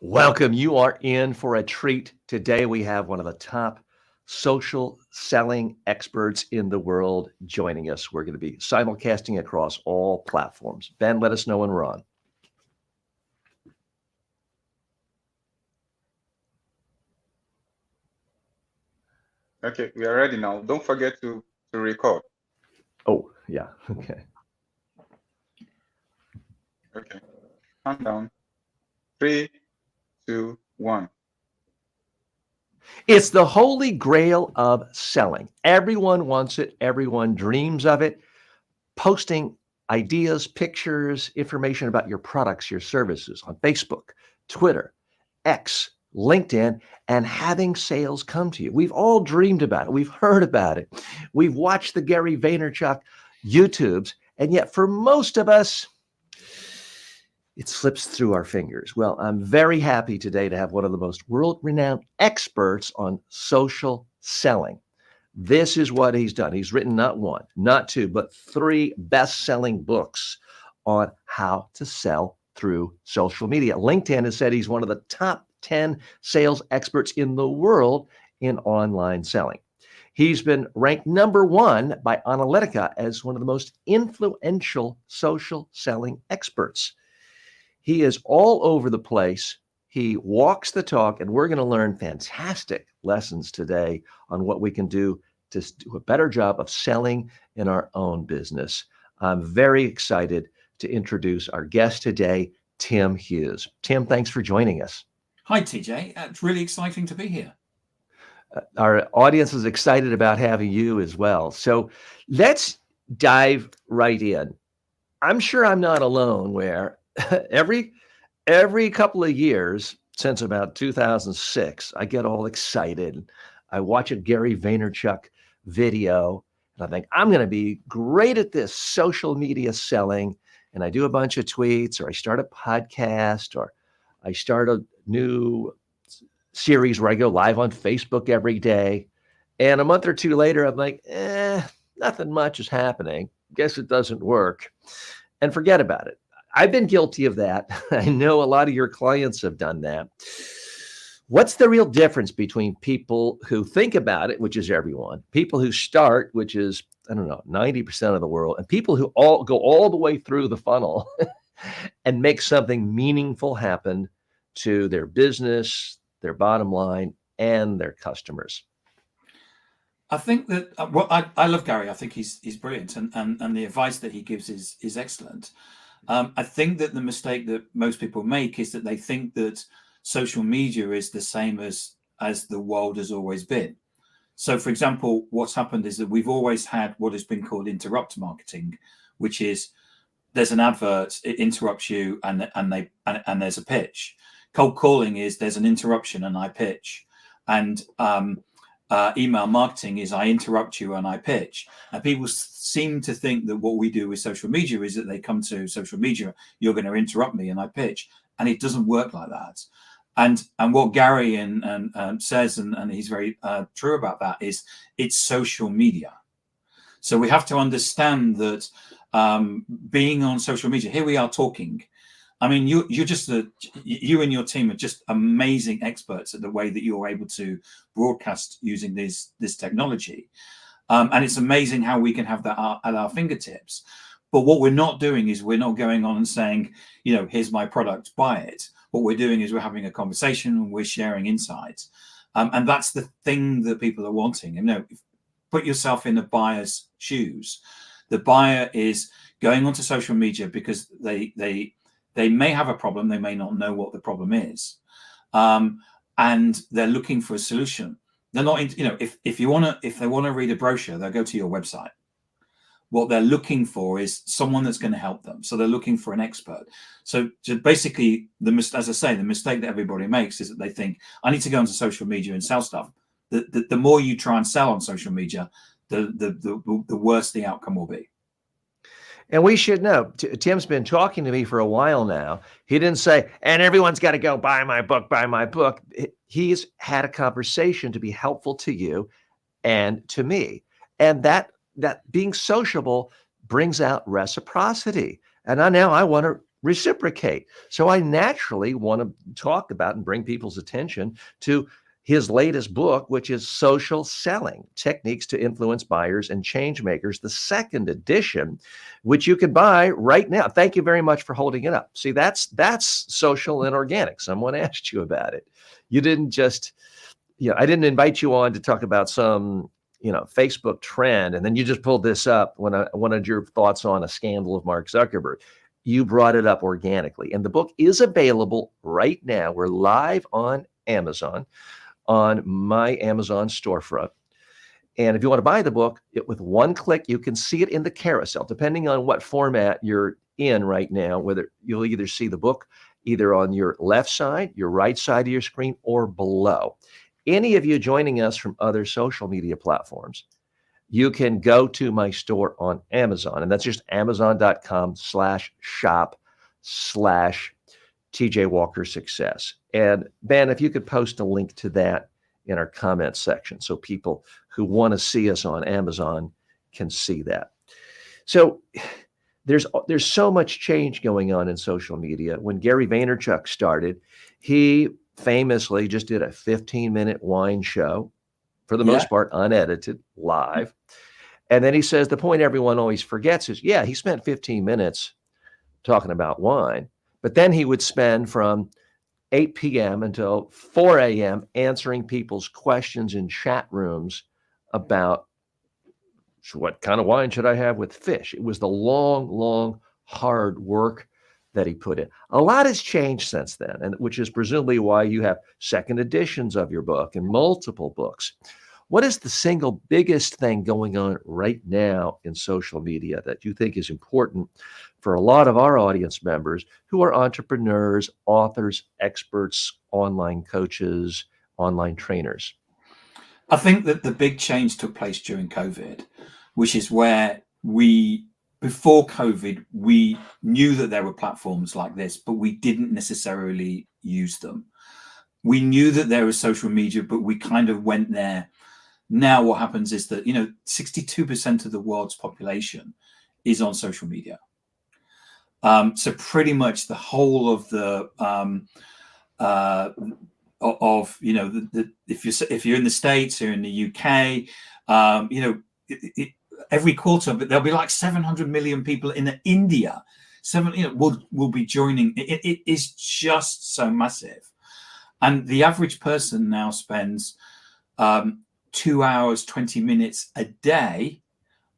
Welcome. You are in for a treat. Today we have one of the top social selling experts in the world joining us. We're going to be simulcasting across all platforms. Ben, let us know when we're on. Okay, we are ready now. Don't forget to record. Oh, yeah. Okay. Okay. Calm down. 3, 2, 1. It's the holy grail of selling. Everyone wants it. Everyone dreams of it. Posting ideas, pictures, information about your products, your services on Facebook, Twitter, X, LinkedIn, and having sales come to you. We've all dreamed about it. We've heard about it. We've watched the Gary Vaynerchuk YouTubes, and yet for most of us, it slips through our fingers. Well, I'm very happy today to have one of the most world-renowned experts on social selling. This is what he's done. He's written not one, not two, but 3 best-selling books on how to sell through social media. LinkedIn has said he's one of the top 10 sales experts in the world in online selling. He's been ranked number 1 by Analytica as one of the most influential social selling experts. He is all over the place. He walks the talk, and we're going to learn fantastic lessons today on what we can do to do a better job of selling in our own business. I'm very excited to introduce our guest today, Tim Hughes. Tim, thanks for joining us. Hi, TJ. It's really exciting to be here. Our audience is excited about having you as well. So let's dive right in. I'm sure I'm not alone where every couple of years since about 2006, I get all excited. I watch a Gary Vaynerchuk video and I think I'm going to be great at this social media selling. And I do a bunch of tweets, or I start a podcast, or I start a new series where I go live on Facebook every day. And a month or two later, I'm like, nothing much is happening. Guess it doesn't work. And forget about it. I've been guilty of that. I know a lot of your clients have done that. What's the real difference between people who think about it, which is everyone, people who start, which is, 90% of the world, and people who all go all the way through the funnel and make something meaningful happen to their business, their bottom line, and their customers? I think that I love Gary. I think he's brilliant, and the advice that he gives is excellent. I think that the mistake that most people make is that they think that social media is the same as the world has always been. So, for example, what's happened is that we've always had what has been called interrupt marketing, which is there's an advert, it interrupts you, and there's a pitch. Cold calling is there's an interruption and I pitch, and email marketing is I interrupt you and I pitch. And people seem to think that what we do with social media is that they come to social media, you're going to interrupt me and I pitch, and it doesn't work like that. And what Gary says, and he's very true about that, is it's social media. So we have to understand that being on social media, here we are talking. I mean, you're just you and your team are just amazing experts at the way that you're able to broadcast using this technology, and it's amazing how we can have that at our fingertips. But what we're not doing is we're not going on and saying, here's my product, buy it. What we're doing is we're having a conversation and we're sharing insights, and that's the thing that people are wanting. Put yourself in the buyer's shoes. The buyer is going onto social media because they may have a problem. They may not know what the problem is. And they're looking for a solution. They're not, if they want to read a brochure, they'll go to your website. What they're looking for is someone that's going to help them. So they're looking for an expert. So basically, as I say, the mistake that everybody makes is that they think, I need to go into social media and sell stuff. The more you try and sell on social media, the worse the outcome will be. And we should know, Tim's been talking to me for a while now. He didn't say, and everyone's got to go buy my book, buy my book. He's had a conversation to be helpful to you and to me. And that being sociable brings out reciprocity. And I want to reciprocate. So I naturally want to talk about and bring people's attention to his latest book, which is Social Selling: Techniques to Influence Buyers and Changemakers, the second edition, which you can buy right now. Thank you very much for holding it up. See, that's social and organic. Someone asked you about it. You didn't just, I didn't invite you on to talk about some, Facebook trend, and then you just pulled this up when I wanted your thoughts on a scandal of Mark Zuckerberg. You brought it up organically, and the book is available right now. We're live on Amazon, on my Amazon storefront. And if you want to buy the book, with one click, you can see it in the carousel, depending on what format you're in right now, whether you'll either see the book either on your left side, your right side of your screen, or below. Any of you joining us from other social media platforms, you can go to my store on Amazon, and that's just amazon.com/shop/TJ Walker Success. And Ben, if you could post a link to that in our comments section so people who want to see us on Amazon can see that. So there's so much change going on in social media. When Gary Vaynerchuk started, he famously just did a 15-minute wine show, for the most part, unedited, live. And then he says the point everyone always forgets is, he spent 15 minutes talking about wine, but then he would spend from 8 p.m. until 4 a.m. answering people's questions in chat rooms about what kind of wine should I have with fish. It was the long, hard work that he put in. A lot has changed since then, and which is presumably why you have second editions of your book and multiple books. What is the single biggest thing going on right now in social media that you think is important for a lot of our audience members who are entrepreneurs, authors, experts, online coaches, online trainers? I think that the big change took place during COVID, which is where before COVID, we knew that there were platforms like this, but we didn't necessarily use them. We knew that there was social media, but we kind of went there. Now what happens is that, 62% of the world's population is on social media. So pretty much the whole of the, if you're in the States or in the UK, every quarter, but there'll be like 700 million people in India. Will be joining. It is just so massive, and the average person now spends 2 hours 20 minutes a day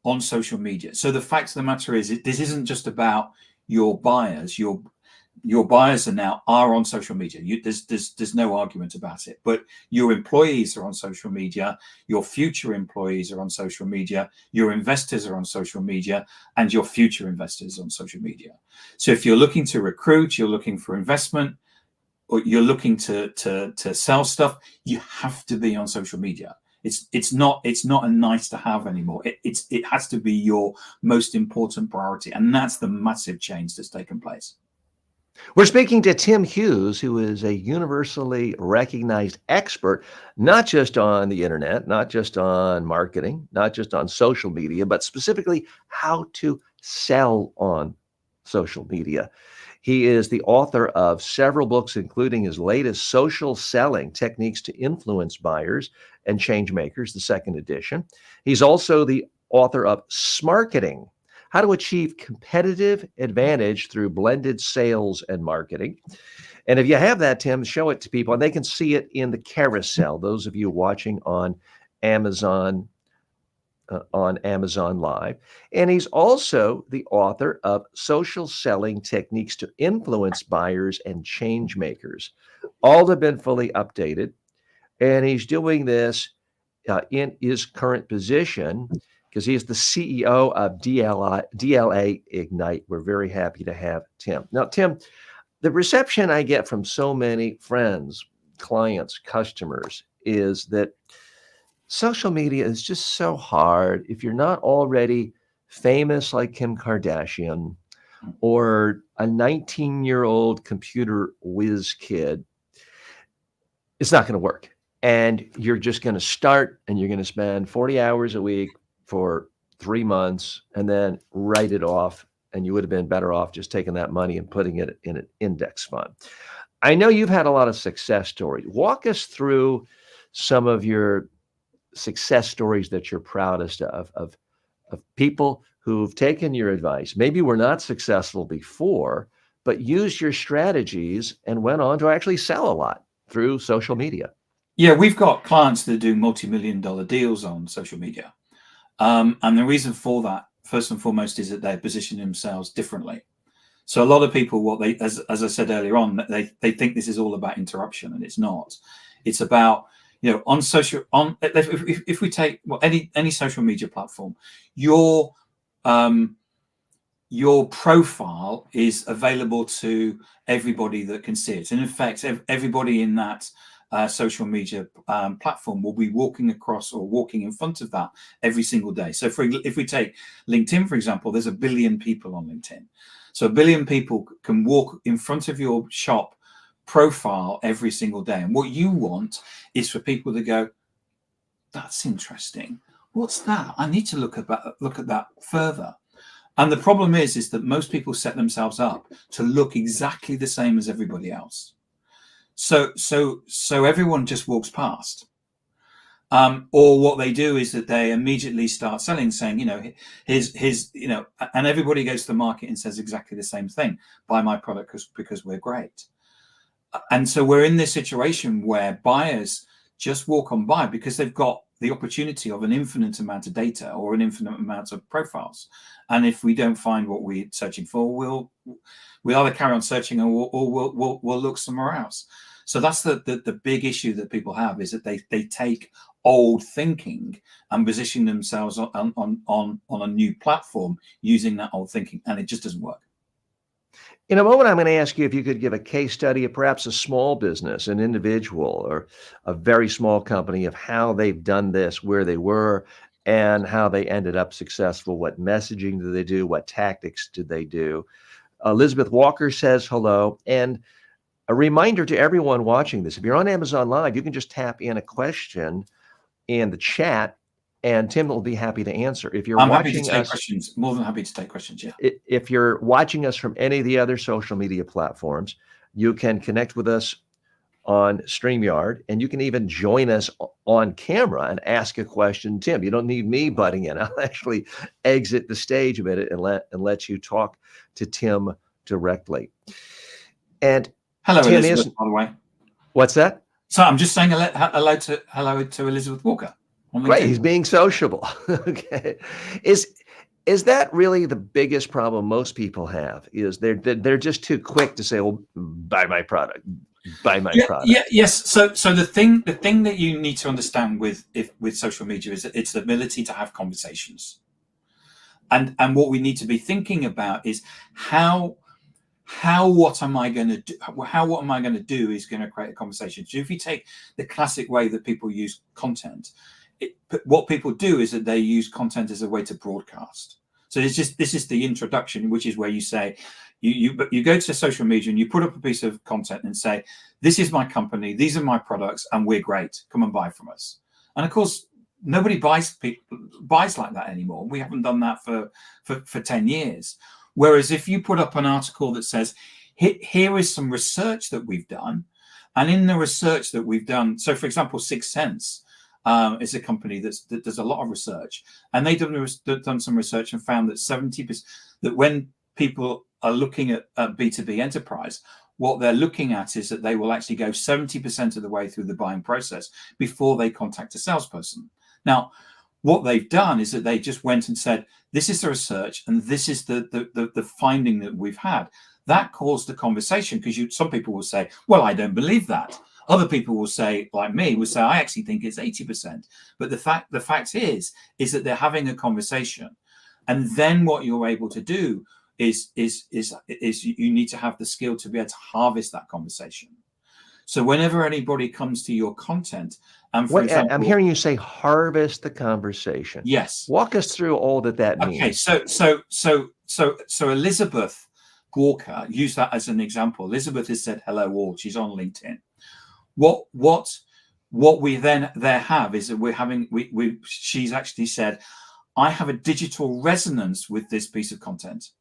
on social media. So the fact of the matter is, this isn't just about your buyers. Your buyers are on social media. There's no argument about it. But your employees are on social media. Your future employees are on social media. Your investors are on social media, and your future investors on social media. So if you're looking to recruit, you're looking for investment, or you're looking to sell stuff, you have to be on social media. It's not a nice to have anymore. It has to be your most important priority, and that's the massive change that's taken place. We're speaking to Tim Hughes, who is a universally recognized expert, not just on the internet, not just on marketing, not just on social media, but specifically how to sell on social media. He is the author of several books, including his latest, Social Selling: Techniques to Influence Buyers and Changemakers, the second edition. He's also the author of Smarketing: How to Achieve Competitive Advantage Through Blended Sales and Marketing. And if you have that, Tim, show it to people, and they can see it in the carousel, those of you watching on Amazon Live. And he's also the author of Social Selling: Techniques to Influence Buyers and Changemakers. All have been fully updated, and he's doing this in his current position because he is the CEO of DLA Ignite. We're very happy to have Tim. Now, Tim, the reception I get from so many friends, clients, customers is that social media is just so hard. If you're not already famous like Kim Kardashian or a 19-year-old computer whiz kid, it's not going to work. And you're just going to start and you're going to spend 40 hours a week for 3 months and then write it off and you would have been better off just taking that money and putting it in an index fund. I know you've had a lot of success stories. Walk us through some of your success stories that you're proudest of people who've taken your advice, maybe were not successful before, but used your strategies and went on to actually sell a lot through social media. Yeah, we've got clients that do multi-million-dollar deals on social media. And the reason for that, first and foremost, is that they position themselves differently. So a lot of people, as I said earlier on, they think this is all about interruption, and it's not. It's about, on social, if we take any social media platform, your profile is available to everybody that can see it. And in fact, everybody in that social media platform will be walking across or walking in front of that every single day. So if we take LinkedIn, for example, there's 1 billion people on LinkedIn. So 1 billion people can walk in front of your shop profile every single day. And what you want is for people to go, that's interesting. What's that? I need to look at that further. And the problem is that most people set themselves up to look exactly the same as everybody else. So everyone just walks past. Or what they do is that they immediately start selling, saying, here's, and everybody goes to the market and says exactly the same thing: buy my product because we're great. And so we're in this situation where buyers just walk on by because they've got the opportunity of an infinite amount of data or an infinite amount of profiles. And if we don't find what we're searching for, we'll either carry on searching or we'll look somewhere else. So that's the big issue that people have, is that they take old thinking and position themselves on a new platform using that old thinking, and it just doesn't work. In a moment, I'm going to ask you if you could give a case study of perhaps a small business, an individual, or a very small company, of how they've done this, where they were, and how they ended up successful. What messaging do they do? What tactics did they do? Elizabeth Walker says hello. And a reminder to everyone watching this: if you're on Amazon Live, you can just tap in a question in the chat, and Tim will be happy to answer. If you're watching us, questions, more than happy to take questions. Yeah. If you're watching us from any of the other social media platforms, you can connect with us on StreamYard, and you can even join us on camera and ask a question. Tim, you don't need me butting in. I'll actually exit the stage a minute and let you talk to Tim directly. And hello, Tim, Elizabeth, by the way. What's that? So I'm just saying hello to Elizabeth Walker. Great, he's being sociable. Okay, is that really the biggest problem most people have? Is they're just too quick to say, "Well, buy my product, buy my product." Yeah, yes. So the thing that you need to understand with social media is that it's the ability to have conversations, and what we need to be thinking about is what am I going to do? What am I going to do is going to create a conversation. So if you take the classic way that people use content, what people do is that they use content as a way to broadcast. So this is the introduction, which is where you say you go to social media and you put up a piece of content and say, this is my company, these are my products, and we're great. Come and buy from us. And of course, nobody buys like that anymore. We haven't done that for 10 years. Whereas if you put up an article that says, here is some research that we've done, and in the research that we've done, so for example, 6 Sense is a company that does a lot of research, and they've done some research and found that 70% that when people are looking at B2B enterprise, what they're looking at is that they will actually go 70% of the way through the buying process before they contact a salesperson. Now, what they've done is that they just went and said, this is the research and this is the finding that we've had. That caused a conversation, because some people will say, well, I don't believe that. Other people will say, like me, will say, I actually think it's 80%. But the fact is that they're having a conversation. And then what you're able to do is you need to have the skill to be able to harvest that conversation. So whenever anybody comes to your content, and for example, I'm hearing you say harvest the conversation. Yes. Walk us through all that means. Okay, so Elizabeth Walker, use that as an example. Elizabeth has said hello all. She's on LinkedIn. What we then have is that she's actually said, I have a digital resonance with this piece of content.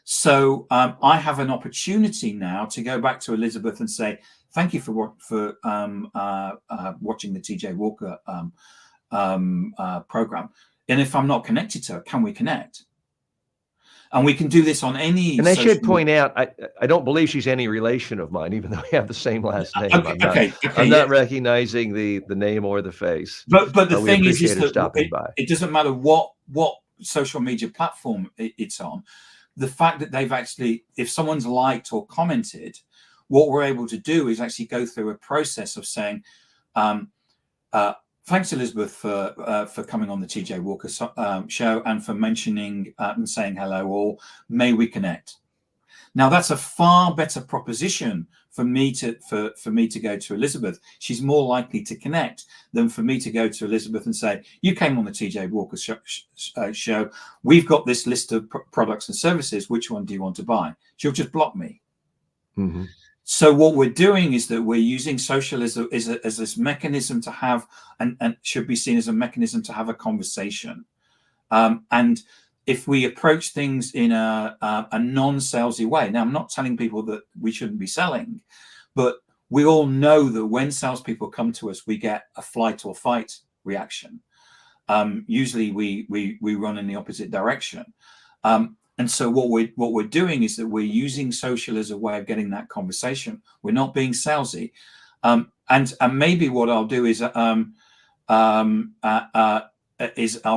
So I have an opportunity now to go back to Elizabeth and say, thank you for watching the TJ Walker program. And if I'm not connected to her, can we connect? And we can do this on any. And I should point out, I don't believe she's any relation of mine, even though we have the same last name. I'm not recognizing the name or the face. But the thing is her that stopping by. It doesn't matter what social media platform it's on. The fact that they've actually, if someone's liked or commented, what we're able to do is actually go through a process of saying, thanks, Elizabeth, for coming on the TJ Walker show and for mentioning and saying hello, or may we connect? Now, that's a far better proposition for me to go to Elizabeth. She's more likely to connect than for me to go to Elizabeth and say, you came on the TJ Walker show. We've got this list of products and services. Which one do you want to buy? She'll just block me. Mm-hmm. So what we're doing is that we're using social as this mechanism to have, and should be seen as a mechanism to have a conversation. And if we approach things in a non-salesy way, now I'm not telling people that we shouldn't be selling, but we all know that when salespeople come to us, we get a flight or fight reaction. Usually we run in the opposite direction. And so what we're doing is that we're using social as a way of getting that conversation. We're not being salesy. And maybe what I'll do is I'll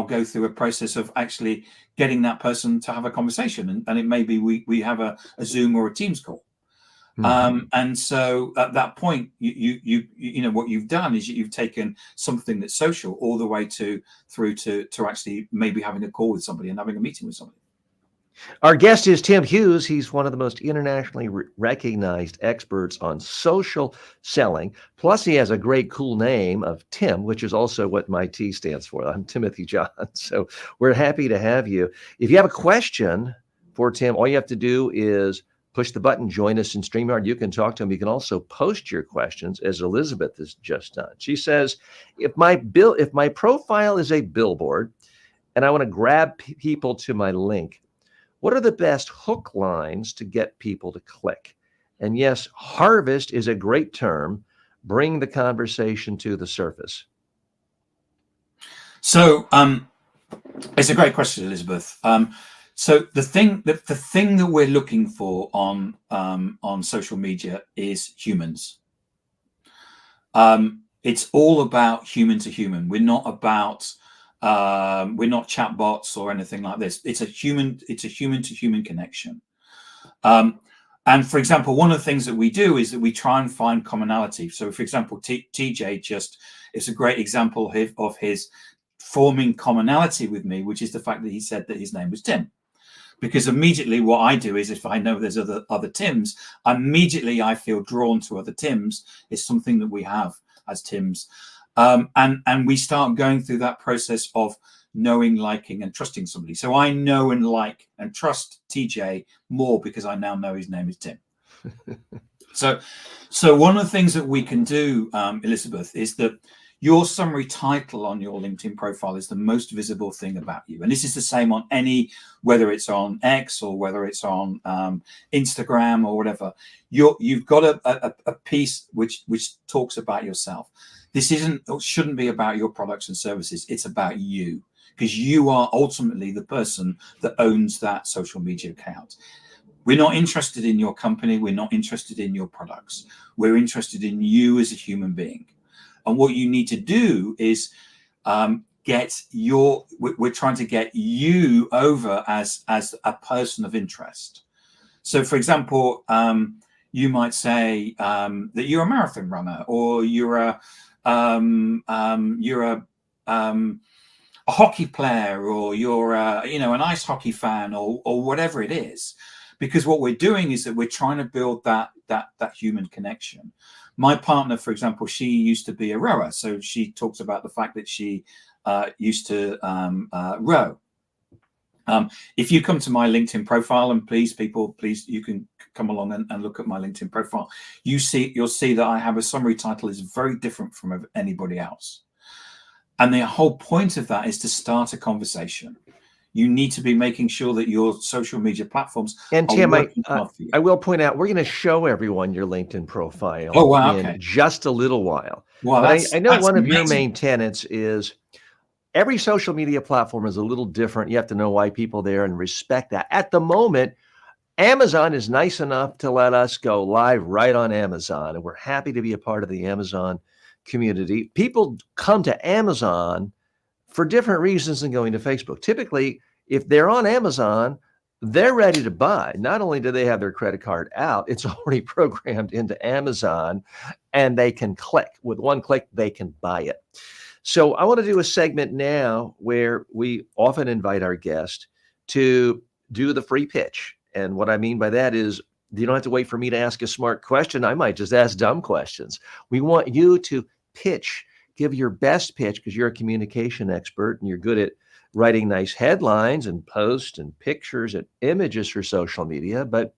go through a process of actually getting that person to have a conversation, and it may be we have a Zoom or a Teams call. Mm-hmm. And so at that point, you know what you've done is you've taken something that's social all the way through to actually maybe having a call with somebody and having a meeting with somebody. Our guest is Tim Hughes. He's one of the most internationally recognized experts on social selling. Plus, he has a great cool name of Tim, which is also what my T stands for. I'm Timothy John. So we're happy to have you. If you have a question for Tim, all you have to do is push the button, join us in StreamYard. You can talk to him. You can also post your questions, as Elizabeth has just done. She says, if my profile is a billboard and I want to grab people to my link, what are the best hook lines to get people to click? And yes, harvest is a great term. Bring the conversation to the surface. So it's a great question, Elizabeth. So the thing that we're looking for on social media is humans. It's all about human to human. We're not chatbots or anything like this. It's a human to human connection. And for example, one of the things that we do is that we try and find commonality. So for example, TJ it's a great example of his forming commonality with me, which is the fact that he said that his name was Tim. Because immediately what I do is, if I know there's other Tims, immediately I feel drawn to other Tims. It's something that we have as Tims. And we start going through that process of knowing, liking, and trusting somebody. So I know and like and trust TJ more because I now know his name is Tim. So one of the things that we can do, Elizabeth, is that your summary title on your LinkedIn profile is the most visible thing about you. And this is the same on whether it's on X or whether it's on Instagram or whatever. You've got a piece which talks about yourself. This shouldn't be about your products and services. It's about you, because you are ultimately the person that owns that social media account. We're not interested in your company. We're not interested in your products. We're interested in you as a human being. And what you need to do is we're trying to get you over as a person of interest. So for example, you might say that you're a marathon runner, or you're a hockey player, or you're an ice hockey fan, or whatever it is. Because what we're doing is that we're trying to build that human connection. My partner, for example, she used to be a rower. So she talks about the fact that she used to row. If you come to my LinkedIn profile, and please, you can come along and look at my LinkedIn profile. You'll see that I have a summary title is very different from anybody else. And the whole point of that is to start a conversation. you need to be making sure that your social media platforms And are Tim, working hard for you. I will point out, we're going to show everyone your LinkedIn profile Oh, wow, in okay. just a little while. Well, But I know that's one of your amazing. main tenets is every social media platform is a little different. You have to know why people there and respect that. At the moment, Amazon is nice enough to let us go live right on Amazon, and we're happy to be a part of the Amazon community. People come to Amazon for different reasons than going to Facebook. Typically, if they're on Amazon, they're ready to buy. Not only do they have their credit card out, it's already programmed into Amazon, and they can click. With one click, they can buy it. So I want to do a segment now where we often invite our guest to do the free pitch. And what I mean by that is you don't have to wait for me to ask a smart question. I might just ask dumb questions. We want you to pitch, give your best pitch, because you're a communication expert and you're good at writing nice headlines and posts and pictures and images for social media. But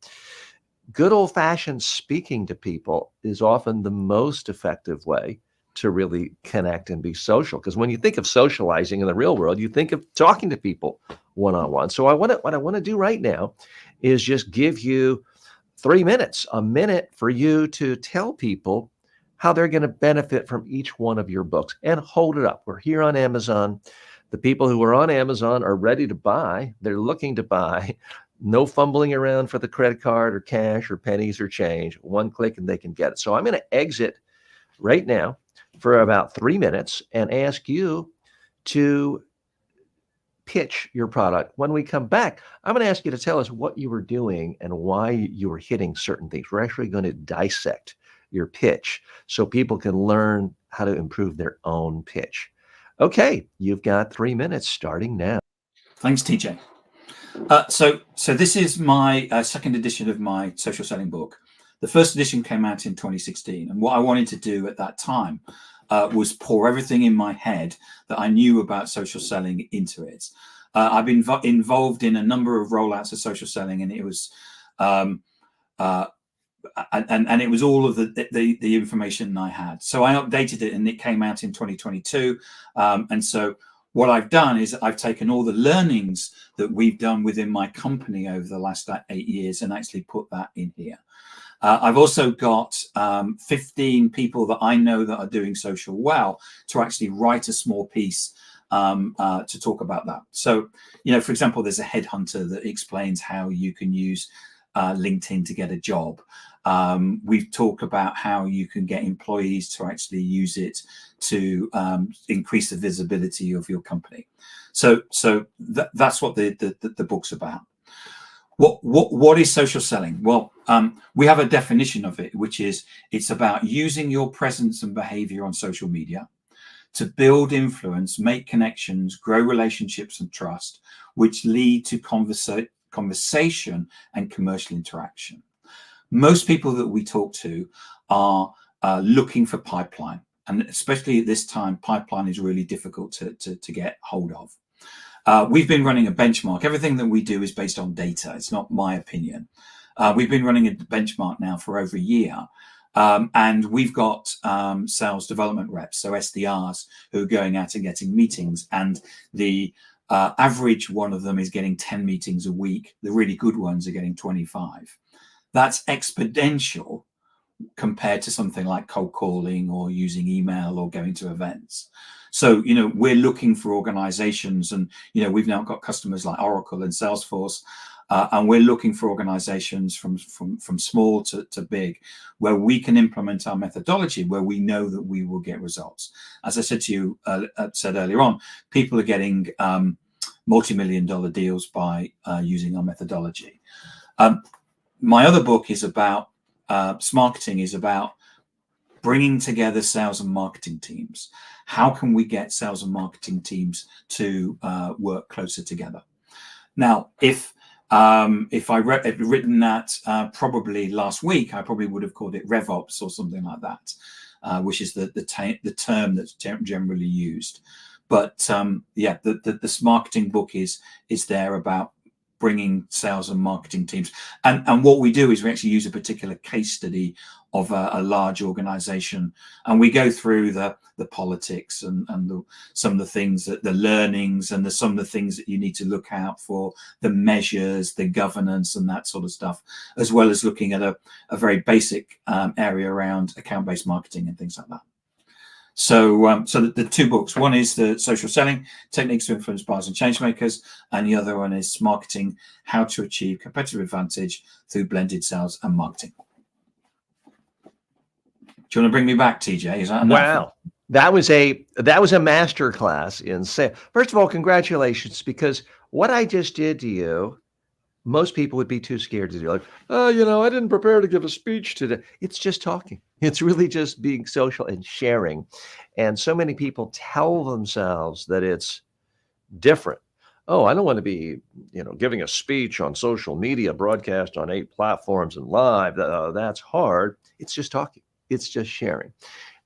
good old-fashioned speaking to people is often the most effective way to really connect and be social. Because when you think of socializing in the real world, you think of talking to people one-on-one. So what I want to do right now is just give you 3 minutes, a minute for you to tell people how they're going to benefit from each one of your books, and hold it up. We're here on Amazon. The people who are on Amazon are ready to buy. They're looking to buy. No fumbling around for the credit card or cash or pennies or change. One click and they can get it. So I'm going to exit right now for about 3 minutes and ask you to pitch your product. When we come back, I'm going to ask you to tell us what you were doing and why you were hitting certain things. We're actually going to dissect your pitch so people can learn how to improve their own pitch. Okay, you've got 3 minutes starting now. Thanks, TJ. So this is my second edition of my social selling book. The first edition came out in 2016, and what I wanted to do at that time was pour everything in my head that I knew about social selling into it. I've been involved in a number of rollouts of social selling, and it was and it was all of the information I had. So I updated it, and it came out in 2022. And so what I've done is I've taken all the learnings that we've done within my company over the last 8 years and actually put that in here. I've also got 15 people that I know that are doing social well to actually write a small piece to talk about that. So, you know, for example, there's a headhunter that explains how you can use LinkedIn to get a job. We've talked about how you can get employees to actually use it to increase the visibility of your company. So that's what the book's about. What is social selling? Well, we have a definition of it, which is it's about using your presence and behavior on social media to build influence, make connections, grow relationships and trust, which lead to conversation and commercial interaction. Most people that we talk to are looking for pipeline, and especially at this time, pipeline is really difficult to get hold of. We've been running a benchmark. Everything that we do is based on data. It's not my opinion. We've been running a benchmark now for over a year. And we've got sales development reps, so SDRs, who are going out and getting meetings. And the average one of them is getting 10 meetings a week. The really good ones are getting 25. That's exponential compared to something like cold calling or using email or going to events. So, you know, we're looking for organizations, and, you know, we've now got customers like Oracle and Salesforce, and we're looking for organizations from small to big, where we can implement our methodology, where we know that we will get results. As I said to you, said earlier on, people are getting multi-million-dollar deals by using our methodology. My other book is about Smarketing, is about bringing together sales and marketing teams. How can we get sales and marketing teams to work closer together? Now, if I'd written that probably last week, I probably would have called it RevOps or something like that, which is the term that's generally used. But yeah, the Smarketing book is there about bringing sales and marketing teams. And what we do is we actually use a particular case study of a large organization, and we go through the politics and some of the things, that the learnings, and some of the things that you need to look out for, the measures, the governance, and that sort of stuff, as well as looking at a very basic area around account-based marketing and things like that. So, so the two books, one is the Social Selling Techniques to Influence Buyers and Changemakers, and the other one is Smarketing, How to Achieve Competitive Advantage Through Blended Sales and Marketing. Do you want to bring me back, TJ? Is that enough? Wow. That was a master class in sales. First of all, congratulations, because what I just did to you, most people would be too scared to do. Like, oh, you know, I didn't prepare to give a speech today. It's just talking. It's really just being social and sharing. And so many people tell themselves that it's different. Oh, I don't want to be, you know, giving a speech on social media, broadcast on 8 platforms and live. That's hard. It's just talking. It's just sharing.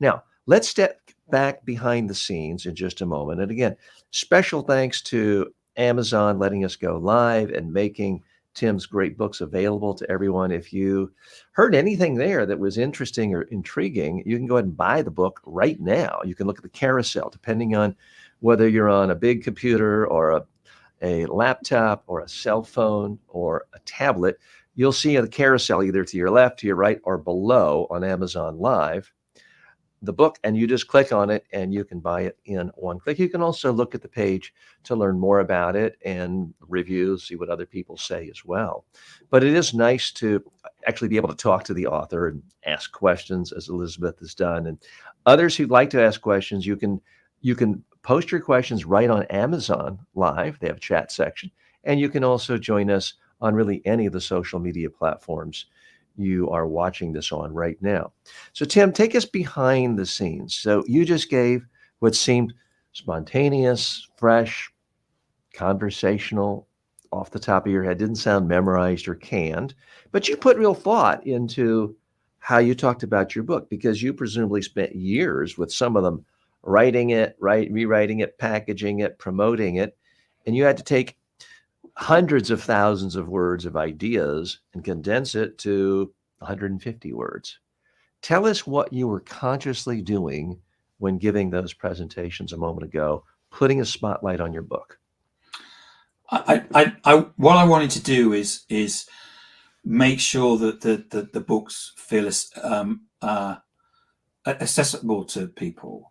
Now, let's step back behind the scenes in just a moment. And again, special thanks to Amazon letting us go live and making Tim's great books available to everyone. If you heard anything there that was interesting or intriguing, you can go ahead and buy the book right now. You can look at the carousel, depending on whether you're on a big computer or a laptop or a cell phone or a tablet. You'll see the carousel either to your left, to your right, or below on Amazon Live, the book, and you just click on it and you can buy it in one click. You can also look at the page to learn more about it and reviews, see what other people say as well. But it is nice to actually be able to talk to the author and ask questions, as Elizabeth has done. And others who'd like to ask questions, you can post your questions right on Amazon Live. They have a chat section. And you can also join us on really any of the social media platforms you are watching this on right now. So Tim, take us behind the scenes. So you just gave what seemed spontaneous, fresh, conversational, off the top of your head, didn't sound memorized or canned, but you put real thought into how you talked about your book, because you presumably spent years with some of them writing it, rewriting it, packaging it, promoting it, and you had to take hundreds of thousands of words of ideas and condense it to 150 words. Tell us what you were consciously doing when giving those presentations a moment ago, putting a spotlight on your book. What I wanted to do is make sure that the books feel accessible to people.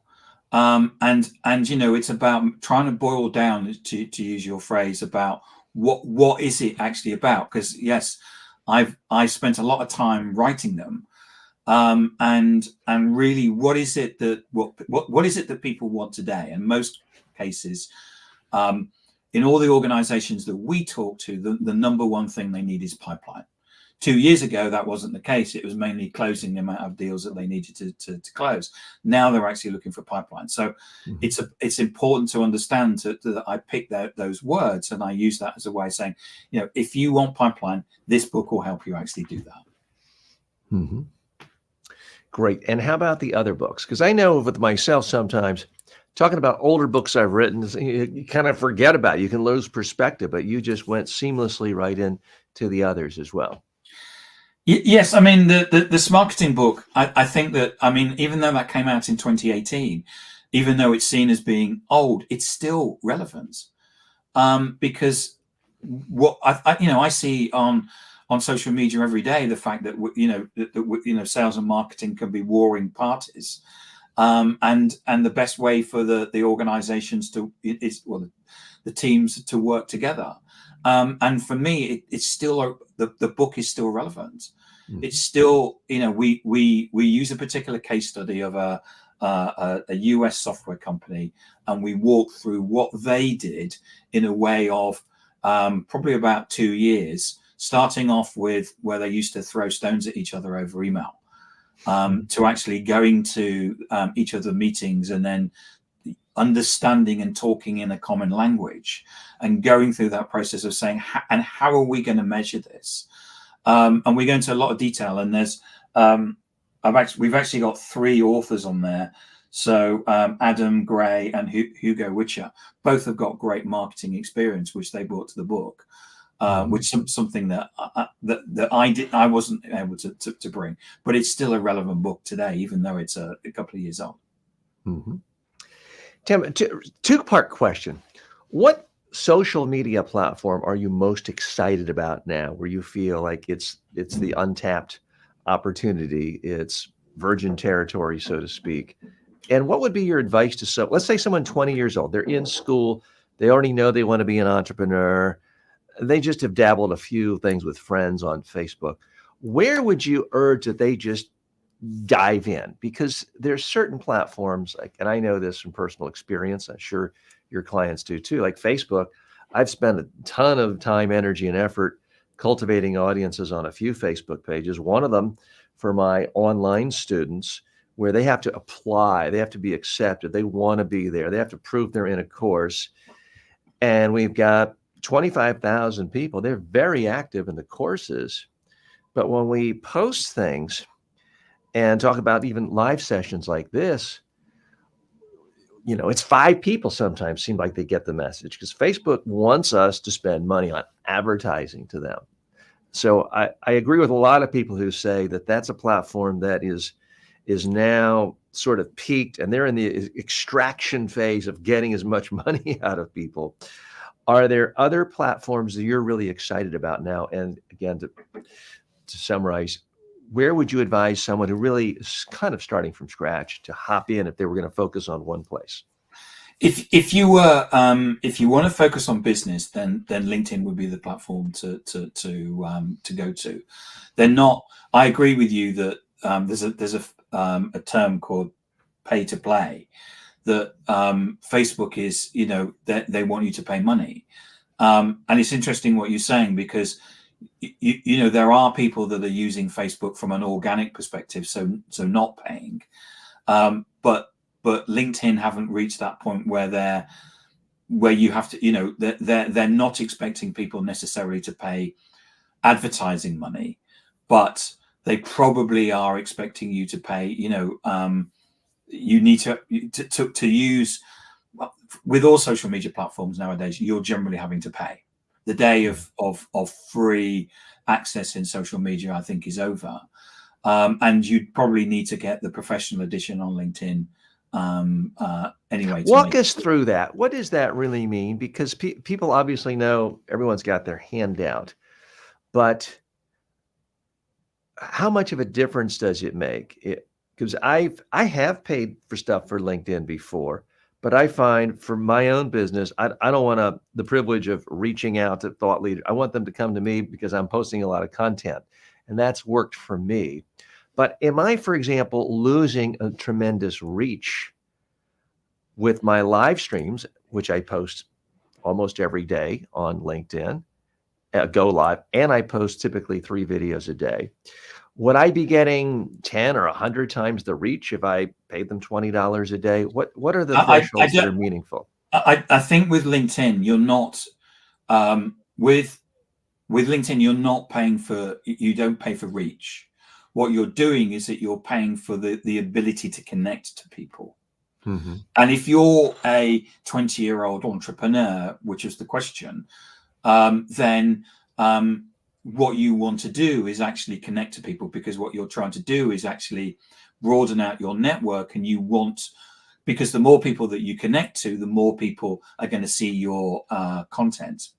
And you know, it's about trying to boil down, to use your phrase, about what is it actually about? Because yes, I spent a lot of time writing them, and really, what is it that people want today? In most cases, in all the organizations that we talk to, the number one thing they need is pipeline. 2 years ago, that wasn't the case. It was mainly closing the amount of deals that they needed to close. Now they're actually looking for pipeline. So it's important to understand that I picked those words and I use that as a way of saying, you know, if you want pipeline, this book will help you actually do that. Great. And how about the other books? Because I know with myself sometimes, talking about older books I've written, you kind of forget about it. You can lose perspective, but you just went seamlessly right into the others as well. Yes, I mean, the Smarketing book, I think that, I mean, even though that came out in 2018, even though it's seen as being old, it's still relevant. Because what I see on social media every day, the fact that that sales and marketing can be warring parties, and the best way for the organizations the teams to work together. And for me, it's still the book is still relevant. It's still, we use a particular case study of a US software company, and we walk through what they did in a way of probably about 2 years, starting off with where they used to throw stones at each other over email, to actually going to each of the meetings and then understanding and talking in a common language, and going through that process of saying, how are we going to measure this? And we go into a lot of detail, and there's we've actually got 3 authors on there. So Adam Gray and Hugo Witcher both have got great marketing experience, which they brought to the book. which something that I wasn't able to bring, but it's still a relevant book today, even though it's a couple of years old. Tim, two-part question. What social media platform are you most excited about now, where you feel like it's the untapped opportunity, it's virgin territory, so to speak? And what would be your advice to let's say someone 20 years old, they're in school, they already know they want to be an entrepreneur, they just have dabbled a few things with friends on Facebook. Where would you urge that they just dive in? Because there's certain platforms, like, and I know this from personal experience, I'm sure your clients do too, like Facebook. I've spent a ton of time, energy, and effort cultivating audiences on a few Facebook pages. One of them for my online students, where they have to apply, they have to be accepted, they want to be there, they have to prove they're in a course. And we've got 25,000 people. They're very active in the courses. But when we post things and talk about even live sessions like this, it's 5 people sometimes seem like they get the message, because Facebook wants us to spend money on advertising to them. So I agree with a lot of people who say that that's a platform that is now sort of peaked, and they're in the extraction phase of getting as much money out of people. Are there other platforms that you're really excited about now? And again, to summarize, where would you advise someone who really is kind of starting from scratch to hop in if they were going to focus on one place? If you want to focus on business, then LinkedIn would be the platform to go to. They're not. I agree with you that there's a term called pay to play, that Facebook is, they want you to pay money, and it's interesting what you're saying, because there are people that are using Facebook from an organic perspective, so not paying, but LinkedIn haven't reached that point where you have to, they're not expecting people necessarily to pay advertising money, but they probably are expecting you to pay, you need to use, with all social media platforms nowadays, you're generally having to pay. The day of free access in social media, I think, is over. And you'd probably need to get the professional edition on LinkedIn anyway. Walk us through that. What does that really mean? Because people obviously know everyone's got their handout, but how much of a difference does it make? Because I have paid for stuff for LinkedIn before, but I find for my own business, I don't want the privilege of reaching out to thought leaders. I want them to come to me because I'm posting a lot of content, and that's worked for me. But am I, for example, losing a tremendous reach with my live streams, which I post almost every day on LinkedIn, go live, and I post typically 3 videos a day? Would I be getting 10 or 100 times the reach if I paid them $20 a day? What are the thresholds that are meaningful? I think with LinkedIn, you're not with LinkedIn, you're not paying you don't pay for reach. What you're doing is that you're paying for the ability to connect to people. Mm-hmm. And if you're a 20-year-old entrepreneur, which is the question, then what you want to do is actually connect to people, because what you're trying to do is actually broaden out your network, and because the more people that you connect to, the more people are going to see your content.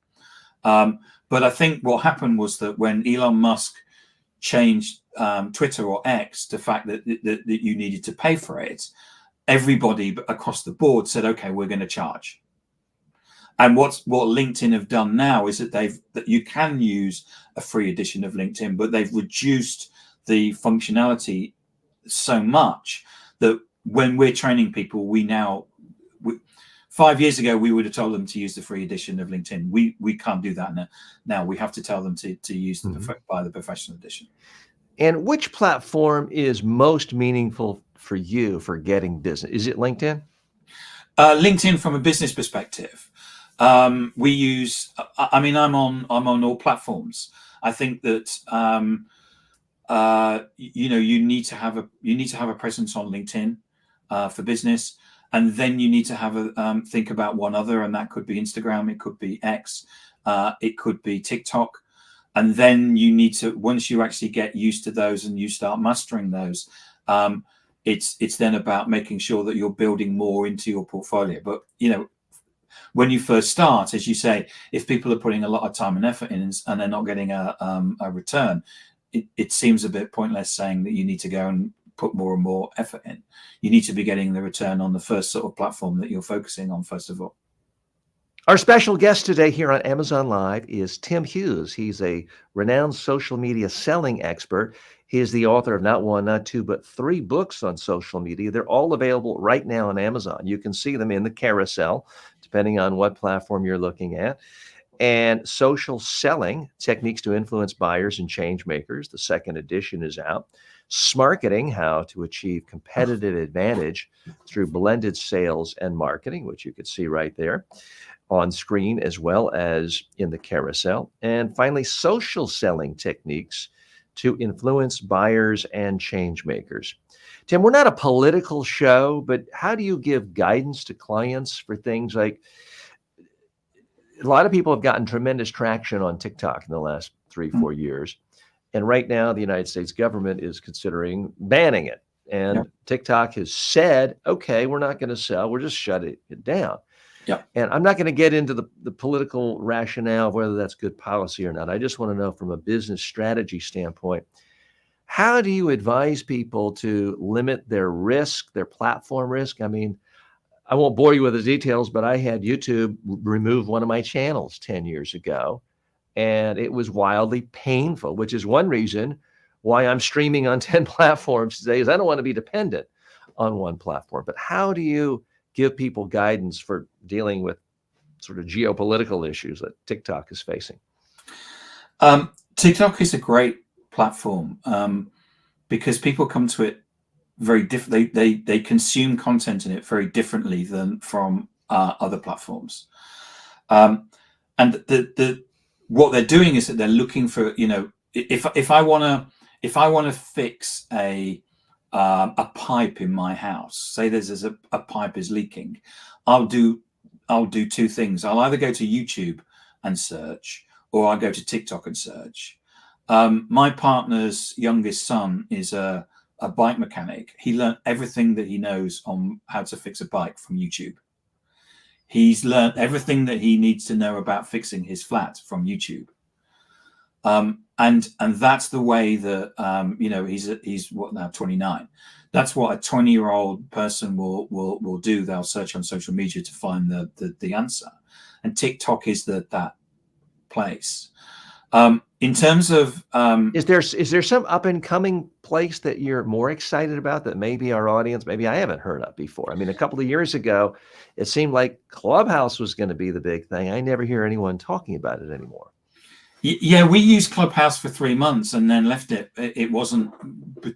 But I think what happened was that when Elon Musk changed Twitter, or X, the fact that you needed to pay for it, everybody across the board said, okay, we're going to charge. And what LinkedIn have done now is that you can use a free edition of LinkedIn, but they've reduced the functionality so much that when we're training people, 5 years ago, we would have told them to use the free edition of LinkedIn. We can't do that now. We have to tell them to use buy the professional edition. And which platform is most meaningful for you for getting business? Is it LinkedIn? LinkedIn from a business perspective. We use. I'm on all platforms. I think that you need to have a presence on LinkedIn for business, and then you need to have think about one other, and that could be Instagram, it could be X, It could be TikTok. And then you need to, once you actually get used to those and you start mastering those, it's then about making sure that you're building more into your portfolio. But, when you first start, as you say, if people are putting a lot of time and effort in and they're not getting a return, it seems a bit pointless saying that you need to go and put more and more effort in. You need to be getting the return on the first sort of platform that you're focusing on, first of all. Our special guest today here on Amazon Live is Tim Hughes. He's a renowned social media selling expert. He is the author of not one, not two, but 3 books on social media. They're all available right now on Amazon. You can see them in the carousel, depending on what platform you're looking at. And Social Selling, Techniques to Influence Buyers and Changemakers. The 2nd edition is out. Smarketing, How to Achieve Competitive Advantage Through Blended Sales and Marketing, which you can see right there on screen as well as in the carousel. And finally, Social Selling Techniques to Influence Buyers and Changemakers. Tim, we're not a political show, but how do you give guidance to clients for things like, a lot of people have gotten tremendous traction on TikTok in the last 3-4 years. And right now, the United States government is considering banning it. And TikTok has said, okay, we're not going to sell, we're just shutting it down. And I'm not going to get into the political rationale of whether that's good policy or not. I just want to know from a business strategy standpoint, how do you advise people to limit their risk, their platform risk? I mean, I won't bore you with the details, but I had YouTube remove one of my channels 10 years ago, and it was wildly painful, which is one reason why I'm streaming on 10 platforms today, is I don't want to be dependent on one platform. But how do you give people guidance for dealing with sort of geopolitical issues that TikTok is facing? TikTok is a great platform because people come to it very different. They consume content in it very differently than from other platforms. And what they're doing is that they're looking for, if I want to fix a pipe in my house, say there's a pipe is leaking, I'll do 2 things. I'll either go to YouTube and search, or I'll go to TikTok and search. My partner's youngest son is a bike mechanic. He learned everything that he knows on how to fix a bike from YouTube. He's learned everything that he needs to know about fixing his flat from YouTube. And that's the way that he's what now, 29. That's what a 20-year-old person will do. They'll search on social media to find the answer, and TikTok is that place. In terms of is there some up and coming place that you're more excited about that maybe our audience, maybe I haven't heard of before? I mean, a couple of years ago, it seemed like Clubhouse was going to be the big thing. I never hear anyone talking about it anymore. Yeah, we used Clubhouse for 3 months and then left it. It wasn't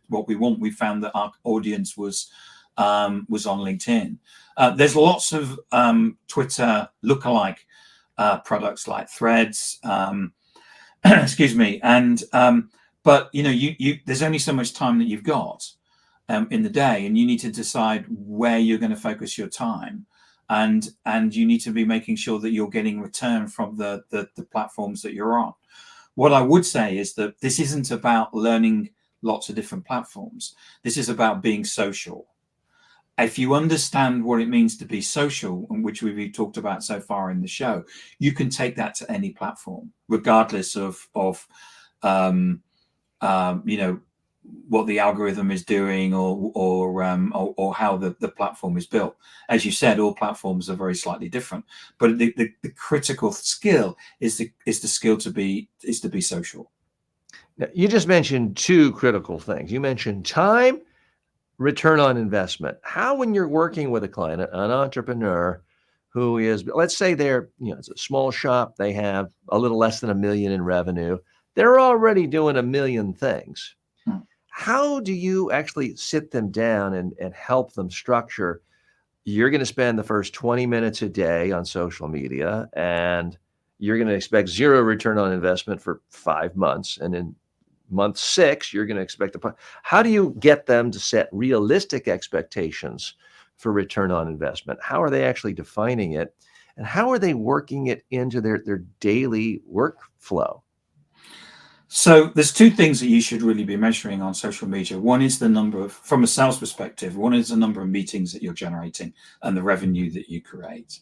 what we want. We found that our audience was on LinkedIn. There's lots of Twitter lookalike products like Threads. Excuse me. And but there's only so much time that you've got in the day, and you need to decide where you're going to focus your time. And you need to be making sure that you're getting return from the platforms that you're on. What I would say is that this isn't about learning lots of different platforms. This is about being social. If you understand what it means to be social, which we've talked about so far in the show, you can take that to any platform, regardless of what the algorithm is doing or how the platform is built. As you said, all platforms are very slightly different, but the critical skill is the skill to be social. Now, you just mentioned 2 critical things. You mentioned time, return on investment. How, when you're working with a client, an entrepreneur who is, let's say they're, it's a small shop, they have a little less than $1 million in revenue, they're already doing 1 million things. How do you actually sit them down and help them structure? You're going to spend the first 20 minutes a day on social media, and you're going to expect 0 return on investment for 5 months. And in month 6, you're going to expect how do you get them to set realistic expectations for return on investment? How are they actually defining it? and how are they working it into their daily workflow? So there's two things that you should really be measuring on social media. One is the number of, from a sales perspective, one is the number of meetings that you're generating and the revenue that you create.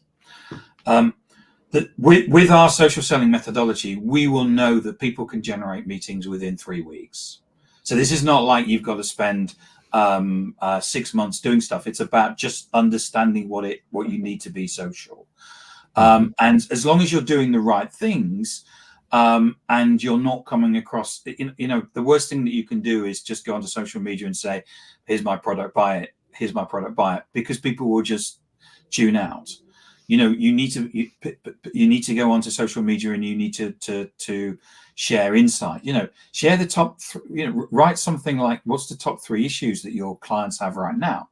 With our social selling methodology, we will know that people can generate meetings within 3 weeks. So this is not like you've got to spend 6 months doing stuff. It's about just understanding what you need to be social. And as long as you're doing the right things, and you're not coming across, the worst thing that you can do is just go onto social media and say, here's my product, buy it. Here's my product, buy it, because people will just tune out. You need to go onto social media, and you need to share insight. Share the top, write something like, what's the top 3 issues that your clients have right now?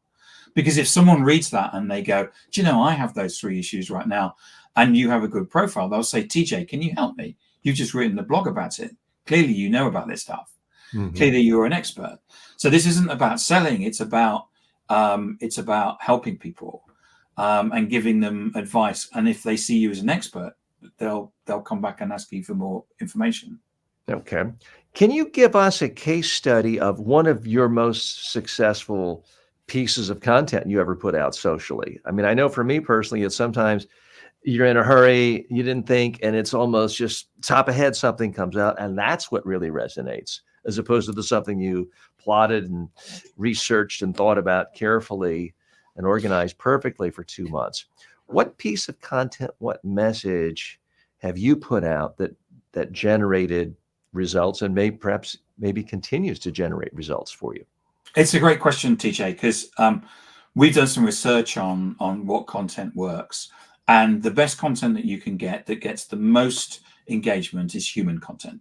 Because if someone reads that and they go, do you know, I have those 3 issues right now, and you have a good profile, they'll say, TJ, can you help me? You've just written the blog about it. Clearly, you know about this stuff. Clearly, you're an expert. So this isn't about selling. It's about helping people and giving them advice. And if they see you as an expert, they'll come back and ask you for more information. Okay. Can you give us a case study of one of your most successful pieces of content you ever put out socially? I mean, I know for me personally, it's sometimes you're in a hurry, you didn't think, and it's almost just top of head, something comes out, and that's what really resonates, as opposed to something you plotted and researched and thought about carefully and organized perfectly for 2 months. What piece of content, what message have you put out that generated results and maybe continues to generate results for you? It's a great question, TJ, because we've done some research on what content works. And the best content that you can get that gets the most engagement is human content.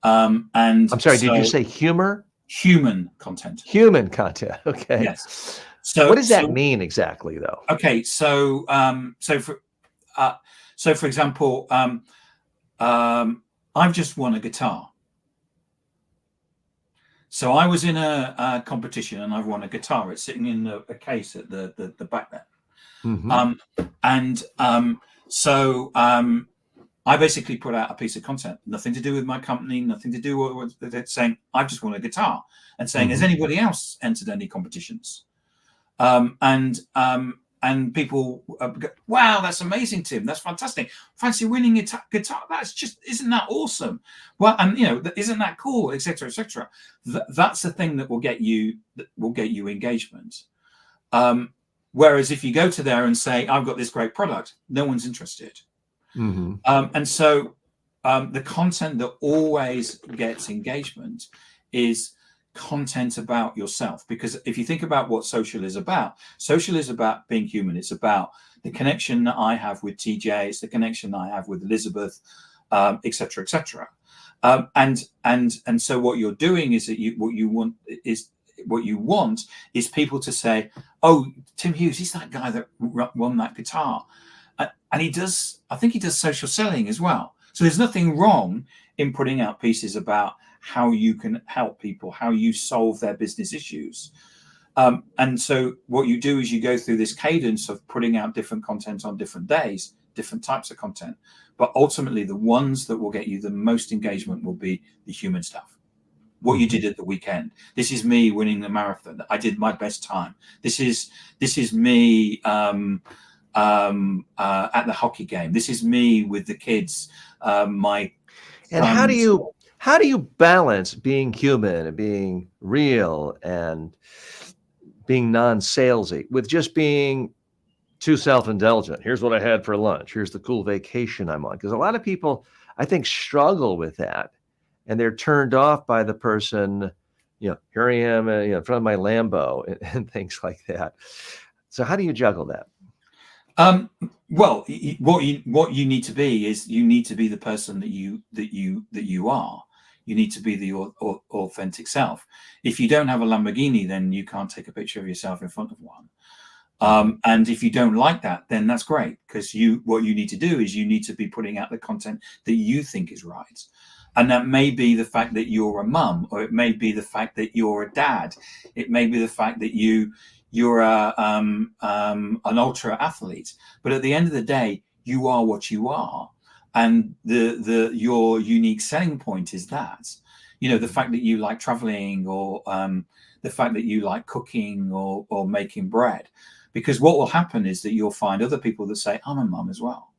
And I'm sorry, did you say humor? Human content. Human content. Okay. Yes. So what does that mean exactly, though? Okay. So for example, I've just won a guitar. So I was in a competition and I've won a guitar. It's sitting in a case at the back there. So I basically put out a piece of content, nothing to do with my company, nothing to do with saying I've just won a guitar, and saying, has anybody else entered any competitions? And people go, wow, that's amazing, Tim. That's fantastic. Fancy winning a guitar. Isn't that awesome? Well, and isn't that cool, etc., etc. That's the thing that will get you engagement. Whereas if you go to there and say, I've got this great product, no one's interested. And so the content that always gets engagement is content about yourself. Because if you think about what social is about being human. It's about the connection that I have with TJ. It's the connection that I have with Elizabeth, etc., etc. And so what you're doing is that what you want is people to say, oh, Tim Hughes, he's that guy that won that guitar. And I think he does social selling as well. So there's nothing wrong in putting out pieces about how you can help people, how you solve their business issues. And so what you do is you go through this cadence of putting out different content on different days, different types of content. But ultimately, the ones that will get you the most engagement will be the human stuff. What you did at the weekend. This is me winning the marathon. I did my best time. This is me at the hockey game. This is me with the kids. And how do you balance being human and being real and being non-salesy with just being too self-indulgent? Here's what I had for lunch. Here's the cool vacation I'm on. Because a lot of people, I think, struggle with that. And they're turned off by the person, here I am, in front of my Lambo and things like that. So how do you juggle that? Well, what you need to be is you need to be the person that you are. You need to be the authentic self. If you don't have a Lamborghini, then you can't take a picture of yourself in front of one. And if you don't like that, then that's great, because what you need to do is you need to be putting out the content that you think is right. And that may be the fact that you're a mum, or it may be the fact that you're a dad. It may be the fact that you you're an ultra athlete. But at the end of the day, you are what you are. And your unique selling point is that, you know, the fact that you like traveling, or the fact that you like cooking or making bread. Because what will happen is that you'll find other people that say, I'm a mum as well.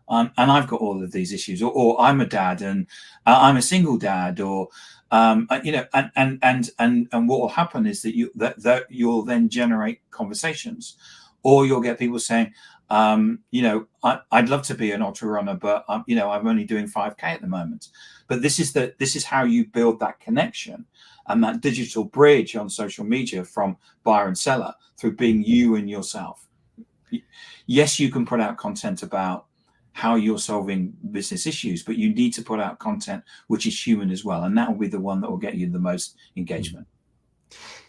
And I've got all of these issues, or I'm a dad and I'm a single dad, or you know, and what will happen is that you'll then generate conversations, or you'll get people saying, you know, I'd love to be an ultra runner, but you know, I'm only doing 5K at the moment. But this is how you build that connection and that digital bridge on social media from buyer and seller through being you and yourself. Yes, you can put out content about how you're solving business issues, but you need to put out content which is human as well, and that will be the one that will get you the most engagement.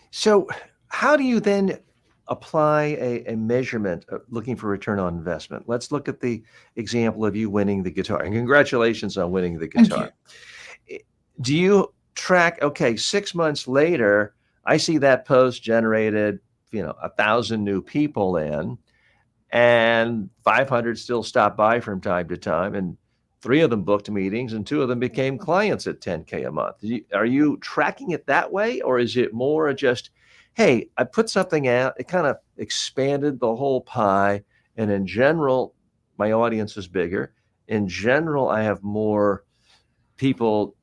So how do you then apply a measurement looking for return on investment? Let's look at the example of you winning the guitar, and congratulations on winning the guitar. Do you track, okay, 6 months later, I see that post generated, you know, 1,000 new people in, and 500 still stop by from time to time, and 3 of them booked meetings, and 2 of them became clients at 10K a month. Are you tracking it that way, or is it more just, hey, I put something out, it kind of expanded the whole pie, and in general, my audience is bigger. In general, I have more people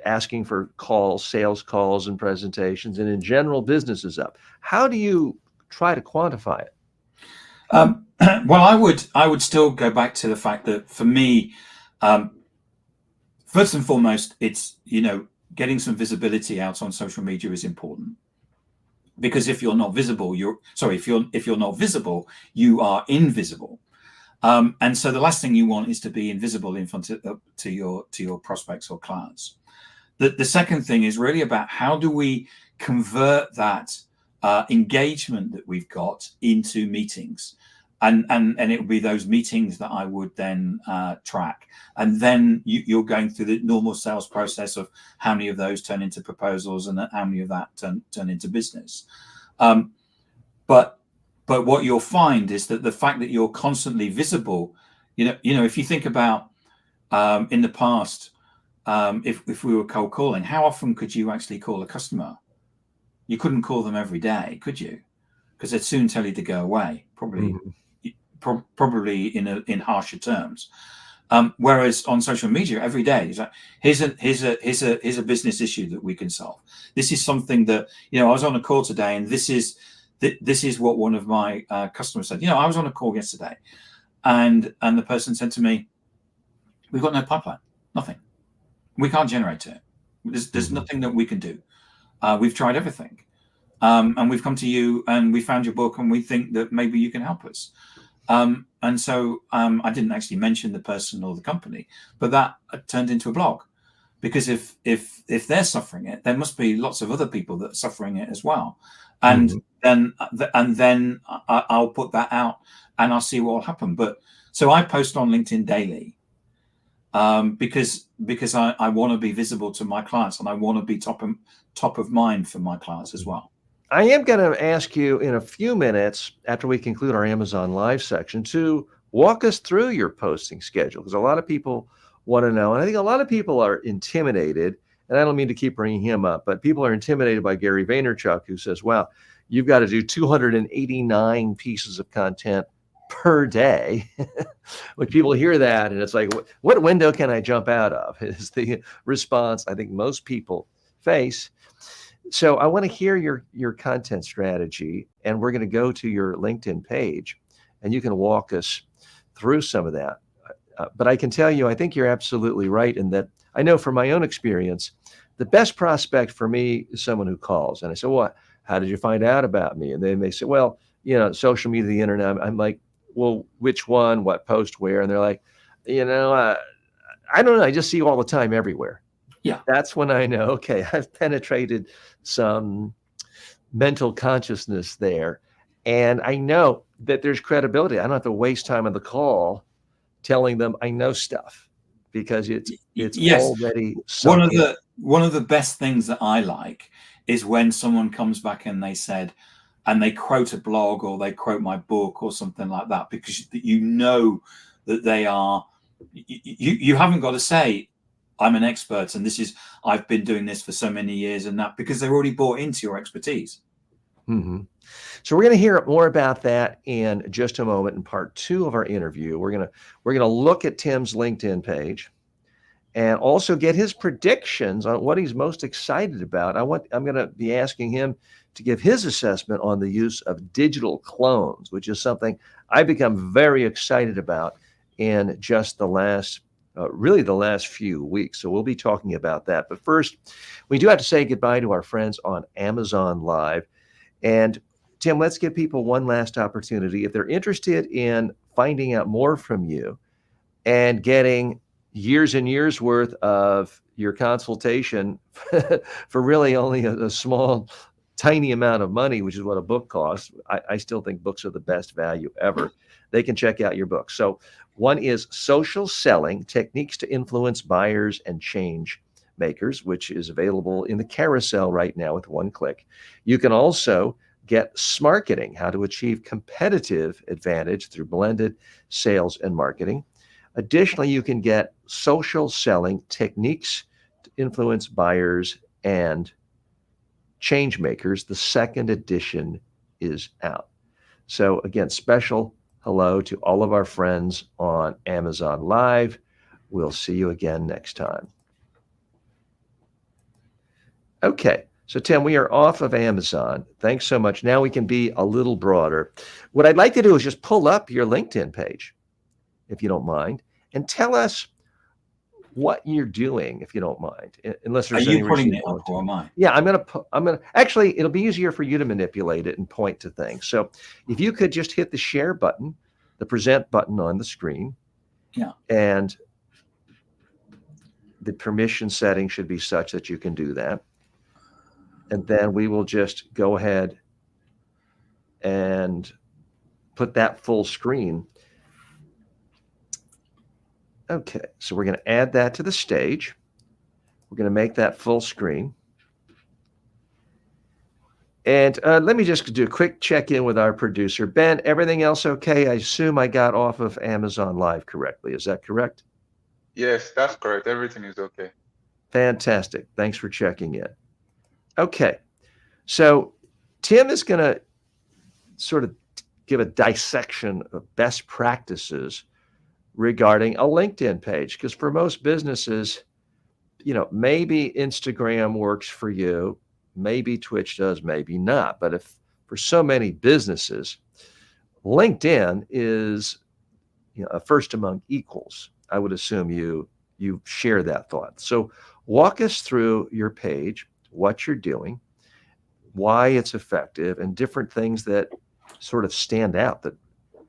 asking for calls, sales calls and presentations, and in general, business is up. How do you try to quantify it? Well, I would still go back to the fact that for me, first and foremost, it's, you know, getting some visibility out on social media is important, because if you're not visible, if you're not visible, you are invisible. And so the last thing you want is to be invisible in front of to your prospects or clients. The second thing is really about how do we convert that engagement that we've got into meetings. And it would be those meetings that I would then track. And then you're going through the normal sales process of how many of those turn into proposals and how many of that turn into business. But what you'll find is that the fact that you're constantly visible, you know, if you think about in the past, if we were cold calling, how often could you actually call a customer? You couldn't call them every day, could you? Because they'd soon tell you to go away, probably. Mm-hmm. Probably in harsher terms. Whereas on social media, every day, it's like, here's a business issue that we can solve. This is something that, you know, I was on a call today, and this is what one of my customers said. You know, I was on a call yesterday, and the person said to me, "We've got no pipeline, nothing. We can't generate it. There's nothing that we can do. We've tried everything, and we've come to you, and we found your book, and we think that maybe you can help us." And so I didn't actually mention the person or the company, but that turned into a blog, because if they're suffering it, there must be lots of other people that are suffering it as well. And then I'll put that out, and I'll see what will happen. But so I post on LinkedIn daily, because I want to be visible to my clients, and I want to be top of mind for my clients as well. I am going to ask you in a few minutes, after we conclude our Amazon Live section, to walk us through your posting schedule, because a lot of people want to know, and I think a lot of people are intimidated, and I don't mean to keep bringing him up, but people are intimidated by Gary Vaynerchuk, who says, wow, you've got to do 289 pieces of content per day. When people hear that, and it's like, what window can I jump out of, is the response I think most people face. So I want to hear your content strategy, and we're going to go to your LinkedIn page, and you can walk us through some of that. But I can tell you, I think you're absolutely right in that I know from my own experience, the best prospect for me is someone who calls. And I say, well, how did you find out about me? And then they say, well, you know, social media, the internet. I'm like, well, which one, what post, where? And they're like, you know, I don't know. I just see you all the time everywhere. Yeah. That's when I know, okay, I've penetrated some mental consciousness there. And I know that there's credibility. I don't have to waste time on the call telling them I know stuff, because it's yes. already one of the best things that I like is when someone comes back and they said, and they quote a blog or they quote my book or something like that, because you know that they are, you haven't got to say, I'm an expert and I've been doing this for so many years and that, because they're already bought into your expertise. Mm-hmm. So we're going to hear more about that in just a moment in part 2 of our interview. We're going to look at Tim's LinkedIn page and also get his predictions on what he's most excited about. I'm going to be asking him to give his assessment on the use of digital clones, which is something I've become very excited about in just the last really the last few weeks. So we'll be talking about that. But first, we do have to say goodbye to our friends on Amazon Live. And Tim, let's give people one last opportunity. If they're interested in finding out more from you and getting years and years worth of your consultation for really only a small, tiny amount of money, which is what a book costs. I still think books are the best value ever. They can check out your book. So one is Social Selling: Techniques to Influence Buyers and Changemakers, which is available in the carousel right now with one click. You can also get Smarketing: How to Achieve Competitive Advantage Through Blended Sales and Marketing. Additionally, you can get Social Selling: Techniques to Influence Buyers and Changemakers. The second edition is out. So again, special hello to all of our friends on Amazon Live. We'll see you again next time. Okay, so Tim, we are off of Amazon. Thanks so much. Now we can be a little broader. What I'd like to do is just pull up your LinkedIn page, if you don't mind, and tell us what you're doing, if you don't mind, unless there's any reason. Are you putting it up or am I? Yeah, I'm gonna actually, it'll be easier for you to manipulate it and point to things. So if you could just hit the share button, the present button on the screen. Yeah. And the permission setting should be such that you can do that. And then we will just go ahead and put that full screen. Okay, so we're going to add that to the stage. We're going to make that full screen. And let me just do a quick check-in with our producer. Ben, everything else okay? I assume I got off of Amazon Live correctly. Is that correct? Yes, that's correct. Everything is okay. Fantastic. Thanks for checking in. Okay, so Tim is going to sort of give a dissection of best practices regarding a LinkedIn page, because for most businesses, maybe Instagram works for you, maybe Twitch does, maybe not. But if for so many businesses, LinkedIn is a first among equals, I would assume you share that thought. So walk us through your page, what you're doing, why it's effective, and different things that sort of stand out that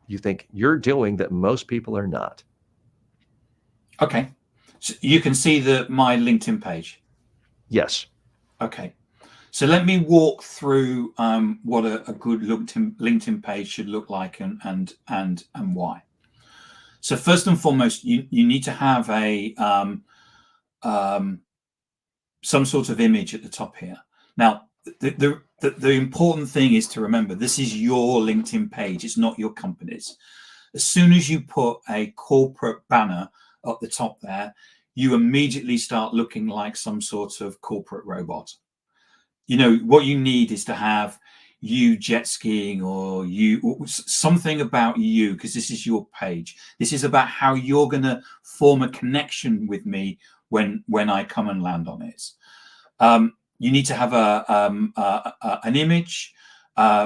you think you're doing that most people are not. Okay. So you can see my LinkedIn page. Yes. Okay. So let me walk through what a good LinkedIn page should look like and why. So first and foremost, you need to have some sort of image at the top here. Now, the important thing is to remember, this is your LinkedIn page. It's not your company's. As soon as you put a corporate banner at the top there, you immediately start looking like some sort of corporate robot. What you need is to have you jet skiing or something about you, because this is your page. This is about how you're going to form a connection with me when I come and land on it. You need to have an image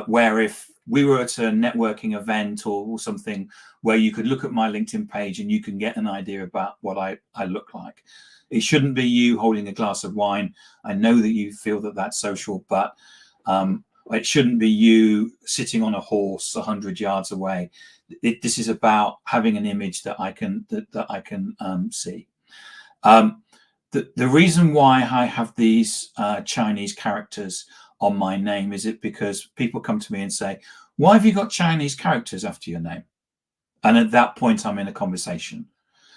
where if we were at a networking event or something, where you could look at my LinkedIn page and you can get an idea about what I look like. It shouldn't be you holding a glass of wine. I know that you feel that that's social, but it shouldn't be you sitting on a horse 100 yards away. This is about having an image that I can see. The reason why I have these Chinese characters on my name is it because people come to me and say, "Why have you got Chinese characters after your name?" And at that point, I'm in a conversation.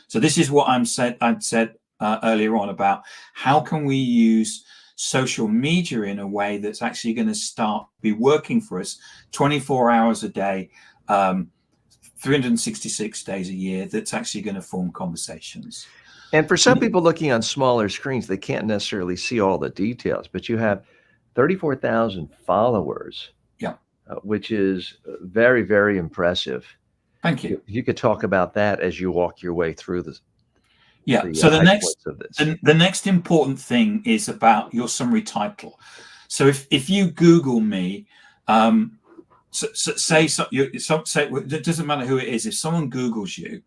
So this is what I'd said earlier on about how can we use social media in a way that's actually going to start be working for us 24 hours a day, 366 days a year, that's actually going to form conversations. And for some people looking on smaller screens, they can't necessarily see all the details, but you have 34,000 followers, Yeah. Which is very, very impressive. Thank you. You could talk about that as you walk your way through this. Yeah. So the high next, points of this. the next important thing is about your summary title. So if you Google me, say it doesn't matter who it is. If someone Googles you,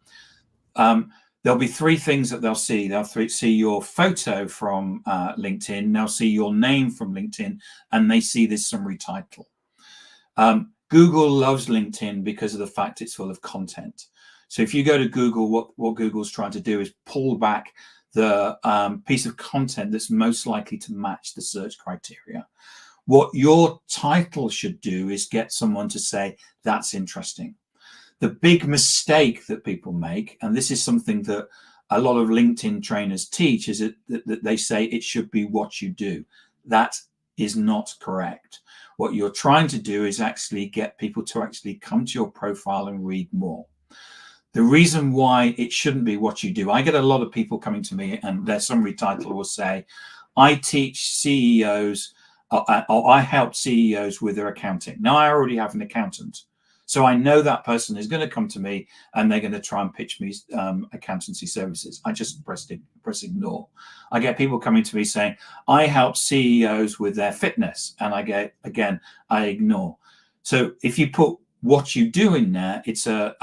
there'll be three things that they'll see. They'll see your photo from LinkedIn. They'll see your name from LinkedIn, and they see this summary title. Google loves LinkedIn because of the fact it's full of content. So if you go to Google, what Google's trying to do is pull back the piece of content that's most likely to match the search criteria. What your title should do is get someone to say, that's interesting. The big mistake that people make, and this is something that a lot of LinkedIn trainers teach, is that they say it should be what you do. That is not correct. What you're trying to do is actually get people to actually come to your profile and read more. The reason why it shouldn't be what you do, I get a lot of people coming to me and their summary title will say, I teach CEOs, or I help CEOs with their accounting. Now, I already have an accountant. So I know that person is going to come to me and they're going to try and pitch me accountancy services. I just press ignore. I get people coming to me saying, I help CEOs with their fitness. And I ignore. So if you put what you do in there, it's a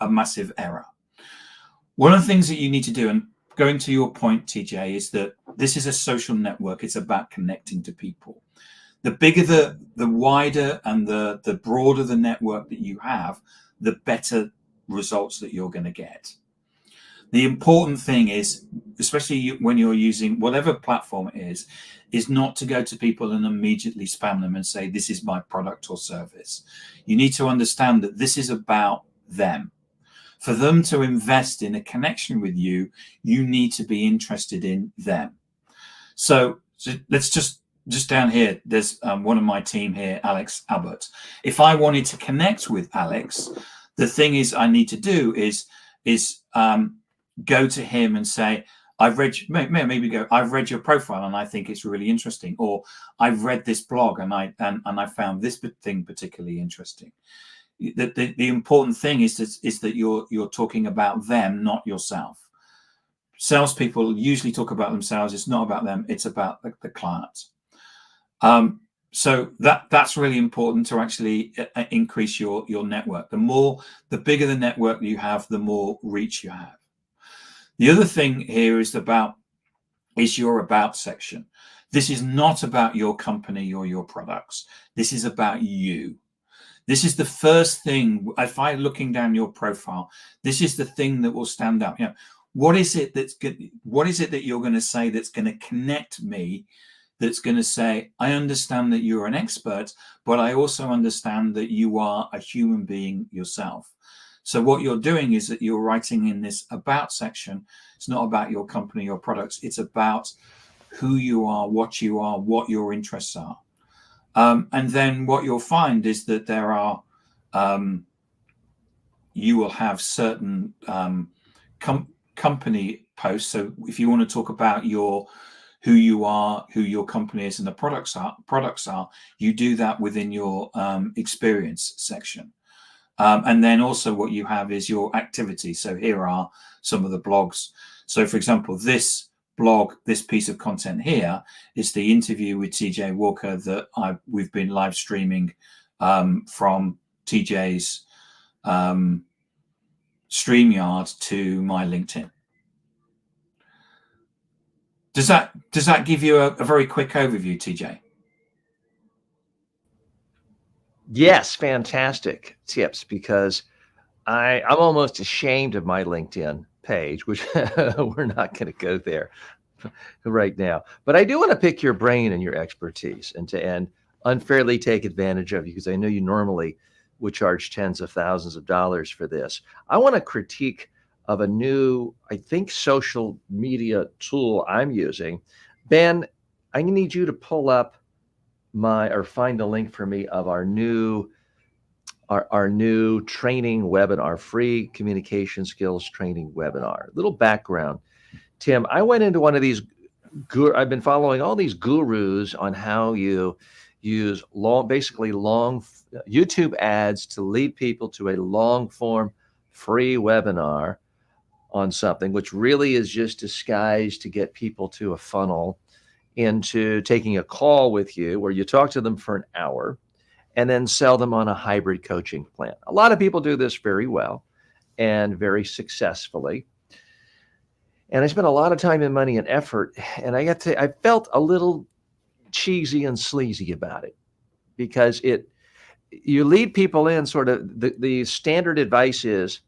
massive error. One of the things that you need to do, and going to your point, TJ, is that this is a social network. It's about connecting to people. The bigger the wider and the broader the network that you have, the better results that you're going to get. The important thing is, especially when you're using whatever platform it is not to go to people and immediately spam them and say, this is my product or service. You need to understand that this is about them. For them to invest in a connection with you, you need to be interested in them. So let's just down here, there's one of my team here, Alex Abbott. If I wanted to connect with Alex, the thing is I need to do is go to him and say, I've read your profile and I think it's really interesting, or I've read this blog and I found this thing particularly interesting. The important thing is that you're talking about them, not yourself. Salespeople usually talk about themselves. It's not about them. It's about the client. So that's really important to actually increase your network. The bigger the network you have, the more reach you have. The other thing here is your about section. This is not about your company or your products. This is about you. This is the first thing. If I'm looking down your profile, this is the thing that will stand out. You know, what is it that you're going to say that's going to connect me? That's going to say, I understand that you're an expert, but I also understand that you are a human being yourself. So what you're doing is that you're writing in this about section. It's not about your company or products. It's about who you are, what your interests are. And then what you'll find is that there are, you will have certain company posts. So if you want to talk about who you are, who your company is, and the products are, you do that within your experience section. And then also what you have is your activity. So here are some of the blogs. So for example, this blog, this piece of content here is the interview with TJ Walker that we've been live streaming from TJ's StreamYard to my LinkedIn. Does that give you a very quick overview, TJ? Yes, fantastic tips, because I'm almost ashamed of my LinkedIn page, which we're not going to go there right now. But I do want to pick your brain and your expertise and unfairly take advantage of you, because I know you normally would charge tens of thousands of dollars for this. I want a critique of a new, I think, social media tool I'm using Ben, I need you to pull up or find the link for me of our new training webinar, free communication skills training webinar. Little background, Tim. I went into one of these. I've been following all these gurus on how you use basically long YouTube ads to lead people to a long form free webinar on something, which really is just disguised to get people to a funnel into taking a call with you where you talk to them for an hour and then sell them on a hybrid coaching plan. A lot of people do this very well and very successfully. And I spent a lot of time and money and effort, and I felt a little cheesy and sleazy about it because you lead people in sort of the standard advice is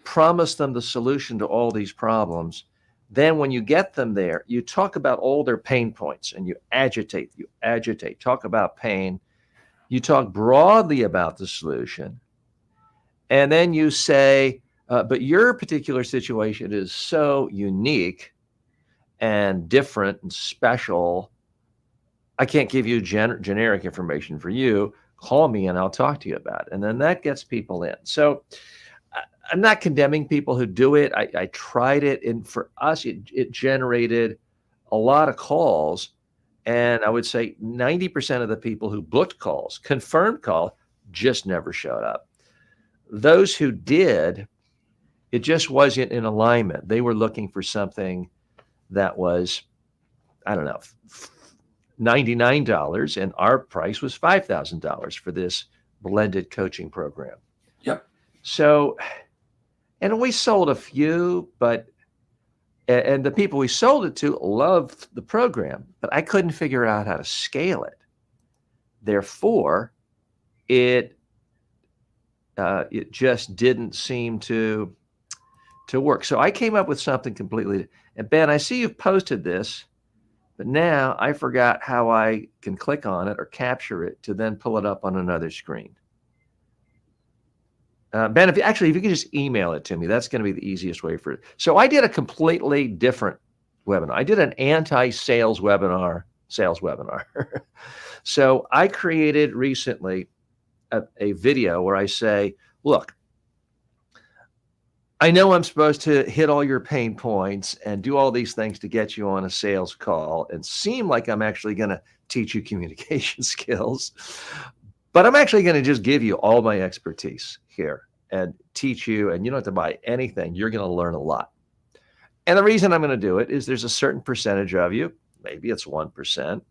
promise them the solution to all these problems. Then when you get them there, you talk about all their pain points and you agitate, talk about pain. You talk broadly about the solution. And then you say, but your particular situation is so unique and different and special. I can't give you generic information for you. Call me and I'll talk to you about it. And then that gets people in. So I'm not condemning people who do it. I tried it. And for us, it generated a lot of calls. And I would say 90% of the people who booked calls, confirmed call, just never showed up. Those who did, it just wasn't in alignment. They were looking for something that was, I don't know, $99, and our price was $5,000 for this blended coaching program. Yep. So, and we sold a few, and the people we sold it to loved the program, but I couldn't figure out how to scale it. Therefore, it just didn't seem to work. So I came up with something completely. And Ben, I see you've posted this, but now I forgot how I can click on it or capture it to then pull it up on another screen. Ben, if you could just email it to me, that's going to be the easiest way for it. So I did a completely different webinar. I did an anti-sales webinar, sales webinar. So I created recently a video where I say, look, I know I'm supposed to hit all your pain points and do all these things to get you on a sales call and seem like I'm actually going to teach you communication skills, but I'm actually going to just give you all my expertise here and teach you, and you don't have to buy anything. You're going to learn a lot. And the reason I'm going to do it is there's a certain percentage of you, maybe it's 1%,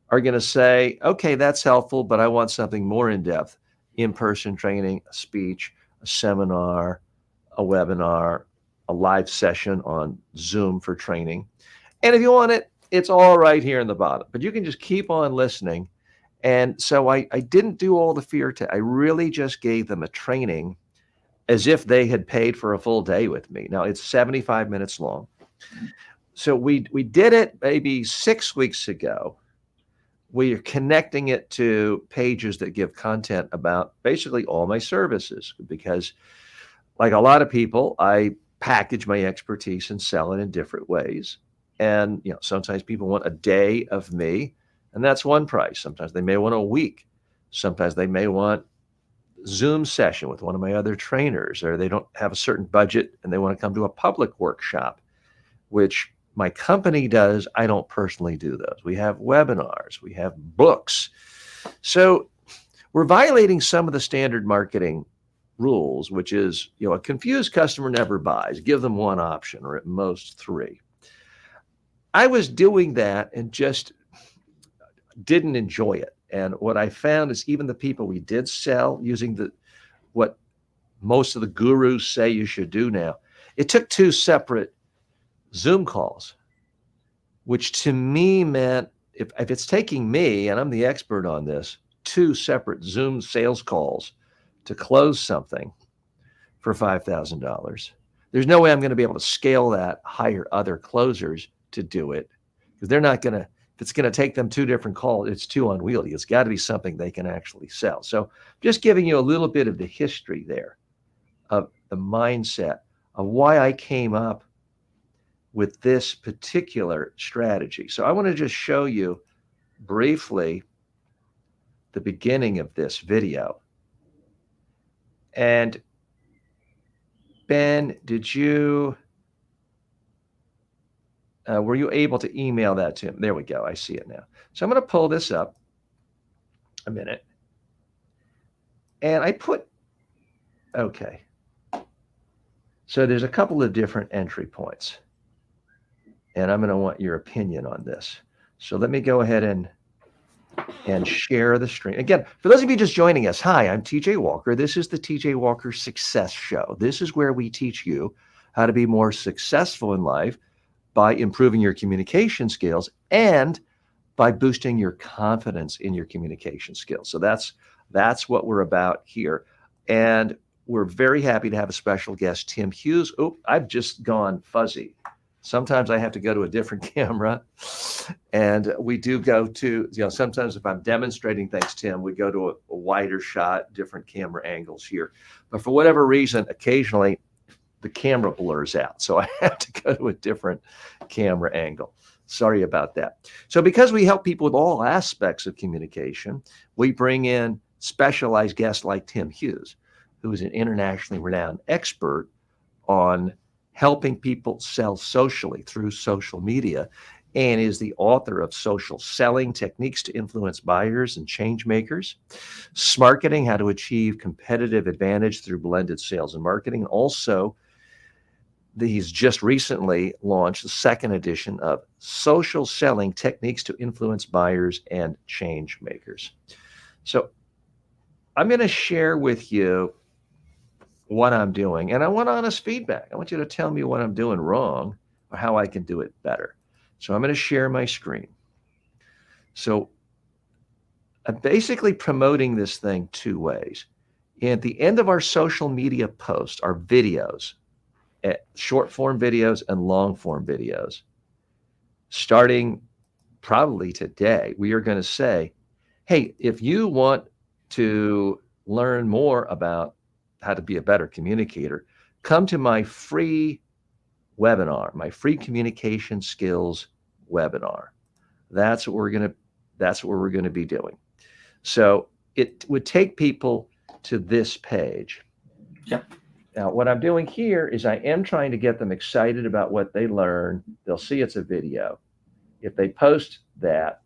are going to say, okay, that's helpful, but I want something more in-depth, in-person training, a speech, a seminar, a webinar, a live session on Zoom for training. And if you want it, it's all right here in the bottom, but you can just keep on listening. And so I didn't do all the fear I really just gave them a training as if they had paid for a full day with me. Now it's 75 minutes long. So we did it maybe 6 weeks ago. We are connecting it to pages that give content about basically all my services, because like a lot of people, I package my expertise and sell it in different ways. And sometimes people want a day of me, and that's one price. Sometimes they may want a week. Sometimes they may want Zoom session with one of my other trainers, or they don't have a certain budget and they want to come to a public workshop, which my company does. I don't personally do those. We have webinars, we have books. So we're violating some of the standard marketing rules, which is, a confused customer never buys. Give them one option, or at most 3. I was doing that and just didn't enjoy it. And what I found is even the people we did sell using what most of the gurus say you should do now, it took 2 separate Zoom calls, which to me meant if it's taking me, and I'm the expert on this, 2 separate Zoom sales calls to close something for $5,000, there's no way I'm going to be able to scale that, hire other closers to do it, because they're not going to, if it's going to take them 2 different calls, it's too unwieldy. It's got to be something they can actually sell. So just giving you a little bit of the history there of the mindset of why I came up with this particular strategy. So I want to just show you briefly the beginning of this video. And Ben, were you able to email that to him? There we go. I see it now. So I'm going to pull this up a minute. And I put, okay. So there's a couple of different entry points. And I'm going to want your opinion on this. So let me go ahead and share the screen. Again, for those of you just joining us, hi, I'm TJ Walker. This is the TJ Walker Success Show. This is where we teach you how to be more successful in life by improving your communication skills and by boosting your confidence in your communication skills. So that's what we're about here. And we're very happy to have a special guest, Tim Hughes. Oh, I've just gone fuzzy. Sometimes I have to go to a different camera, and we do go to, sometimes if I'm demonstrating things, Tim, we go to a wider shot, different camera angles here. But for whatever reason, occasionally the camera blurs out. So I have to go to a different camera angle. Sorry about that. So because we help people with all aspects of communication, we bring in specialized guests like Tim Hughes, who is an internationally renowned expert on helping people sell socially through social media, and is the author of Social Selling: Techniques to Influence Buyers and Changemakers, Smarketing: How to Achieve Competitive Advantage Through Blended Sales and Marketing. Also, he's just recently launched the second edition of Social Selling: Techniques to Influence Buyers and Changemakers. So I'm going to share with you what I'm doing, and I want honest feedback. I want you to tell me what I'm doing wrong or how I can do it better. So I'm going to share my screen. So I'm basically promoting this thing two ways. At the end of our social media posts, our videos, short form videos and long form videos, starting probably today, we are going to say, hey, if you want to learn more about how to be a better communicator, come to my free webinar, my free communication skills webinar. That's what we're going to be doing. So it would take people to this page. Yep. Now, what I'm doing here is I am trying to get them excited about what they learn. They'll see it's a video. If they post that,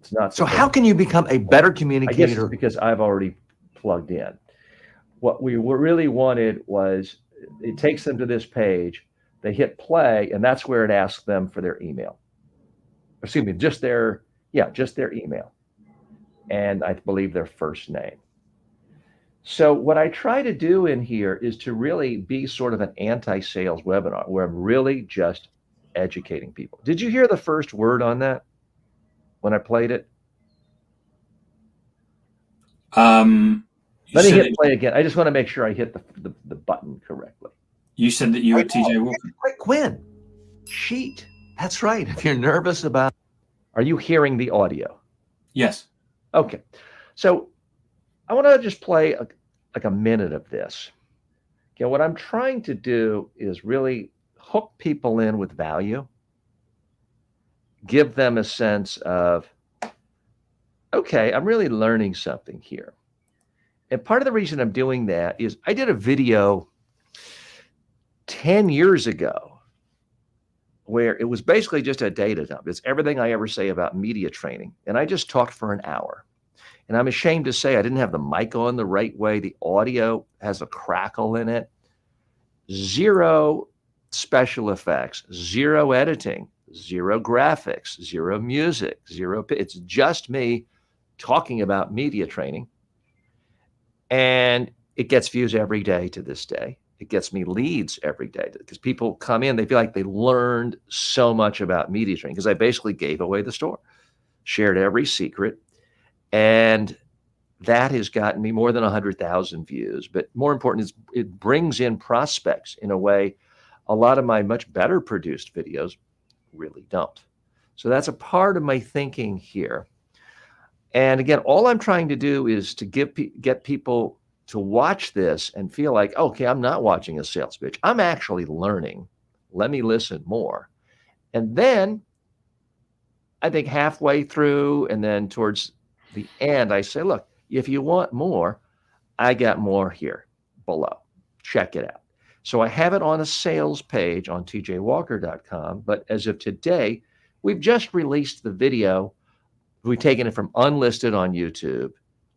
it's not. So how can you become a better communicator? I guess it's because I've already plugged in. What we really wanted was, it takes them to this page, they hit play, and that's where it asks them for their email. Excuse me, just their email. And I believe their first name. So what I try to do in here is to really be sort of an anti-sales webinar where I'm really just educating people. Did you hear the first word on that when I played it? Let me hit play again. I just want to make sure I hit the button correctly. You said that you were TJ Walker. Quick win. Cheat. That's right. If you're nervous about, are you hearing the audio? Yes. Okay. So I want to just play like a minute of this. Okay. What I'm trying to do is really hook people in with value, give them a sense of, okay, I'm really learning something here. And part of the reason I'm doing that is I did a video 10 years ago where it was basically just a data dump. It's everything I ever say about media training. And I just talked for an hour. And I'm ashamed to say I didn't have the mic on the right way. The audio has a crackle in it. Zero special effects, zero editing, zero graphics, zero music, it's just me talking about media training. And it gets views every day to this day. It gets me leads every day because people come in, they feel like they learned so much about media training because I basically gave away the store, shared every secret. And that has gotten me more than 100,000 views. But more important is it brings in prospects in a way a lot of my much better produced videos really don't. So that's a part of my thinking here. And again, all I'm trying to do is to get people to watch this and feel like, okay, I'm not watching a sales pitch. I'm actually learning Let me listen more. And then I think halfway through and then towards the end, I say, look, if you want more, I got more here below. Check it out. So I have it on a sales page on tjwalker.com. But as of today, we've just released the video. We've taken it from unlisted on YouTube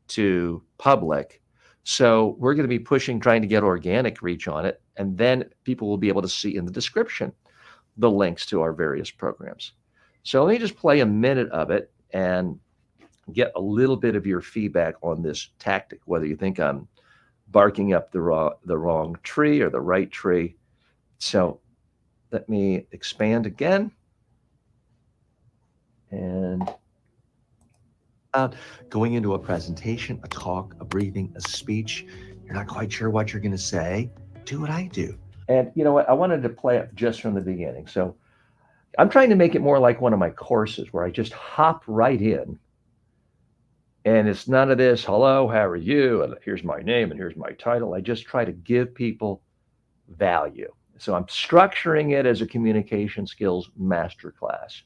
to public. So we're going to be trying to get organic reach on it. And then people will be able to see in the description the links to our various programs. So let me just play a minute of it and get a little bit of your feedback on this tactic, whether you think I'm barking up the wrong tree or the right tree. So let me expand again. And going into a presentation, a talk, a briefing, a speech, you're not quite sure what you're going to say, do what I do. And you know what? I wanted to play it just from the beginning. So I'm trying to make it more like one of my courses where I just hop right in. And it's none of this, hello, how are you? And here's my name and here's my title. I just try to give people value. So I'm structuring it as a communication skills masterclass.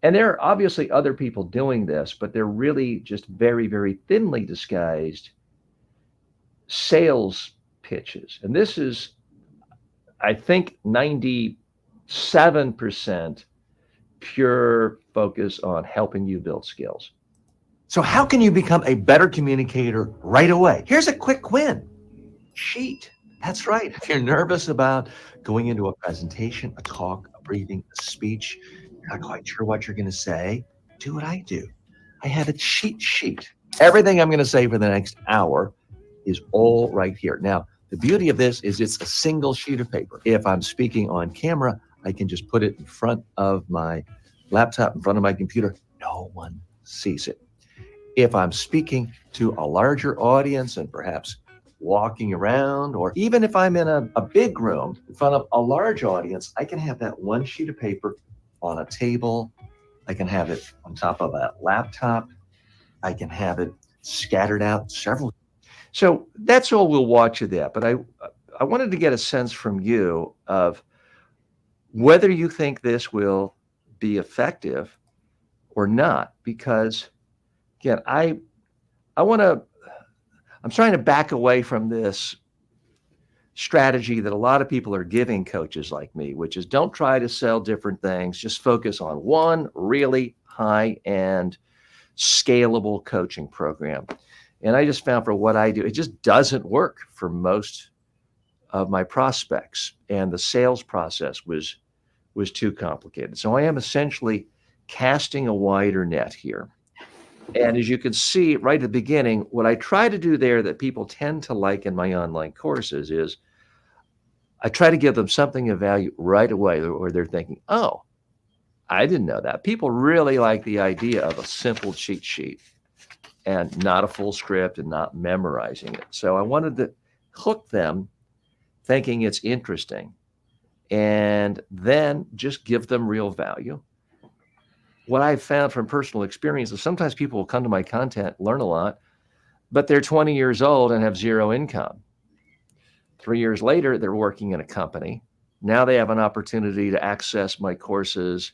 And there are obviously other people doing this, but they're really just very, very thinly disguised sales pitches. And this is, I think, 97% pure focus on helping you build skills. So how can you become a better communicator right away? Here's a quick win. Cheat. That's right. If you're nervous about going into a presentation, a talk, a briefing, a speech, you're not quite sure what you're going to say, do what I do. I have a cheat sheet. Everything I'm going to say for the next hour is all right here. Now, the beauty of this is it's a single sheet of paper. If I'm speaking on camera, I can just put it in front of my laptop, in front of my computer. No one sees it. If I'm speaking to a larger audience and perhaps walking around, or even if I'm in a big room in front of a large audience, I can have that one sheet of paper on a table. I can have it on top of a laptop. I can have it scattered out several. So that's all we'll watch of that. But I wanted to get a sense from you of whether you think this will be effective or not, because again, I'm trying to back away from this strategy that a lot of people are giving coaches like me, which is don't try to sell different things. Just focus on one really high-end, scalable coaching program. And I just found for what I do, it just doesn't work for most of my prospects. And the sales process was too complicated. So I am essentially casting a wider net here. And as you can see right at the beginning, what I try to do there that people tend to like in my online courses is I try to give them something of value right away where they're thinking, oh, I didn't know that. People really like the idea of a simple cheat sheet and not a full script and not memorizing it. So I wanted to hook them thinking it's interesting and then just give them real value. What I've found from personal experience is sometimes people will come to my content, learn a lot, but they're 20 years old and have zero income. 3 years later, they're working in a company. Now they have an opportunity to access my courses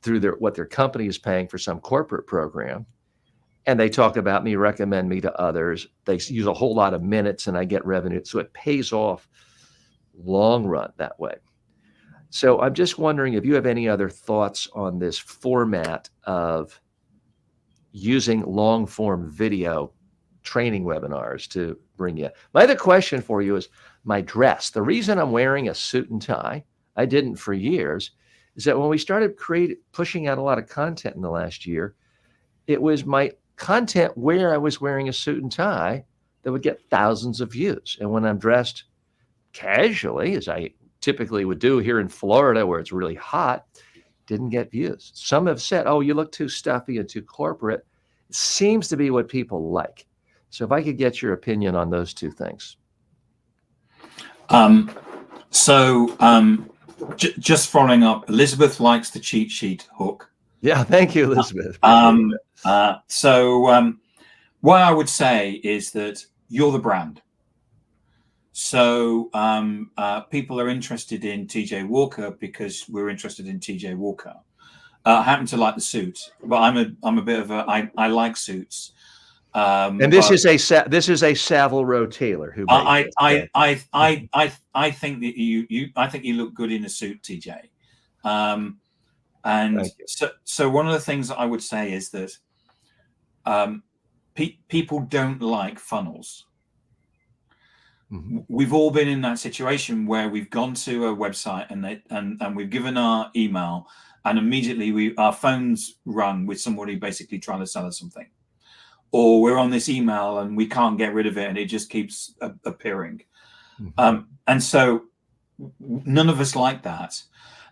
through what their company is paying for some corporate program. And they talk about me, recommend me to others. They use a whole lot of minutes and I get revenue. So it pays off long run that way. So I'm just wondering if you have any other thoughts on this format of using long form video training webinars to bring you. My other question for you is my dress. The reason I'm wearing a suit and tie, I didn't for years, is that when we started pushing out a lot of content in the last year, it was my content where I was wearing a suit and tie that would get thousands of views. And when I'm dressed casually, as I typically would do here in Florida where it's really hot, didn't get views. Some have said, oh, you look too stuffy and too corporate. It seems to be what people like. So if I could get your opinion on those two things. Just following up, Elizabeth likes the cheat sheet hook. Yeah, thank you, Elizabeth. What I would say is that you're the brand. So people are interested in TJ Walker because we're interested in TJ Walker. I happen to like the suit, but I'm a bit of I like suits. And this is a Savile Row tailor who made this. I think that you look good in a suit, TJ. And so one of the things that I would say is that people don't like funnels. Mm-hmm. We've all been in that situation where we've gone to a website and we've given our email, and immediately our phones rung with somebody basically trying to sell us something, or we're on this email and we can't get rid of it and it just keeps appearing. Mm-hmm. And so none of us like that.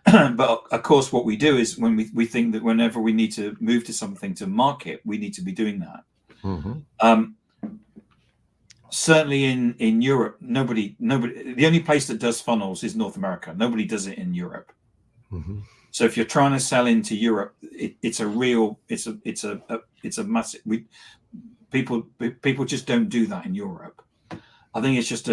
But of course, what we do is when we think that whenever we need to move to something to market, we need to be doing that. Mm-hmm. Certainly in Europe, nobody. The only place that does funnels is North America. Nobody does it in Europe. Mm-hmm. So if you're trying to sell into Europe, it's a massive. People just don't do that in Europe. I think it's just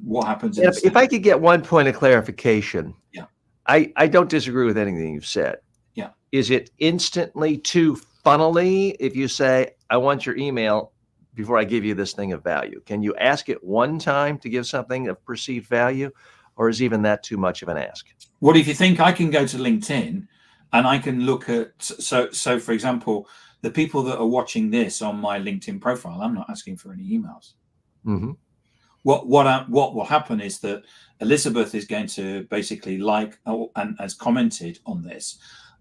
what happens. If I could get one point of clarification, yeah, I don't disagree with anything you've said. Yeah, is it instantly too funnily if you say I want your email before I give you this thing of value? Can you ask it one time to give something of perceived value, or is even that too much of an ask? Well, if you think I can go to LinkedIn and I can look at, so for example, the people that are watching this on my LinkedIn profile, I'm not asking for any emails. Mm-hmm. What will happen is that Elizabeth is going to basically like and has commented on this,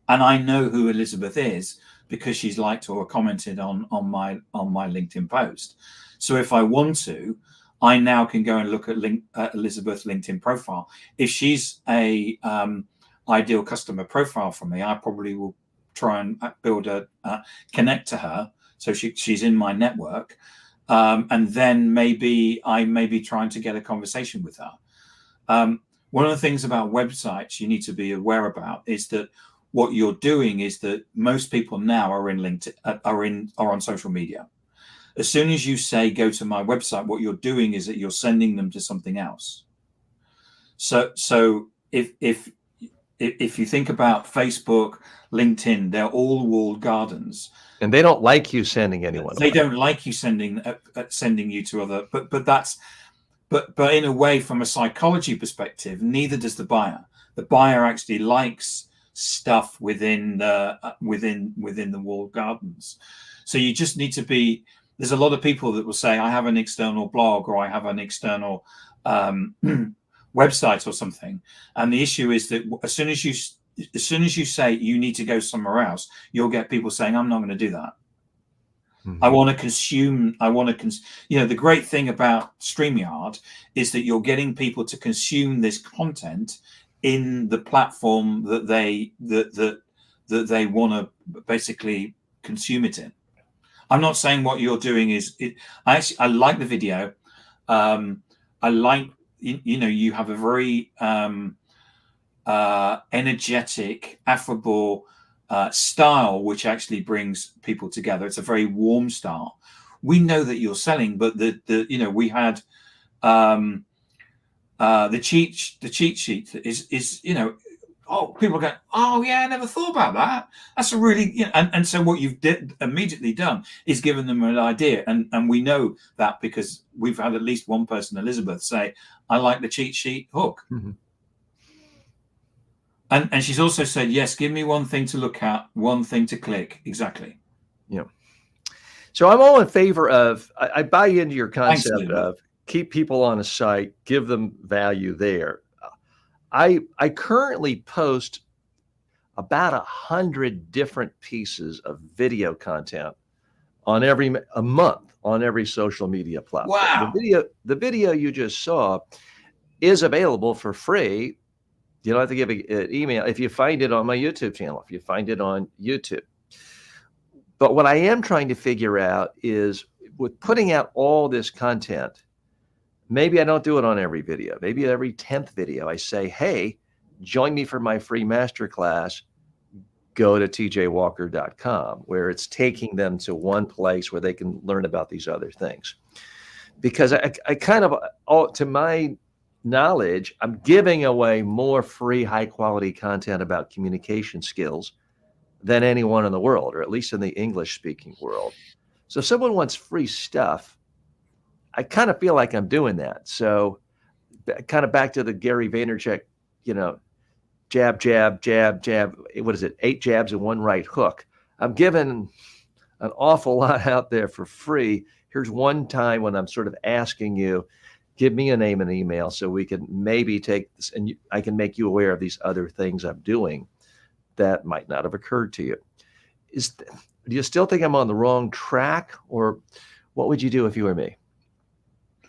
and I know who Elizabeth is because she's liked or commented on my LinkedIn post. So if I want to, I now can go and look at Elizabeth's LinkedIn profile. If she's a ideal customer profile for me, I probably will try and build connect to her, so she's in my network, and then maybe I may be trying to get a conversation with her. One of the things about websites you need to be aware about is that what you're doing is that most people now are in LinkedIn, are on social media. As soon as you say go to my website, what you're doing is that you're sending them to something else. So if you think about Facebook, LinkedIn, they're all walled gardens, and they don't like you sending anyone. They don't like you sending you to other. But in a way, from a psychology perspective, neither does the buyer. The buyer actually likes stuff within the walled gardens. So you just need to be. There's a lot of people that will say, I have an external blog or I have an external website or something. And the issue is that as soon as you say you need to go somewhere else, you'll get people saying, I'm not going to do that. Mm-hmm. I want to consume. The great thing about StreamYard is that you're getting people to consume this content in the platform that they want to basically consume it in. I'm not saying what you're doing is it. I like the video. I like you have a very energetic, affable style, which actually brings people together. It's a very warm style. We know that you're selling, but we had the cheat sheet is people go, oh yeah, I never thought about that. That's a really and so what you've immediately done is given them an idea, and we know that because we've had at least one person, Elizabeth, say, I like the cheat sheet hook. Mm-hmm. And she's also said, yes, give me one thing to look at, one thing to click. Exactly. Yeah. So I'm all in favor of, I buy into your concept of keep people on a site, give them value there. I currently post about 100 different pieces of video content on a month on every social media platform. Wow. The video you just saw is available for free. You don't have to give an email if you find it on my YouTube channel, if you find it on YouTube. But what I am trying to figure out is with putting out all this content, maybe I don't do it on every video. Maybe every 10th video, I say, hey, join me for my free masterclass. Go to tjwalker.com, where it's taking them to one place where they can learn about these other things. because I kind of, all to my knowledge, I'm giving away more free, high quality content about communication skills than anyone in the world, or at least in the English speaking world. So if someone wants free stuff, I kind of feel like I'm doing that. So kind of back to the Gary Vaynerchuk, you know, jab, jab, jab, jab. What is it? 8 jabs and 1 right hook. I'm giving an awful lot out there for free. Here's one time when I'm sort of asking you, give me a name and email so we can maybe take this and I can make you aware of these other things I'm doing that might not have occurred to you. Do you still think I'm on the wrong track, or what would you do if you were me?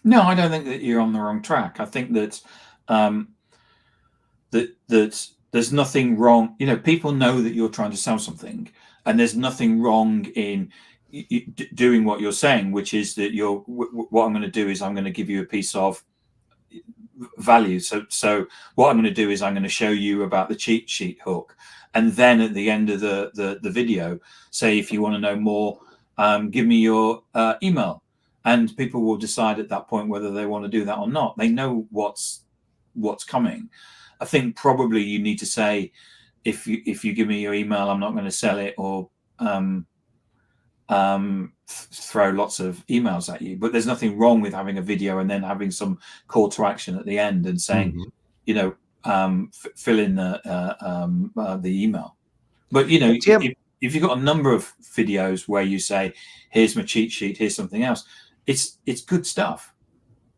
No, I don't think that you're on the wrong track. I think that that there's nothing wrong. You know, people know that you're trying to sell something, and there's nothing wrong in doing what you're saying, which is that what I'm going to do is I'm going to give you a piece of value. So what I'm going to do is I'm going to show you about the cheat sheet hook, and then at the end of the video, say, if you want to know more, give me your email, and people will decide at that point whether they want to do that or not. They know what's coming. I think probably you need to say, if you give me your email, I'm not going to sell it, or throw lots of emails at you. But there's nothing wrong with having a video and then having some call to action at the end and saying, you know, fill in the email. But you know, Tim, if you've got a number of videos where you say, here's my cheat sheet, here's something else, it's good stuff.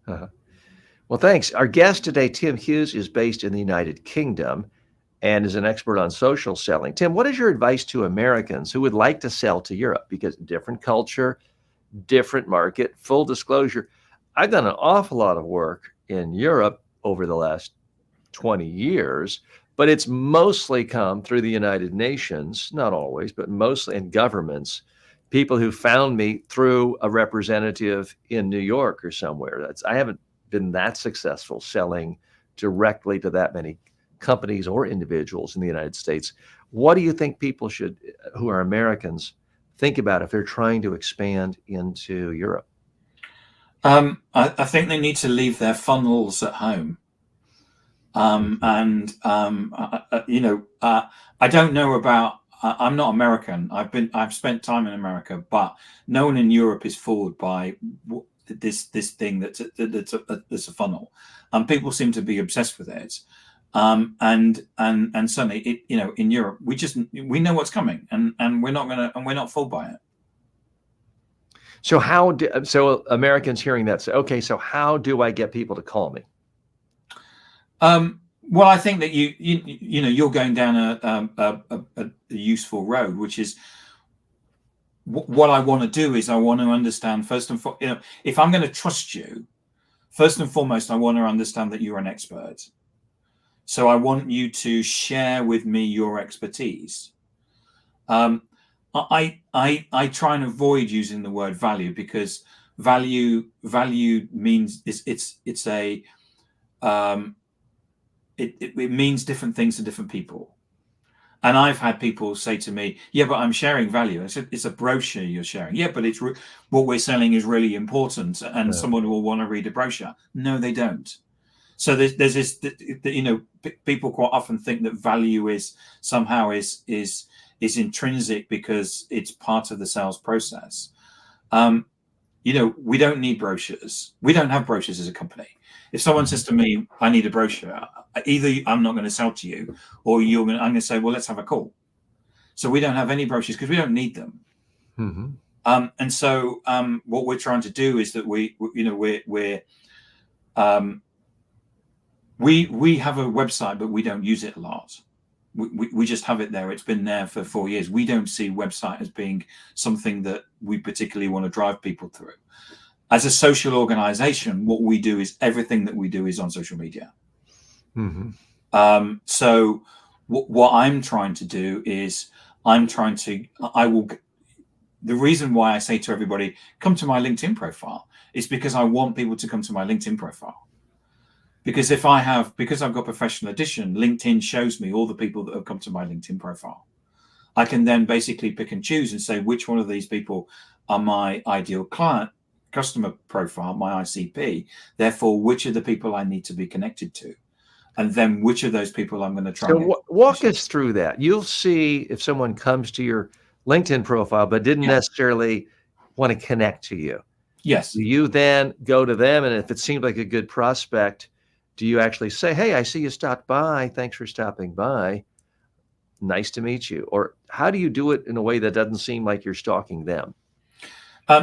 Well, thanks. Our guest today, Tim Hughes, is based in the United Kingdom and is an expert on social selling. Tim, what is your advice to Americans who would like to sell to Europe? Because different culture, different market. Full disclosure, I've done an awful lot of work in Europe over the last 20 years, but it's mostly come through the United Nations, not always, but mostly in governments, people who found me through a representative in New York or somewhere. I haven't been that successful selling directly to that many companies or individuals in the United States. What do you think people should, who are Americans, think about if they're trying to expand into Europe? I think they need to leave their funnels at home. You know, I don't know about, I'm not American. I've spent time in America, but no one in Europe is fooled by this thing that's a funnel. People seem to be obsessed with it. And suddenly, you know, in Europe, we know what's coming, and we're not fooled by it. So so Americans hearing that say, okay, so how do I get people to call me? Well, I think that you know, you're going down a useful road, which is what I want to do is I want to understand first and foremost, you know, if I'm going to trust you, first and foremost, I want to understand that you're an expert. So I want you to share with me your expertise. I try and avoid using the word value, because value means it means different things to different people. And I've had people say to me, yeah, but I'm sharing value. I said, it's a brochure you're sharing. Yeah, but what we're selling is really important, and someone will want to read a brochure. No, they don't. So there's this, you know, people quite often think that value is somehow is intrinsic because it's part of the sales process. You know, we don't need brochures. We don't have brochures as a company. If someone says to me, I need a brochure, either I'm not going to sell to you, or I'm going to say, well, let's have a call. So we don't have any brochures because we don't need them. And so what we're trying to do is that we have a website, but we don't use it a lot. We just have it there. It's been there for 4 years. We don't see website as being something that we particularly want to drive people through. As a social organization, what we do is everything that we do is on social media. So what I'm trying to do is the reason why I say to everybody, come to my LinkedIn profile, is because I want people to come to my LinkedIn profile. Because because I've got professional edition, LinkedIn shows me all the people that have come to my LinkedIn profile. I can then basically pick and choose and say which one of these people are my ideal customer profile, my ICP, therefore which are the people I need to be connected to, and then which of those people I'm going to try. So walk us through that. You'll see if someone comes to your LinkedIn profile but didn't necessarily want to connect to you. Yes. Do you then go to them, and if it seems like a good prospect, do you actually say, hey, I see you stopped by. Thanks for stopping by. Nice to meet you. Or how do you do it in a way that doesn't seem like you're stalking them?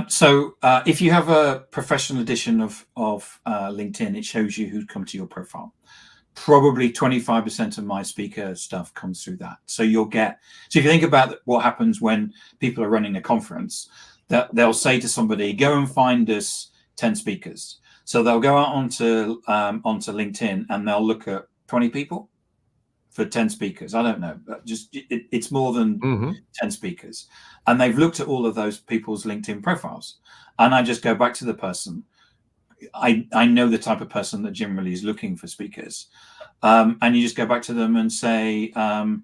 So if you have a professional edition of LinkedIn, it shows you who's come to your profile. Probably 25% of my speaker stuff comes through that. So you'll get, so if you think about what happens when people are running a conference, that they'll say to somebody, go and find us 10 speakers. So they'll go out onto LinkedIn and they'll look at 20 people for 10 speakers. I don't know, but just it's more than 10 speakers. And they've looked at all of those people's LinkedIn profiles. And I just go back to the person. I know the type of person that generally is looking for speakers. And you just go back to them and say, I'm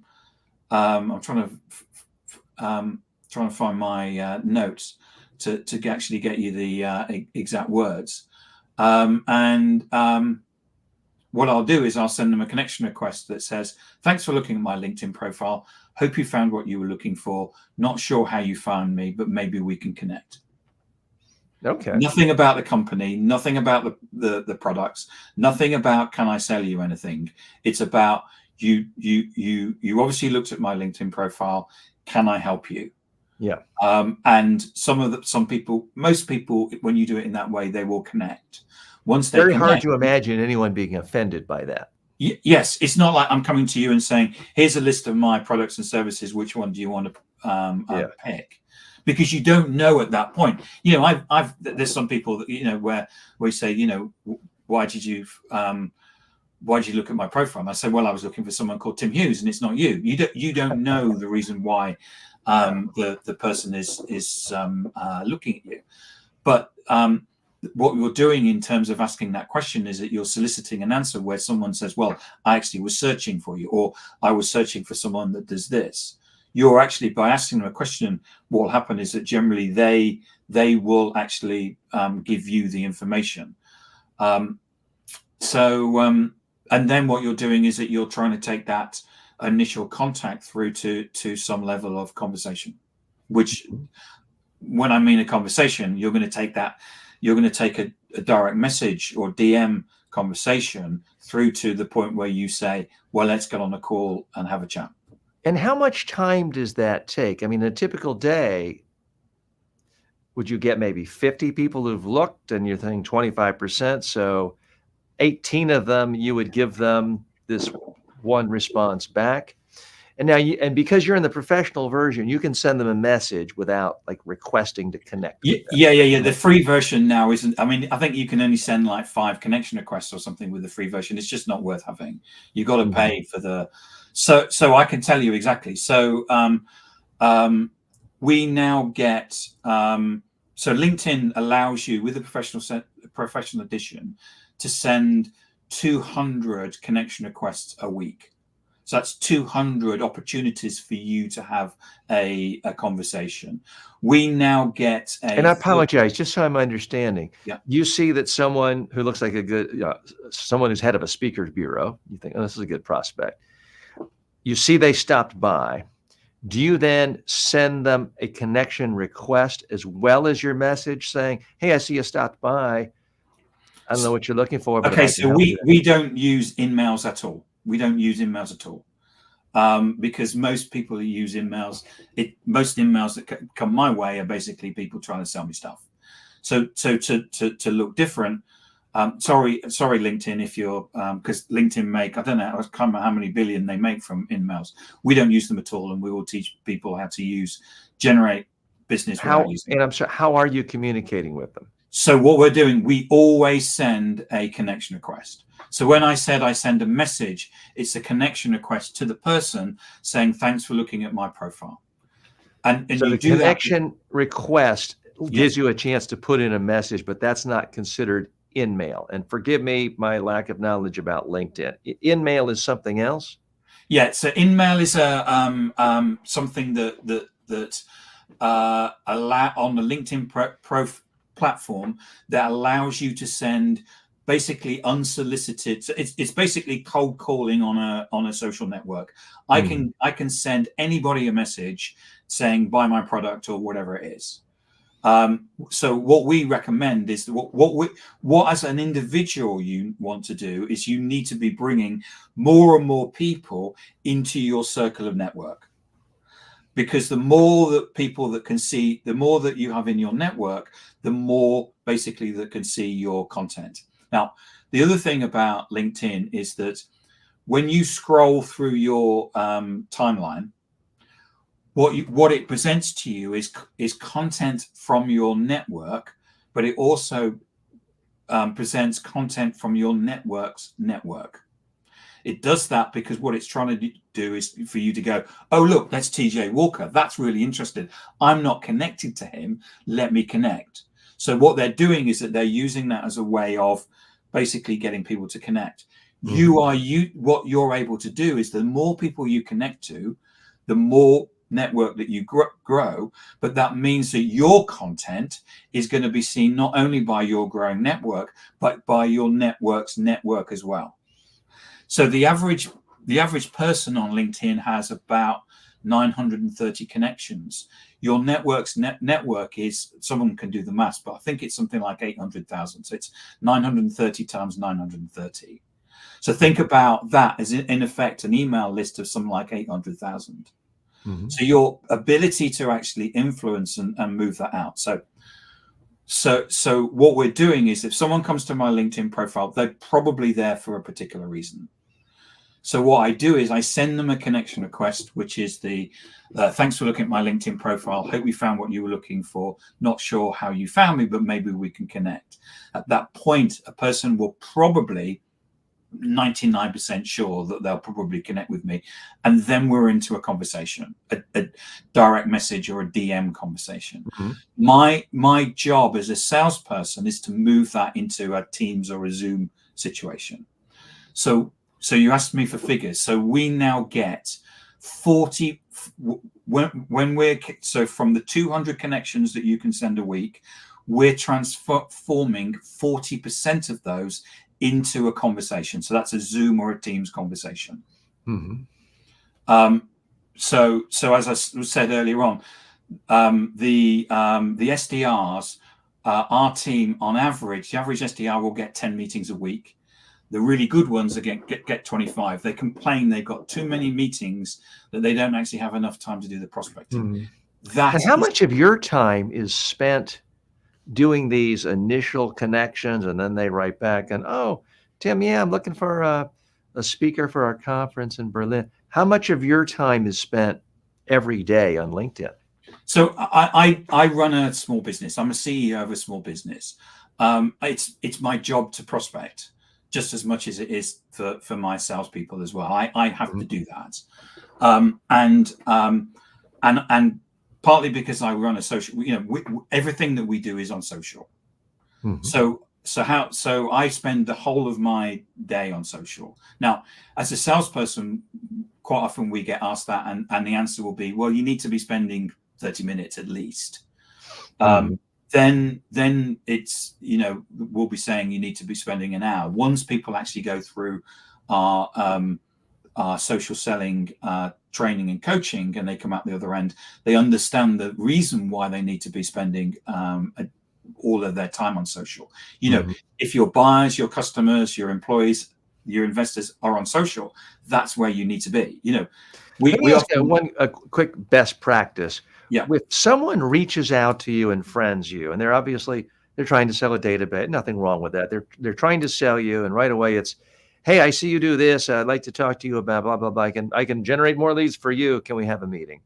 trying to find my notes to actually get you the exact words. What I'll do is I'll send them a connection request that says, thanks for looking at my LinkedIn profile. Hope you found what you were looking for. Not sure how you found me, but maybe we can connect. Okay. Nothing about the company, nothing about the products, nothing about can I sell you anything. It's about you obviously looked at my LinkedIn profile. Can I help you? Yeah. And most people, when you do it in that way, they will connect. Once they Very connect, hard to imagine anyone being offended by that. Yes, it's not like I'm coming to you and saying, here's a list of my products and services. Which one do you want to pick? Because you don't know at that point. You know, there's some people that, you know, where we say, you know, why did you look at my profile? And I say, well, I was looking for someone called Tim Hughes, and it's not you. You don't know the reason why the person is looking at you. But what you're doing in terms of asking that question is that you're soliciting an answer where someone says, well, I actually was searching for you, or I was searching for someone that does this. You're actually, by asking them a question, what will happen is that generally they will actually give you the information. And then what you're doing is that you're trying to take that initial contact through to some level of conversation, which when I mean a conversation, you're going to take a direct message or DM conversation through to the point where you say, well, let's get on a call and have a chat. And how much time does that take? I mean, a typical day, would you get maybe 50 people who've looked, and you're thinking 25%? So 18 of them, you would give them this one response back. And now, because you're in the professional version, you can send them a message without like requesting to connect with them. Yeah. The free version now isn't. I mean, I think you can only send like 5 connection requests or something with the free version. It's just not worth having. You got to pay for the. So I can tell you exactly. So we now get. So LinkedIn allows you with the professional edition to send 200 connection requests a week. So that's 200 opportunities for you to have a conversation. We now get and I apologize, just so I'm understanding. Yeah. You see that someone who looks like a good, someone who's head of a speakers bureau, you think, oh, this is a good prospect. You see they stopped by. Do you then send them a connection request as well as your message saying, hey, I see you stopped by. I don't know what you're looking for. But okay, so we don't use in-mails at all. We don't use in-mails at all. Because most people who use in-mails, most in-mails that come my way are basically people trying to sell me stuff. So to look different, sorry LinkedIn, if you're because LinkedIn make, I don't know, I can't remember how many billion they make from in-mails. We don't use them at all, and we will teach people how to generate business. And I'm sorry, how are you communicating with them? So what we're doing, we always send a connection request. So when I said I send a message, it's a connection request to the person saying, thanks for looking at my profile. And so you the do connection request gives you a chance to put in a message, but that's not considered in-mail. And forgive me, my lack of knowledge about LinkedIn. In-mail is something else? Yeah, so in-mail is something that allow on the LinkedIn platform that allows you to send basically unsolicited. So it's basically cold calling on a social network. I can send anybody a message saying buy my product or whatever it is. So what we recommend is what as an individual you want to do is you need to be bringing more and more people into your circle of network. Because the more that people that can see, the more that you have in your network, the more basically that can see your content. Now, the other thing about LinkedIn is that when you scroll through your timeline, what it presents to you is content from your network, but it also presents content from your network's network. It does that because what it's trying to do is for you to go, oh, look, that's TJ Walker. That's really interesting. I'm not connected to him. Let me connect. So what they're doing is that they're using that as a way of basically getting people to connect. What you're able to do is the more people you connect to, the more network that you grow. But that means that your content is going to be seen not only by your growing network, but by your network's network as well. So the average person on LinkedIn has about 930 connections. Your network's network is, someone can do the maths, but I think it's something like 800,000. So it's 930 times 930. So think about that as in effect an email list of something like 800,000. So your ability to actually influence and move that out. So what we're doing is if someone comes to my LinkedIn profile, they're probably there for a particular reason. So what I do is I send them a connection request, which is the thanks for looking at my LinkedIn profile. Hope you found what you were looking for. Not sure how you found me, but maybe we can connect. At that point, a person will probably 99% sure that they'll probably connect with me. And then we're into a conversation, a direct message or a DM conversation. My job as a salesperson is to move that into a Teams or a Zoom situation. So you asked me for figures. So we now get 40 when we're so from the 200 connections that you can send a week, we're transforming 40% of those into a conversation. So that's a Zoom or a Teams conversation. So as I said earlier on, the SDRs, our team on average, the average SDR will get 10 meetings a week. The really good ones again get 25. They complain they've got too many meetings, that they don't actually have enough time to do the prospecting. And how much of your time is spent doing these initial connections, and then they write back and, oh, Tim, yeah, I'm looking for a speaker for our conference in Berlin. How much of your time is spent every day on LinkedIn? So I run a small business. I'm a CEO of a small business. It's my job to prospect just as much as it is for my salespeople as well. I have to do that. And partly because I run a social, everything that we do is on social. So I spend the whole of my day on social. Now, as a salesperson, quite often we get asked that, and the answer will be, well, you need to be spending 30 minutes at least. Then it's, we'll be saying you need to be spending an hour. Once people actually go through our social selling training and coaching, and they come out the other end, they understand the reason why they need to be spending all of their time on social. If your buyers, your customers, your employees, your investors are on social, that's where you need to be. We ask a quick best practice. Yeah. If someone reaches out to you and friends you, and they're trying to sell a database, nothing wrong with that. They're trying to sell you, and right away it's, hey, I see you do this. I'd like to talk to you about blah, blah, blah. I can generate more leads for you. Can we have a meeting?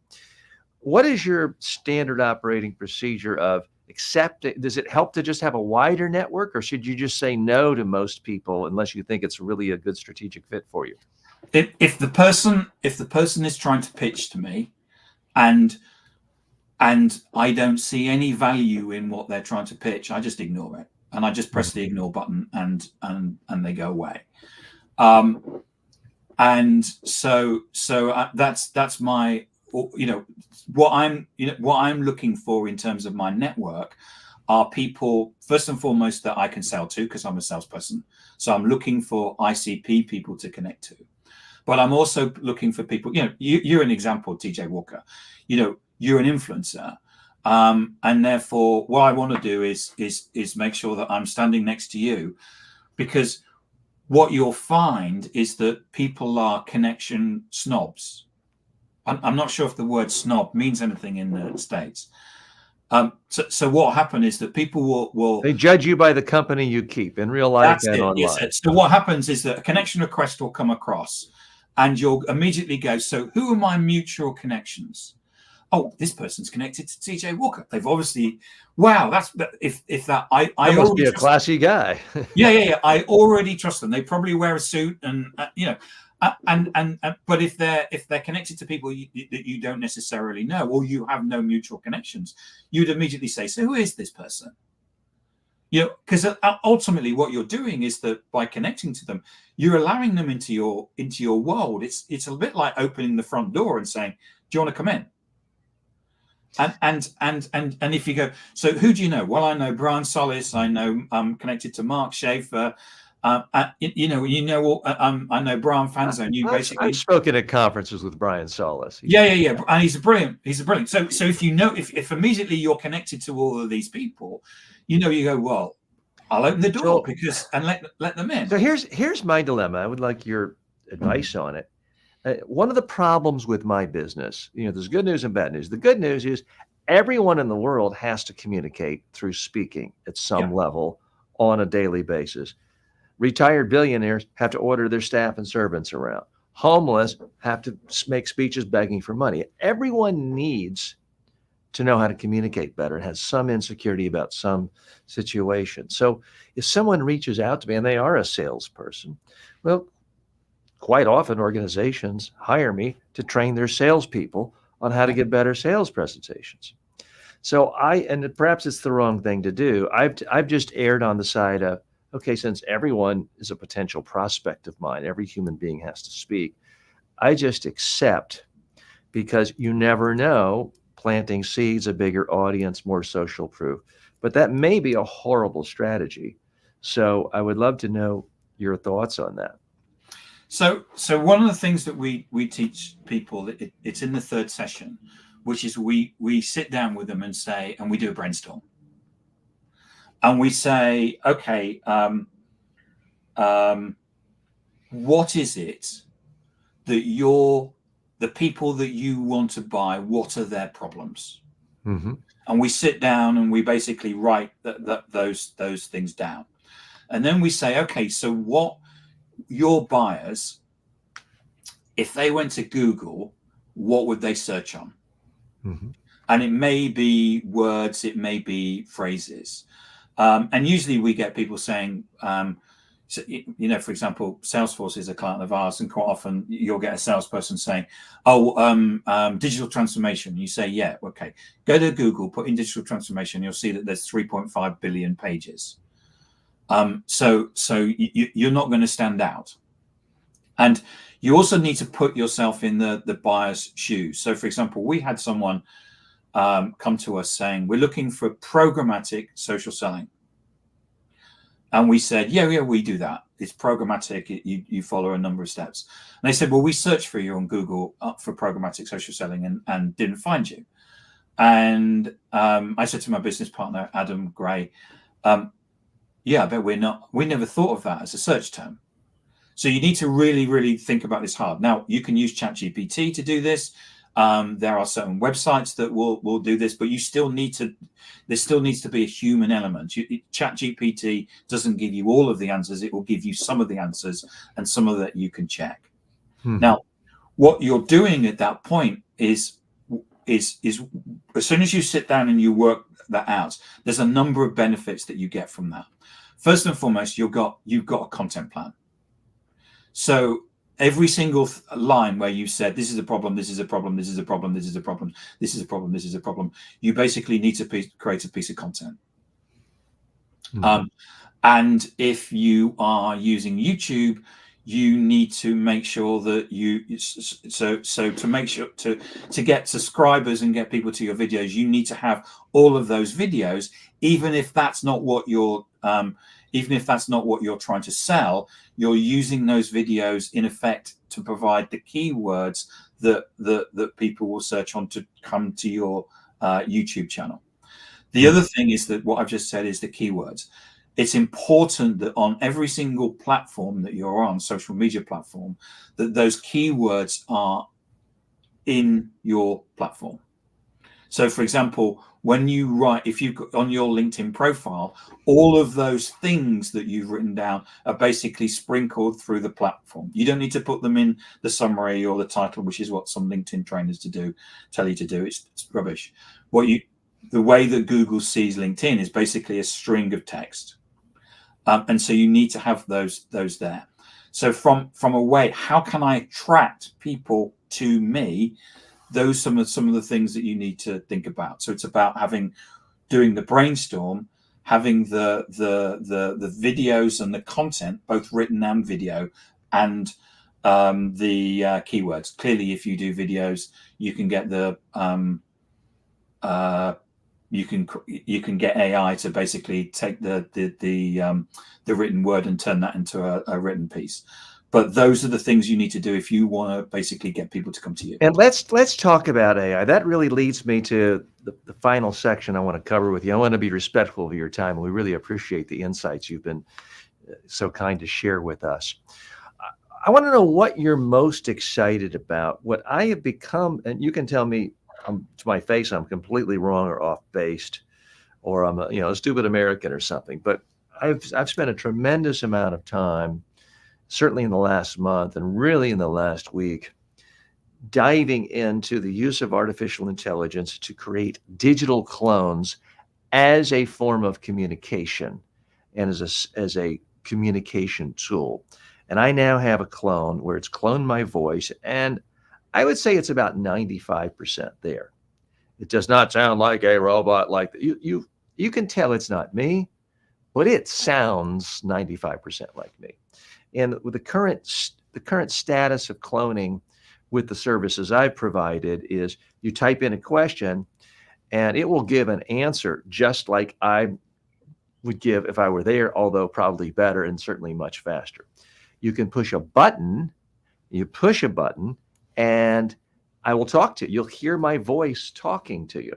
What is your standard operating procedure of accepting? Does it help to just have a wider network, or should you just say no to most people unless you think it's really a good strategic fit for you? If the person is trying to pitch to me and I don't see any value in what they're trying to pitch, I just ignore it, and I just press the ignore button, and they go away. And so that's my, what I'm looking for in terms of my network. are people, first and foremost, that I can sell to because I'm a salesperson. So I'm looking for ICP people to connect to. But I'm also looking for people, you're an example, TJ Walker. You're an influencer. And therefore, what I want to do is make sure that I'm standing next to you, because what you'll find is that people are connection snobs. I'm not sure if the word snob means anything in the States. So what happened is that people will They judge you by the company you keep in real life and online. Yes. So what happens is that a connection request will come across, and you'll immediately go, so who are my mutual connections? Oh, this person's connected to TJ Walker. They've obviously, wow, that's if that I must be a classy guy. Yeah. I already trust them. They probably wear a suit, and but if they're connected to people that you don't necessarily know, or you have no mutual connections, you'd immediately say, so who is this person? Because ultimately what you're doing is that by connecting to them, you're allowing them into your world. It's a bit like opening the front door and saying, do you want to come in? And if you go, so who do you know? Well, I know Brian Solis. I know I'm connected to Mark Schaefer. I know Brian Fanzone. I've spoken at conferences with Brian Solis. Yeah, and he's a brilliant. So if if immediately you're connected to all of these people, you go, well, I'll open the door and let them in. So here's my dilemma. I would like your advice on it. One of the problems with my business, there's good news and bad news. The good news is everyone in the world has to communicate through speaking at some level on a daily basis. Retired billionaires have to order their staff and servants around. Homeless have to make speeches begging for money. Everyone needs to know how to communicate better and has some insecurity about some situation. So if someone reaches out to me and they are a salesperson, well, quite often organizations hire me to train their salespeople on how to get better sales presentations. So and perhaps it's the wrong thing to do. I've just erred on the side of, okay, since everyone is a potential prospect of mine, every human being has to speak, I just accept, because you never know, planting seeds, a bigger audience, more social proof. But that may be a horrible strategy. So I would love to know your thoughts on that. So one of the things that we teach people, it's in the third session, which is we sit down with them and say, and we do a brainstorm. And we say, okay, what is it that the people that you want to buy, what are their problems? Mm-hmm. And we sit down and we basically write those things down. And then we say, okay, so what your buyers, if they went to Google, what would they search on? Mm-hmm. And it may be words, it may be phrases. And usually we get people saying, for example, Salesforce is a client of ours, and quite often you'll get a salesperson saying, digital transformation. You say, yeah, okay, go to Google, put in digital transformation, you'll see that there's 3.5 billion pages. So you're not going to stand out. And you also need to put yourself in the buyer's shoes. So, for example, we had someone come to us saying, we're looking for programmatic social selling. And we said, yeah, we do that. It's programmatic. You follow a number of steps. And they said, well, we searched for you on Google for programmatic social selling and didn't find you. And I said to my business partner, Adam Gray, I bet we never thought of that as a search term. So you need to really, really think about this hard. Now, you can use ChatGPT to do this. There are certain websites that will do this, but there still needs to be a human element. ChatGPT doesn't give you all of the answers. It will give you some of the answers, and some of that you can check. Now, what you're doing at that point is as soon as you sit down and you work that out, there's a number of benefits that you get from that. First and foremost, you've got a content plan. So every single line where you said, this is a problem, this is a problem, this is a problem, this is a problem, this is a problem, this is a problem, you basically need to create a piece of content. And if you are using YouTube, you need to make sure that to make sure to get subscribers and get people to your videos, you need to have all of those videos, even if that's not what you're trying to sell. You're using those videos in effect to provide the keywords that people will search on to come to your YouTube channel. The other thing is that what I've just said is the keywords. It's important that on every single platform that you're on, social media platform, that those keywords are in your platform. So, for example, when you write, if you've got on your LinkedIn profile, all of those things that you've written down are basically sprinkled through the platform. You don't need to put them in the summary or the title, which is what some LinkedIn trainers tell you to do. It's rubbish. The way that Google sees LinkedIn is basically a string of text. And so you need to have those there. So from a way, how can I attract people to me? Those some of the things that you need to think about. So it's about doing the brainstorm, having the videos and the content, both written and video, and the keywords. Clearly, if you do videos, you can get you can get AI to basically take the written word and turn that into a written piece. But those are the things you need to do if you want to basically get people to come to you. And let's talk about AI. That really leads me to the final section I want to cover with you. I want to be respectful of your time. We really appreciate the insights you've been so kind to share with us. I want to know what you're most excited about, what I have become, and you can tell me to my face I'm completely wrong or off based, or I'm a stupid American or something. But I've spent a tremendous amount of time, certainly in the last month and really in the last week, diving into the use of artificial intelligence to create digital clones as a form of communication and as a communication tool. And I now have a clone where it's cloned my voice, and I would say it's about 95% there. It does not sound like a robot like you can tell it's not me, but it sounds 95% like me. And with the current status of cloning with the services I've provided is you type in a question and it will give an answer just like I would give if I were there, although probably better and certainly much faster. You can push a button, and I will talk to you. You'll hear my voice talking to you,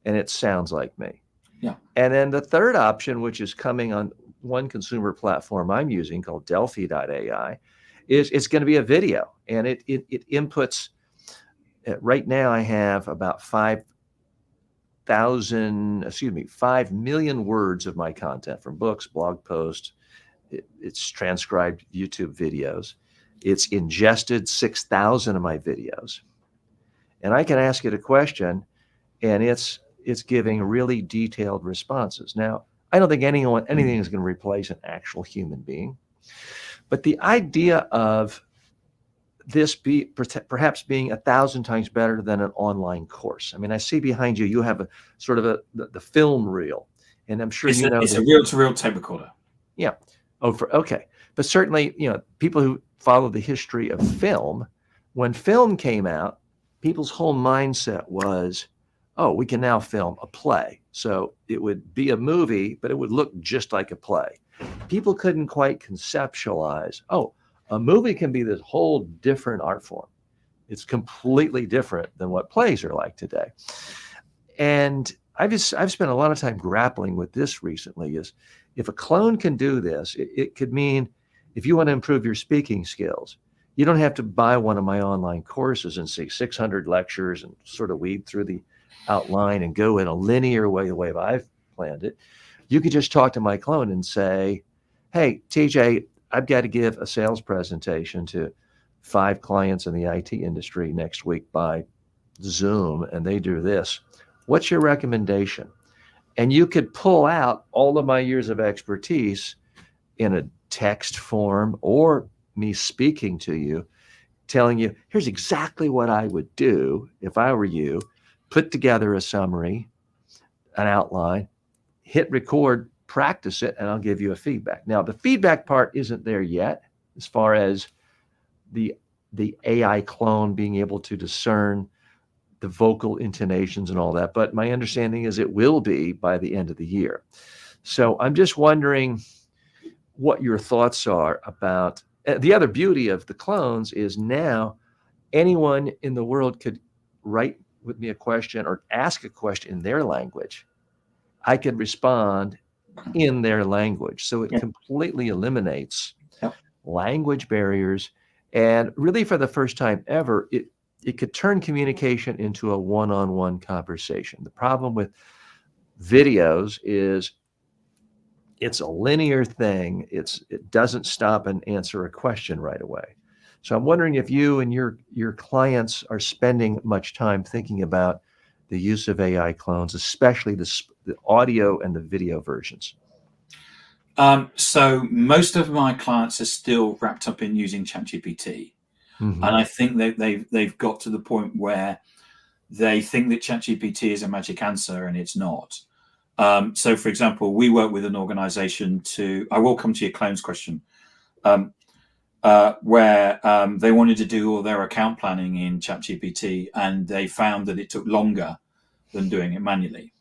and it sounds like me. Yeah. And then the third option, which is coming on one consumer platform I'm using called Delphi.ai, is it's going to be a video, and it inputs. Right now, I have about 5 million words of my content from books, blog posts. It's transcribed YouTube videos. It's ingested 6,000 of my videos, and I can ask it a question, and it's giving really detailed responses. Now, I don't think anything is going to replace an actual human being, but the idea of this perhaps being 1,000 times better than an online course. I mean, I see behind you have a sort of the film reel, and I'm sure it's a reel-to-reel tape recorder. Yeah. Okay. But certainly, people who follow the history of film, when film came out, people's whole mindset was, oh, we can now film a play. So it would be a movie, but it would look just like a play. People couldn't quite conceptualize, oh, a movie can be this whole different art form. It's completely different than what plays are like today. And I've spent a lot of time grappling with this recently. Is if a clone can do this, it could mean if you want to improve your speaking skills, you don't have to buy one of my online courses and see 600 lectures and sort of weed through the outline and go in a linear way, the way I've planned it. You could just talk to my clone and say, hey, TJ, I've got to give a sales presentation to 5 clients in the IT industry next week by Zoom, and they do this. What's your recommendation? And you could pull out all of my years of expertise in a text form or me speaking to you, telling you, here's exactly what I would do if I were you. Put together a summary, an outline, hit record, practice it, and I'll give you a feedback. Now, the feedback part isn't there yet, as far as the AI clone being able to discern the vocal intonations and all that. But my understanding is it will be by the end of the year. So I'm just wondering what your thoughts are about the other beauty of the clones is now anyone in the world could write with me a question or ask a question in their language. I could respond in their language. So it completely eliminates language barriers. And really, for the first time ever, it could turn communication into a one-on-one conversation. The problem with videos is it's a linear thing. It doesn't stop and answer a question right away. So I'm wondering if you and your clients are spending much time thinking about the use of AI clones, especially the audio and the video versions. So most of my clients are still wrapped up in using ChatGPT, and I think that they've got to the point where they think that ChatGPT is a magic answer, and it's not. So, for example, we work with an organization I will come to your clones question, where they wanted to do all their account planning in ChatGPT, and they found that it took longer than doing it manually,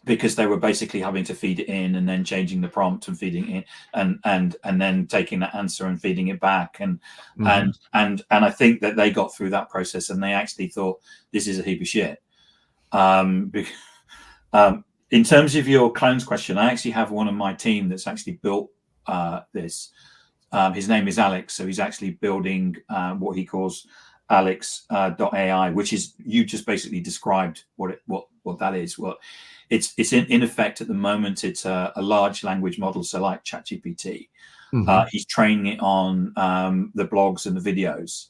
because they were basically having to feed it in and then changing the prompt and feeding it in and then taking that answer and feeding it back. And I think that they got through that process and they actually thought this is a heap of shit. In terms of your clones question, I actually have one of my team that's actually built this. His name is Alex. So he's actually building what he calls Alex.ai, which is, you just basically described what that is. Well, it's in effect at the moment, it's a large language model. So like ChatGPT, he's training it on the blogs and the videos.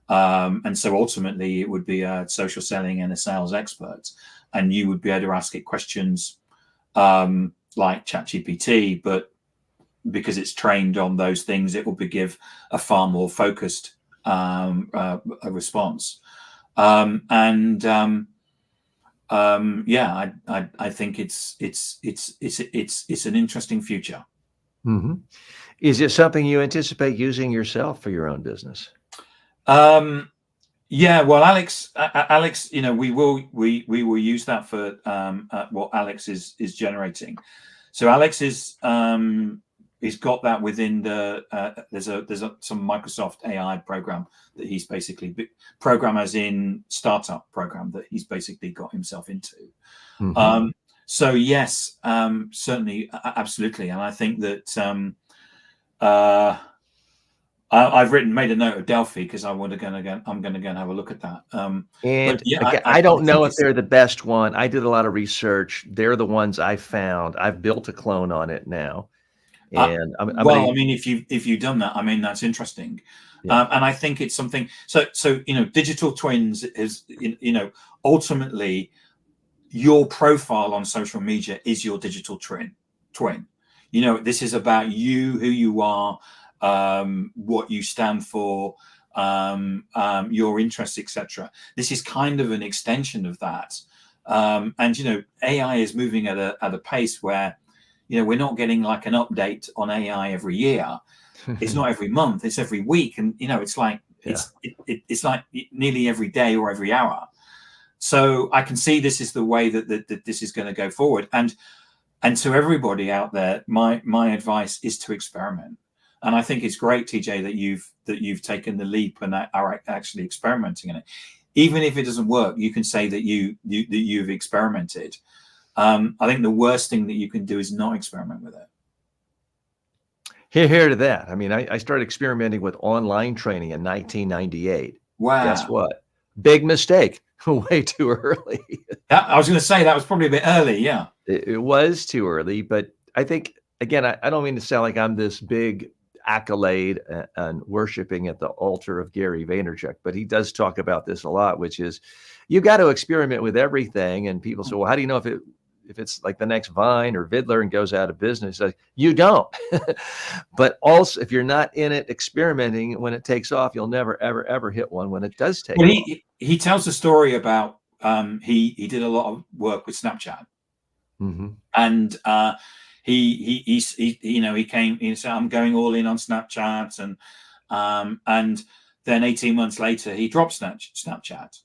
And so ultimately it would be a social selling and a sales expert. And you would be able to ask it questions like ChatGPT, but because it's trained on those things, it will give a far more focused a response. I think it's an interesting future. Is it something you anticipate using yourself for your own business? Yeah, well, Alex, we will use that for what Alex is generating. So Alex is he's got that within the there's some Microsoft AI program that he's basically program as in startup program that he's basically got himself into. So yes, certainly, absolutely, and I think that I've made a note of Delphi because I'm going to go and have a look at that. And yeah, again, I don't know if they're the best one. I did a lot of research. They're the ones I found. I've built a clone on it now. And I mean, if you've done that, I mean, that's interesting. And I think it's something. So digital twins is ultimately your profile on social media is your digital twin. This is about you, who you are, what you stand for, your interests, etc. This is kind of an extension of that. And AI is moving at a pace where we're not getting like an update on AI every year. It's not every month, it's every week, and it's like it's like nearly every day or every hour. So I can see this is the way that this is going to go forward. And to everybody out there, my advice is to experiment. And I think it's great, TJ, that you've taken the leap and are actually experimenting in it. Even if it doesn't work, you can say that you've experimented. I think the worst thing that you can do is not experiment with it. Here to that. I mean, I started experimenting with online training in 1998. Wow. Guess what? Big mistake. Way too early. I was going to say that was probably a bit early. Yeah. It was too early, but I think, again, I don't mean to sound like I'm this big accolade and worshiping at the altar of Gary Vaynerchuk, but he does talk about this a lot, which is you got to experiment with everything. And people say, well, how do you know if it's like the next Vine or Vidler and goes out of business? Like, you don't. But also, if you're not in it experimenting, when it takes off, you'll never, ever, ever hit one when it does take off. He tells a story about he did a lot of work with Snapchat. And he came, he said, I'm going all in on Snapchat, and then 18 months later he dropped Snapchat.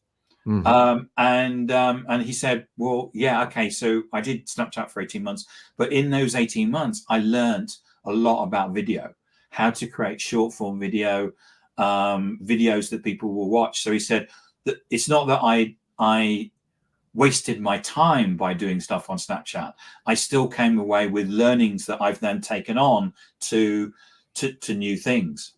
And he said, well, yeah, okay, so I did Snapchat for 18 months, but in those 18 months I learned a lot about video, how to create short form video, videos that people will watch. So he said that it's not that I wasted my time by doing stuff on Snapchat. I still came away with learnings that I've then taken on to new things.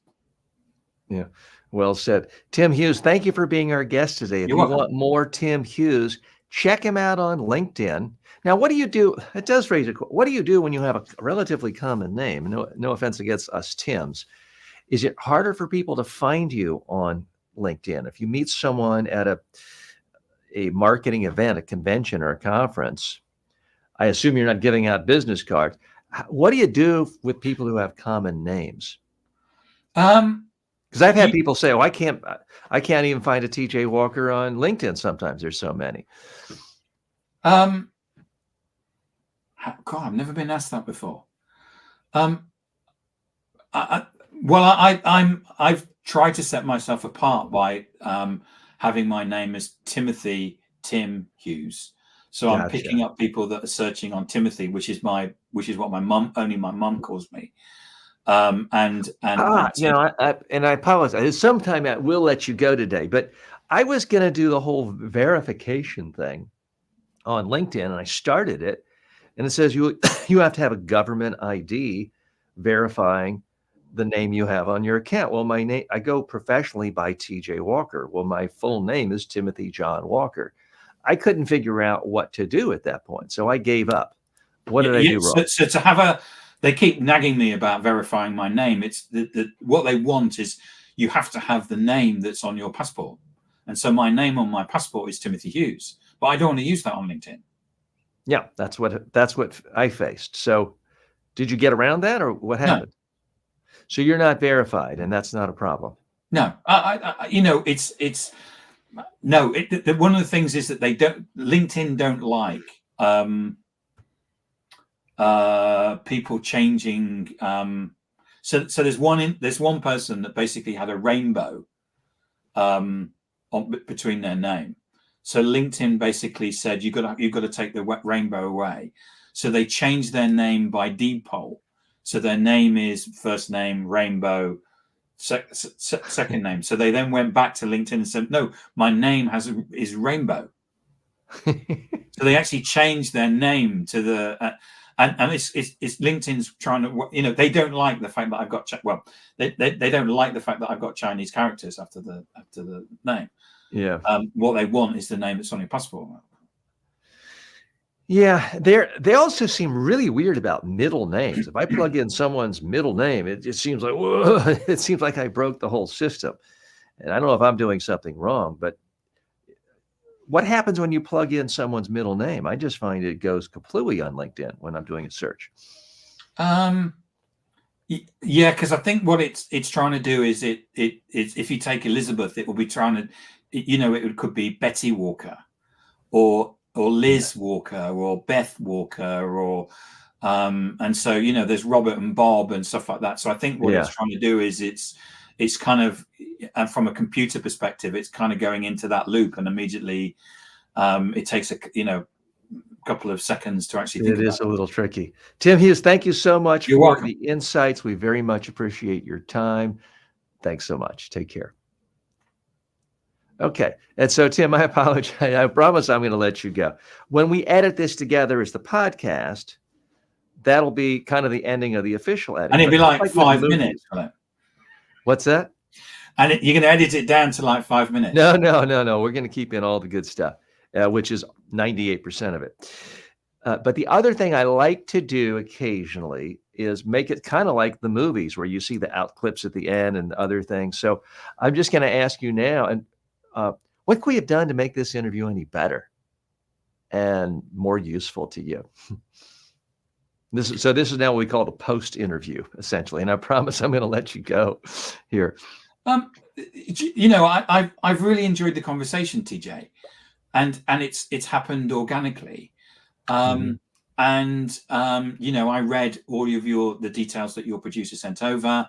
Yeah, well said. Tim Hughes, thank you for being our guest today. If You're you welcome. want more Tim Hughes, check him out on LinkedIn. Now, what do you do? It does raise a question. What do you do when you have a relatively common name? No offense against us Tims. Is it harder for people to find you on LinkedIn? If you meet someone at a marketing event, a convention or a conference, I assume you're not giving out business cards. What do you do with people who have common names? Because I've had people say, "Oh, I can't even find a TJ Walker on LinkedIn." Sometimes there's so many. God, I've never been asked that before. I've tried to set myself apart by having my name as Timothy Tim Hughes. So I'm picking up people that are searching on Timothy, which is what my mum calls me. And I apologize. Sometime I will let you go today, but I was going to do the whole verification thing on LinkedIn, and I started it, and it says you have to have a government ID verifying the name you have on your account. Well, my name, I go professionally by TJ Walker. Well, my full name is Timothy John Walker. I couldn't figure out what to do at that point, so I gave up. What did I do wrong? So to have they keep nagging me about verifying my name. It's what they want is you have to have the name that's on your passport. And so my name on my passport is Timothy Hughes, but I don't want to use that on LinkedIn. Yeah, that's what I faced. So did you get around that, or what happened? No. So you're not verified, and that's not a problem. No, it's one of the things is that LinkedIn don't like people changing. So there's one person that basically had a rainbow between their name. So LinkedIn basically said you've got to take the rainbow away. So they changed their name by default. So their name is first name rainbow, second name. So they then went back to LinkedIn and said, no, my name is rainbow. So they actually changed their name to the and it's LinkedIn's trying to, they don't like the fact that I've got they don't like the fact that I've got Chinese characters after the name. Yeah. What they want is the name that's on your passport. Yeah, they also seem really weird about middle names. If I plug in someone's middle name, it seems like, whoa, it seems like I broke the whole system. And I don't know if I'm doing something wrong, but what happens when you plug in someone's middle name? I just find it goes completely on LinkedIn when I'm doing a search. Yeah, because I think what it's trying to do is it's if you take Elizabeth, it will be trying to, it could be Betty Walker or Liz Walker or Beth Walker or and so there's Robert and Bob and stuff like that. So I think what it's trying to do is it's kind of, and from a computer perspective, it's kind of going into that loop, and immediately it takes a couple of seconds to actually think. It is a little tricky. Tim Hughes, thank you so much for welcome. The insights. We very much appreciate your time. Thanks so much. Take care. Okay. And so, Tim, I apologize. I promise I'm going to let you go. When we edit this together as the podcast, that'll be kind of the ending of the official edit. And it'll be like 5 minutes. What's that? And you're going to edit it down to like 5 minutes. No. We're going to keep in all the good stuff, which is 98% of it. But the other thing I like to do occasionally is make it kind of like the movies where you see the out clips at the end and other things. So I'm just going to ask you now, and what could we have done to make this interview any better and more useful to you? This is now what we call the post interview, essentially. And I promise I'm going to let you go here. I've really enjoyed the conversation, TJ, and it's happened organically. And I read all of the details that your producer sent over.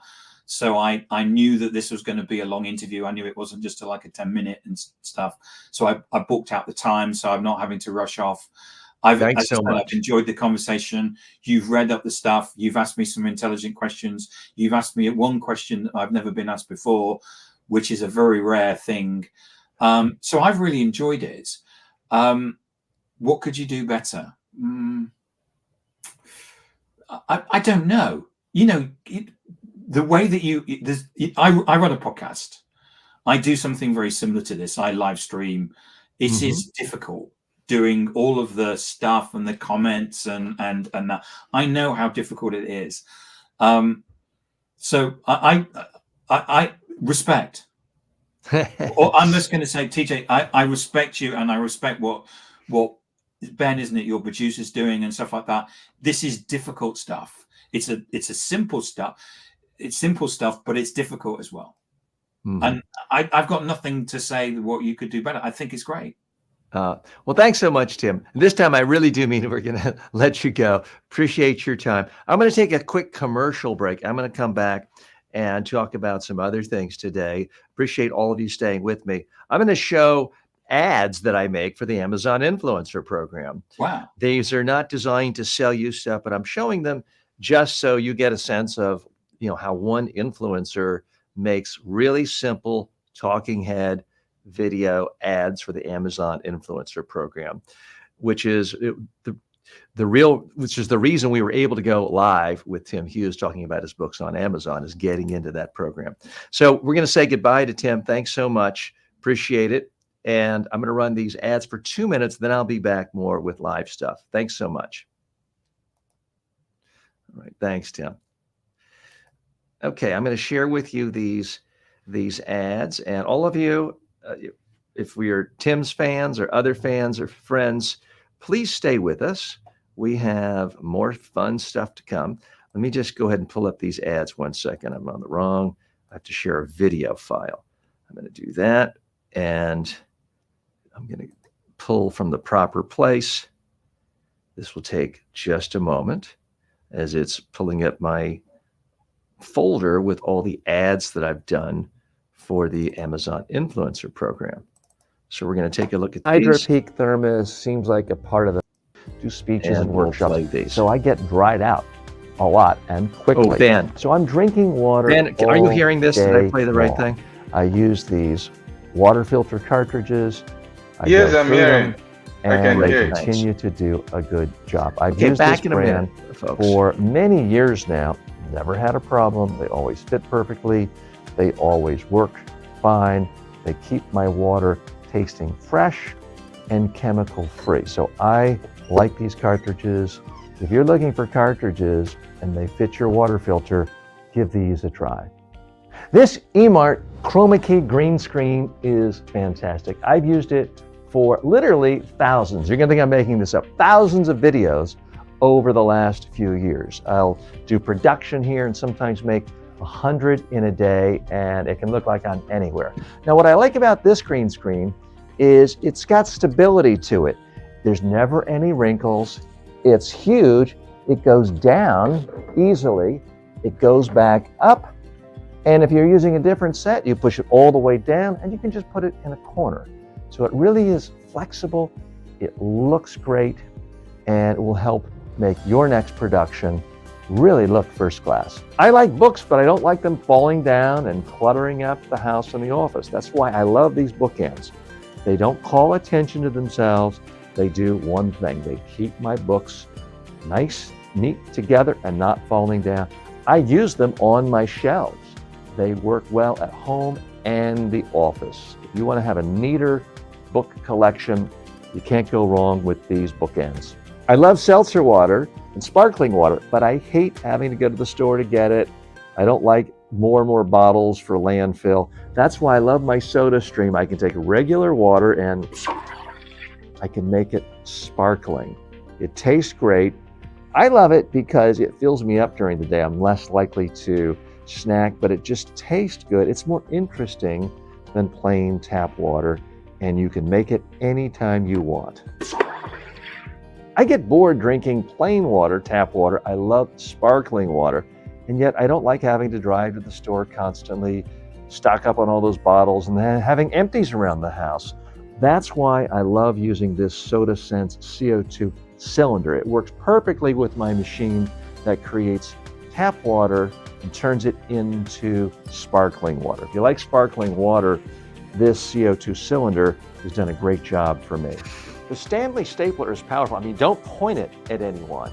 So I knew that this was going to be a long interview. I knew it wasn't just like a 10-minute and stuff. So I booked out the time, so I'm not having to rush off. Thanks so much. I've enjoyed the conversation. You've read up the stuff. You've asked me some intelligent questions. You've asked me one question that I've never been asked before, which is a very rare thing. So I've really enjoyed it. What could you do better? I don't know. The way that I run a podcast. I do something very similar to this. I live stream. It is difficult doing all of the stuff and the comments and that. I know how difficult it is. So I respect. Or I'm just going to say, TJ, I respect you, and I respect what Ben, isn't it, your producer's doing and stuff like that. This is difficult stuff. It's a simple stuff. It's simple stuff, but it's difficult as well. And I've got nothing to say what you could do better. I think it's great. Well, thanks so much, Tim. This time I really do mean we're going to let you go. Appreciate your time. I'm going to take a quick commercial break. I'm going to come back and talk about some other things today. Appreciate all of you staying with me. I'm going to show ads that I make for the Amazon Influencer Program. Wow. These are not designed to sell you stuff, but I'm showing them just so you get a sense of, how one influencer makes really simple talking head video ads for the Amazon Influencer Program, which is the reason we were able to go live with Tim Hughes talking about his books on Amazon, is getting into that program. So we're going to say goodbye to Tim. Thanks so much. Appreciate it. And I'm going to run these ads for 2 minutes, then I'll be back more with live stuff. Thanks so much. All right. Thanks, Tim. Okay, I'm going to share with you these ads, and all of you, if we are Tim's fans or other fans or friends, please stay with us. We have more fun stuff to come. Let me just go ahead and pull up these ads 1 second. I'm on the wrong. I have to share a video file. I'm going to do that, and I'm going to pull from the proper place. This will take just a moment as it's pulling up my folder with all the ads that I've done for the Amazon Influencer Program. So we're going to take a look at Hydro these. Peak Thermos seems like a part of the do speeches and we'll workshops. play these. So I get dried out a lot and quickly. Oh, Ben. So I'm drinking water. Ben, are you hearing this? Did I day play the right long. thing? I use these water filter cartridges. I Yes, go I'm through hearing. them, I can and hear they you. continue to do a good job. I've Okay, used back this in a brand minute, folks. for many years now. Never had a problem. They always fit perfectly. They always work fine. They keep my water tasting fresh and chemical free. So I like these cartridges. If you're looking for cartridges and they fit your water filter, give these a try. This eMart Chroma Key green screen is fantastic. I've used it for literally thousands. You're gonna think I'm making this up. Thousands of videos over the last few years. I'll do production here and sometimes make 100 in a day, and it can look like I'm anywhere. Now, what I like about this green screen is it's got stability to it. There's never any wrinkles. It's huge. It goes down easily. It goes back up. And if you're using a different set, you push it all the way down and you can just put it in a corner. So it really is flexible. It looks great, and it will help make your next production really look first class. I like books, but I don't like them falling down and cluttering up the house and the office. That's why I love these bookends. They don't call attention to themselves. They do one thing. They keep my books nice, neat together and not falling down. I use them on my shelves. They work well at home and the office. If you want to have a neater book collection, you can't go wrong with these bookends. I love seltzer water and sparkling water, but I hate having to go to the store to get it. I don't like more and more bottles for landfill. That's why I love my Soda Stream. I can take regular water and I can make it sparkling. It tastes great. I love it because it fills me up during the day. I'm less likely to snack, but it just tastes good. It's more interesting than plain tap water, and you can make it anytime you want. I get bored drinking plain water, tap water. I love sparkling water, and yet I don't like having to drive to the store constantly, stock up on all those bottles, and then having empties around the house. That's why I love using this SodaSense CO2 cylinder. It works perfectly with my machine that creates tap water and turns it into sparkling water. If you like sparkling water, this CO2 cylinder has done a great job for me. The Stanley stapler is powerful. I mean, don't point it at anyone.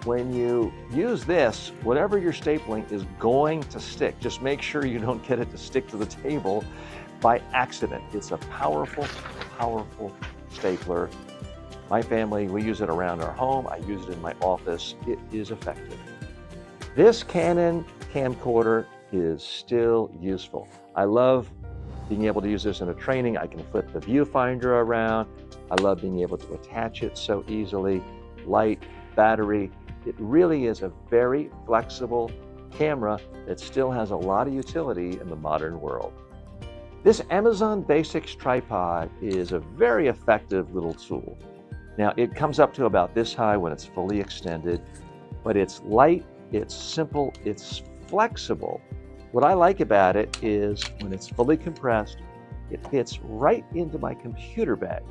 When you use this, whatever you're stapling is going to stick. Just make sure you don't get it to stick to the table by accident. It's a powerful, powerful stapler. My family, we use it around our home. I use it in my office. It is effective. This Canon camcorder is still useful. I love being able to use this in a training. I can flip the viewfinder around. I love being able to attach it so easily. Light, battery. It really is a very flexible camera that still has a lot of utility in the modern world. This Amazon Basics tripod is a very effective little tool. Now, it comes up to about this high when it's fully extended, but it's light, it's simple, it's flexible. What I like about it is when it's fully compressed, it fits right into my computer bag.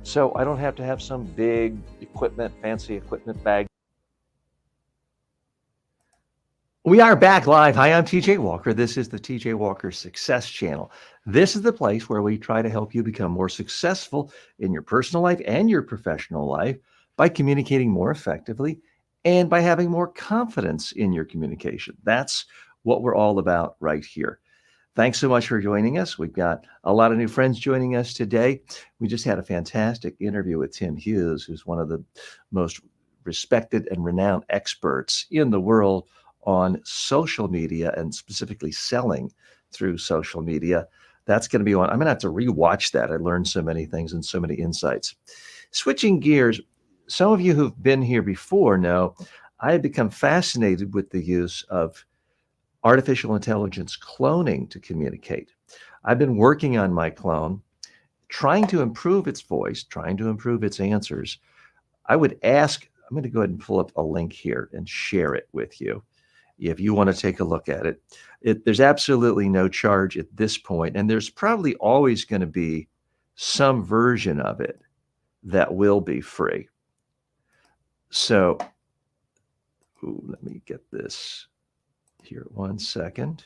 So I don't have to have some big equipment, fancy equipment bag. We are back live. Hi, I'm TJ Walker. This is the TJ Walker Success Channel. This is the place where we try to help you become more successful in your personal life and your professional life by communicating more effectively and by having more confidence in your communication. That's what we're all about right here. Thanks so much for joining us. We've got a lot of new friends joining us today. We just had a fantastic interview with Tim Hughes, who's one of the most respected and renowned experts in the world on social media and specifically selling through social media. That's going to be on. I'm going to have to rewatch that. I learned so many things and so many insights. Switching gears, some of you who've been here before know I have become fascinated with the use of artificial intelligence cloning to communicate. I've been working on my clone, trying to improve its voice, trying to improve its answers. I would ask, I'm going to go ahead and pull up a link here and share it with you if you want to take a look at it. There's absolutely no charge at this point, and there's probably always going to be some version of it that will be free. So let me get this here 1 second.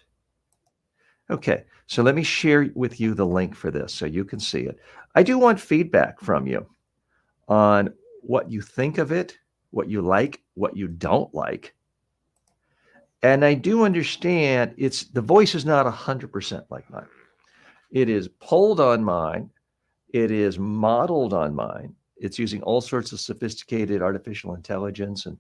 Okay, so let me share with you the link for this so you can see it. I do want feedback from you on what you think of it, what you like, what you don't like. And I do understand the voice is not 100% like mine. It is pulled on mine. It is modeled on mine. It's using all sorts of sophisticated artificial intelligence and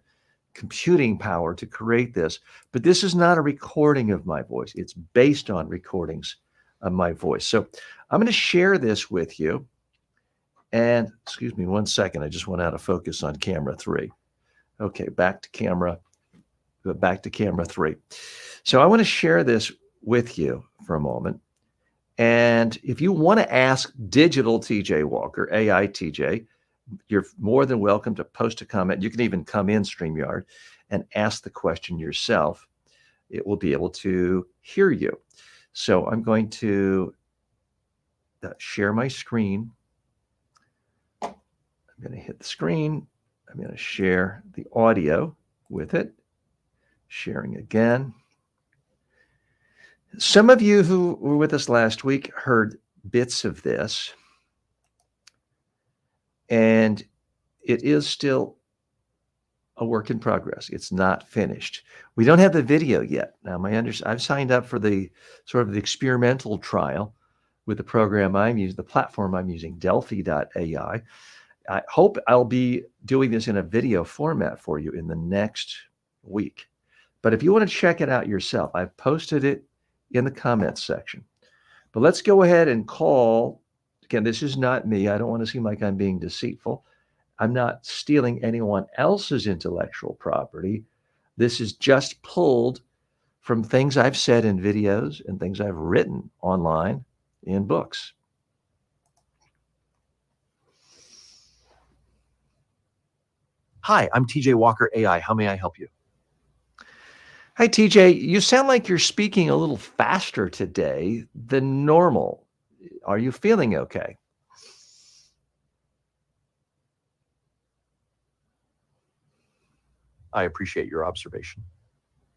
computing power to create this. But this is not a recording of my voice. It's based on recordings of my voice. So I'm going to share this with you. And excuse me 1 second. I just went out of focus on camera 3. Okay, back to camera 3. So I want to share this with you for a moment. And if you want to ask digital TJ Walker, AI TJ, you're more than welcome to post a comment. You can even come in StreamYard and ask the question yourself. It will be able to hear you. So I'm going to share my screen. I'm going to hit the screen. I'm going to share the audio with it. Sharing again. Some of you who were with us last week heard bits of this, and it is still a work in progress. It's not finished. We don't have the video yet. Now, I've signed up for the sort of the experimental trial with the program I'm using, the platform I'm using, Delphi.ai. I hope I'll be doing this in a video format for you in the next week. But if you want to check it out yourself, I've posted it in the comments section. But let's go ahead and call. Again, this is not me. I don't want to seem like I'm being deceitful. I'm not stealing anyone else's intellectual property. This is just pulled from things I've said in videos and things I've written online in books. Hi, I'm TJ Walker AI. How may I help you? Hi, TJ. You sound like you're speaking a little faster today than normal. Are you feeling okay? I appreciate your observation.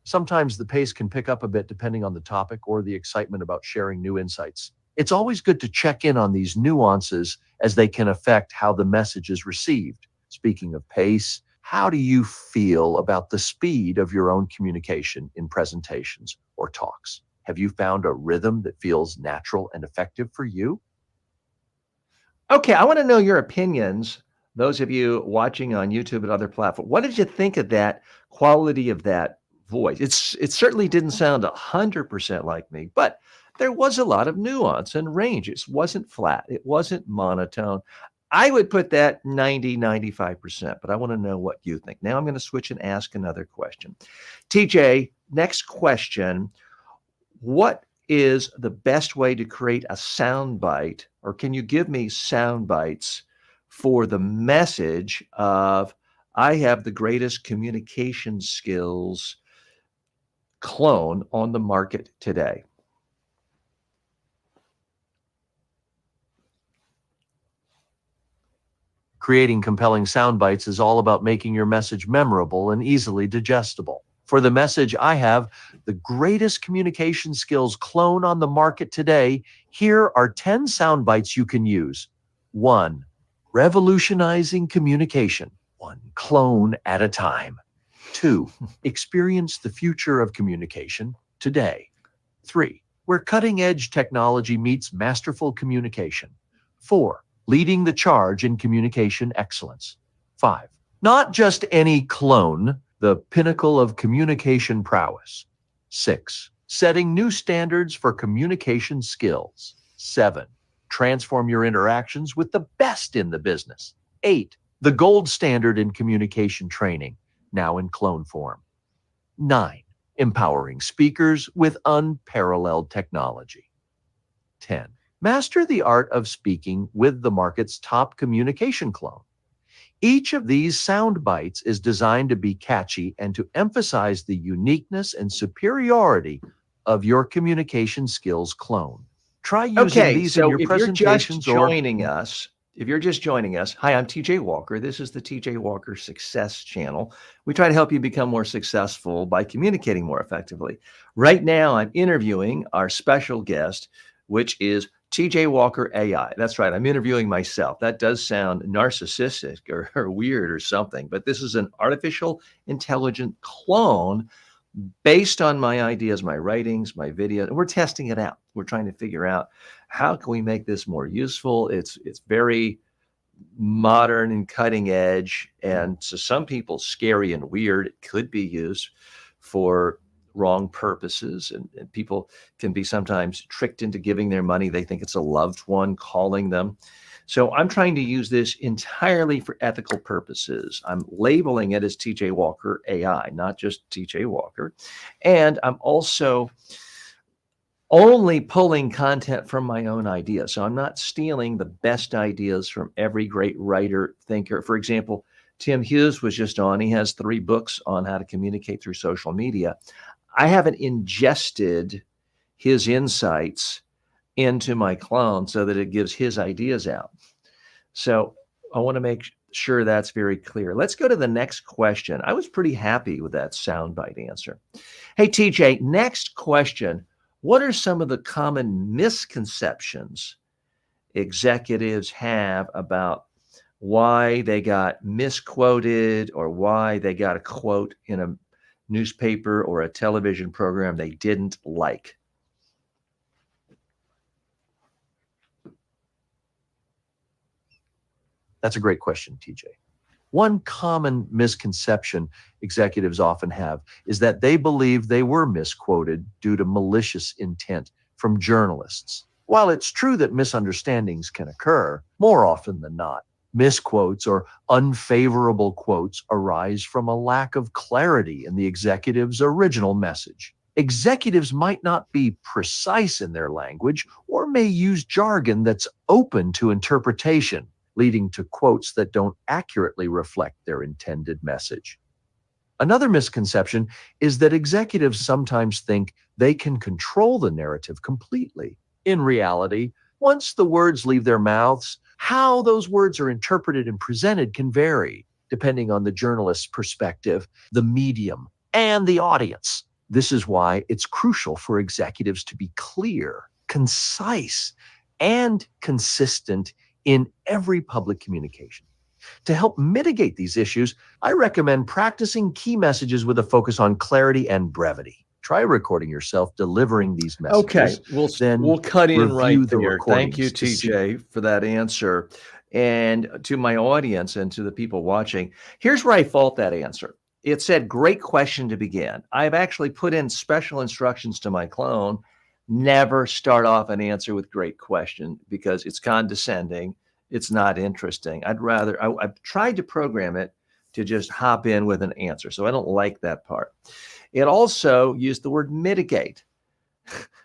Sometimes the pace can pick up a bit depending on the topic or the excitement about sharing new insights. It's always good to check in on these nuances as they can affect how the message is received. Speaking of pace, how do you feel about the speed of your own communication in presentations or talks? Have you found a rhythm that feels natural and effective for you? Okay, I want to know your opinions. Those of you watching on YouTube and other platforms, what did you think of that quality of that voice? It certainly didn't sound 100% like me, but there was a lot of nuance and range. It wasn't flat. It wasn't monotone. I would put that 90, 95%, but I want to know what you think. Now I'm going to switch and ask another question. TJ, next question. What is the best way to create a sound bite, or can you give me sound bites for the message of I have the greatest communication skills clone on the market today? Creating compelling sound bites is all about making your message memorable and easily digestible. For the message I have the greatest communication skills clone on the market today, here are 10 sound bites you can use. 1. Revolutionizing communication, one clone at a time. 2. Experience the future of communication today. 3. Where cutting-edge technology meets masterful communication. 4. Leading the charge in communication excellence. 5. Not just any clone, the pinnacle of communication prowess. 6. Setting new standards for communication skills. 7. Transform your interactions with the best in the business. 8. The gold standard in communication training, now in clone form. 9. Empowering speakers with unparalleled technology. 10. Master the art of speaking with the market's top communication clone. Each of these sound bites is designed to be catchy and to emphasize the uniqueness and superiority of your communication skills clone. Try using Okay, these in so your if you're just presentations joining us, hi, I'm TJ Walker. This is the TJ Walker Success Channel. We try to help you become more successful by communicating more effectively. Right now, I'm interviewing our special guest, which is TJ Walker AI. That's right, I'm interviewing myself. That does sound narcissistic or weird or something, but this is an artificial intelligent clone based on my ideas, my writings, my video, and we're testing it out. We're trying to figure out how can we make this more useful. It's very modern and cutting edge, and to some people scary and weird. It could be used for wrong purposes, and people can be sometimes tricked into giving their money. They think it's a loved one calling them. So I'm trying to use this entirely for ethical purposes. I'm labeling it as TJ Walker AI, not just TJ Walker. And I'm also only pulling content from my own ideas. So I'm not stealing the best ideas from every great writer, thinker. For example, Tim Hughes was just on. He has 3 books on how to communicate through social media. I haven't ingested his insights into my clone so that it gives his ideas out. So I want to make sure that's very clear. Let's go to the next question. I was pretty happy with that soundbite answer. Hey, TJ, next question. What are some of the common misconceptions executives have about why they got misquoted or why they got a quote in a newspaper or a television program they didn't like? That's a great question, TJ. One common misconception executives often have is that they believe they were misquoted due to malicious intent from journalists. While it's true that misunderstandings can occur, more often than not, misquotes or unfavorable quotes arise from a lack of clarity in the executive's original message. Executives might not be precise in their language or may use jargon that's open to interpretation. leading to quotes that don't accurately reflect their intended message. Another misconception is that executives sometimes think they can control the narrative completely. In reality, once the words leave their mouths, how those words are interpreted and presented can vary, depending on the journalist's perspective, the medium, and the audience. This is why it's crucial for executives to be clear, concise, and consistent in every public communication. To help mitigate these issues, I recommend practicing key messages with a focus on clarity and brevity. Try recording yourself delivering these messages. Okay, we'll cut in review right the there. Thank you, recordings to see- TJ, for that answer. And to my audience and to the people watching, here's where I fault that answer. It said, great question to begin. I've actually put in special instructions to my clone. Never start off an answer with great question because it's condescending. It's not interesting. I've tried to program it to just hop in with an answer. So I don't like that part. It also used the word mitigate.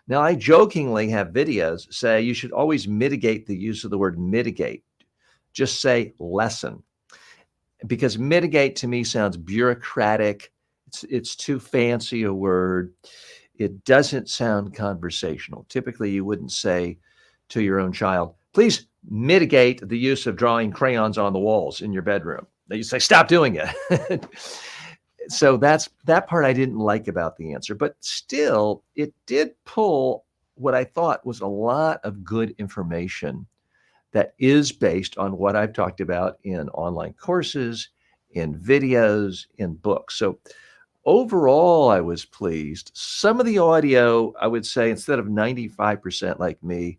Now, I jokingly have videos say you should always mitigate the use of the word mitigate. Just say lessen. Because mitigate to me sounds bureaucratic. It's too fancy a word. It doesn't sound conversational. Typically, you wouldn't say to your own child, please mitigate the use of drawing crayons on the walls in your bedroom. You say, stop doing it. So that part I didn't like about the answer, but still it did pull what I thought was a lot of good information that is based on what I've talked about in online courses, in videos, in books. So overall, I was pleased. Some of the audio, I would say, instead of 95% like me,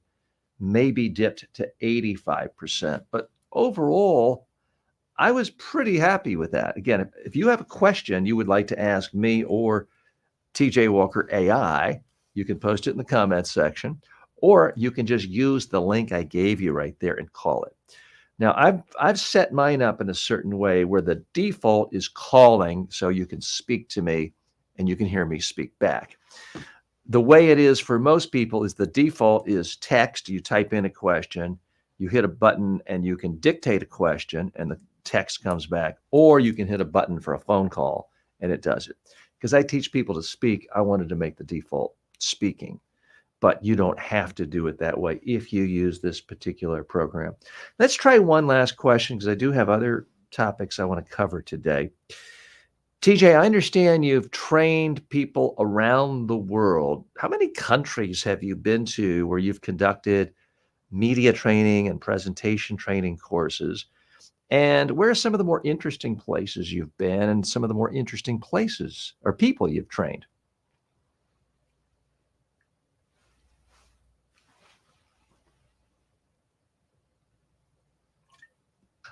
maybe dipped to 85%. But overall, I was pretty happy with that. Again, if you have a question you would like to ask me or TJ Walker AI, you can post it in the comments section, or you can just use the link I gave you right there and call it. Now, I've set mine up in a certain way where the default is calling so you can speak to me and you can hear me speak back. The way it is for most people is the default is text. You type in a question, you hit a button and you can dictate a question and the text comes back, or you can hit a button for a phone call and it does it. Because I teach people to speak, I wanted to make the default speaking, but you don't have to do it that way if you use this particular program. Let's try one last question because I do have other topics I want to cover today. TJ, I understand you've trained people around the world. How many countries have you been to where you've conducted media training and presentation training courses? And where are some of the more interesting places you've been and some of the more interesting places or people you've trained?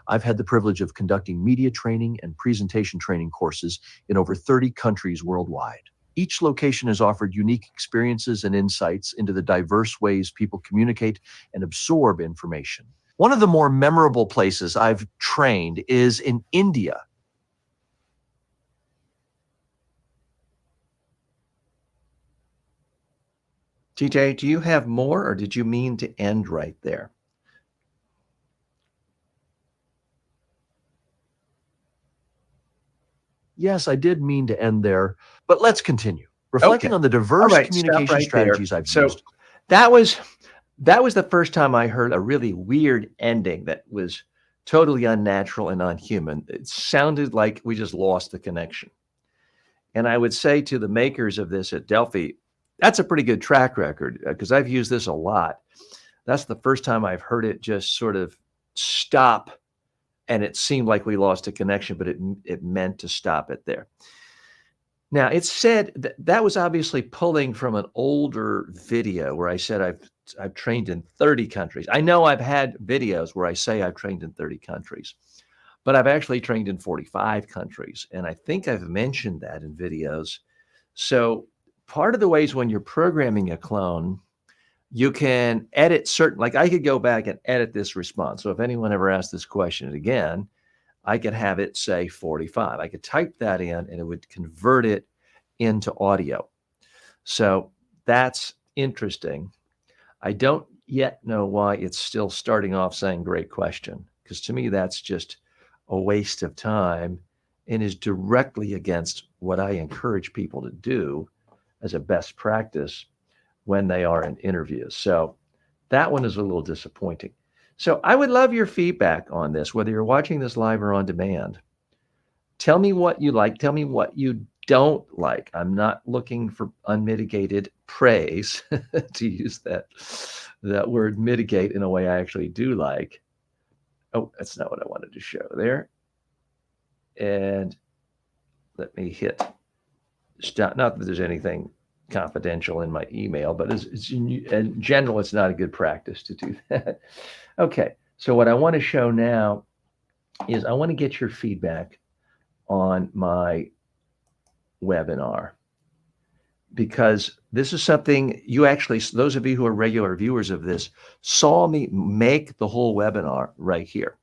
I've had the privilege of conducting media training and presentation training courses in over 30 countries worldwide. Each location has offered unique experiences and insights into the diverse ways people communicate and absorb information. One of the more memorable places I've trained is in India. TJ, do you have more or did you mean to end right there? Yes, I did mean to end there, but let's continue. Reflecting on the diverse communication strategies I've used. That was the first time I heard a really weird ending that was totally unnatural and unhuman. It sounded like we just lost the connection. And I would say to the makers of this at Delphi, that's a pretty good track record because I've used this a lot. That's the first time I've heard it just sort of stop and it seemed like we lost a connection, but it meant to stop it there. Now, it said that was obviously pulling from an older video where I said I've trained in 30 countries. I know I've had videos where I say I've trained in 30 countries, but I've actually trained in 45 countries. And I think I've mentioned that in videos. So part of the ways when you're programming a clone, you can edit certain, like I could go back and edit this response. So if anyone ever asks this question again, I could have it say 45. I could type that in and it would convert it into audio. So that's interesting. I don't yet know why it's still starting off saying great question because to me, that's just a waste of time and is directly against what I encourage people to do as a best practice when they are in interviews. So that one is a little disappointing. So I would love your feedback on this, whether you're watching this live or on demand. Tell me what you like. Tell me what you don't like. I'm not looking for unmitigated praise, to use that word mitigate in a way I actually do like. Oh, that's not what I wanted to show there. And let me hit stop. Not that there's anything confidential in my email, but it's in general, it's not a good practice to do that. Okay, so what I want to show now is I want to get your feedback on my webinar, because this is something you actually, those of you who are regular viewers of this, saw me make the whole webinar right here.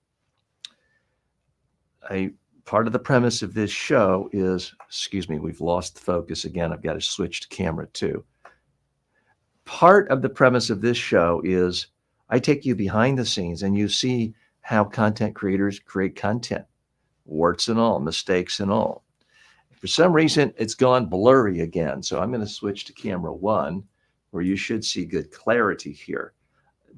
Part of the premise of this show is, excuse me, we've lost focus again. I've got to switch to camera 2. Part of the premise of this show is I take you behind the scenes and you see how content creators create content, warts and all, mistakes and all. For some reason, it's gone blurry again. So I'm going to switch to camera 1, where you should see good clarity here.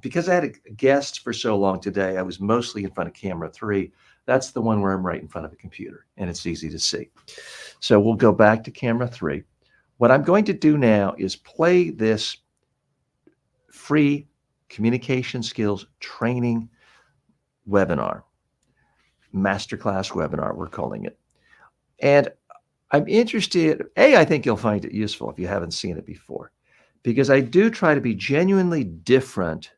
Because I had a guest for so long today, I was mostly in front of camera 3. That's the one where I'm right in front of a computer, and it's easy to see. So we'll go back to camera 3. What I'm going to do now is play this free communication skills training webinar, masterclass webinar, we're calling it. And I'm interested, I think you'll find it useful if you haven't seen it before, because I do try to be genuinely different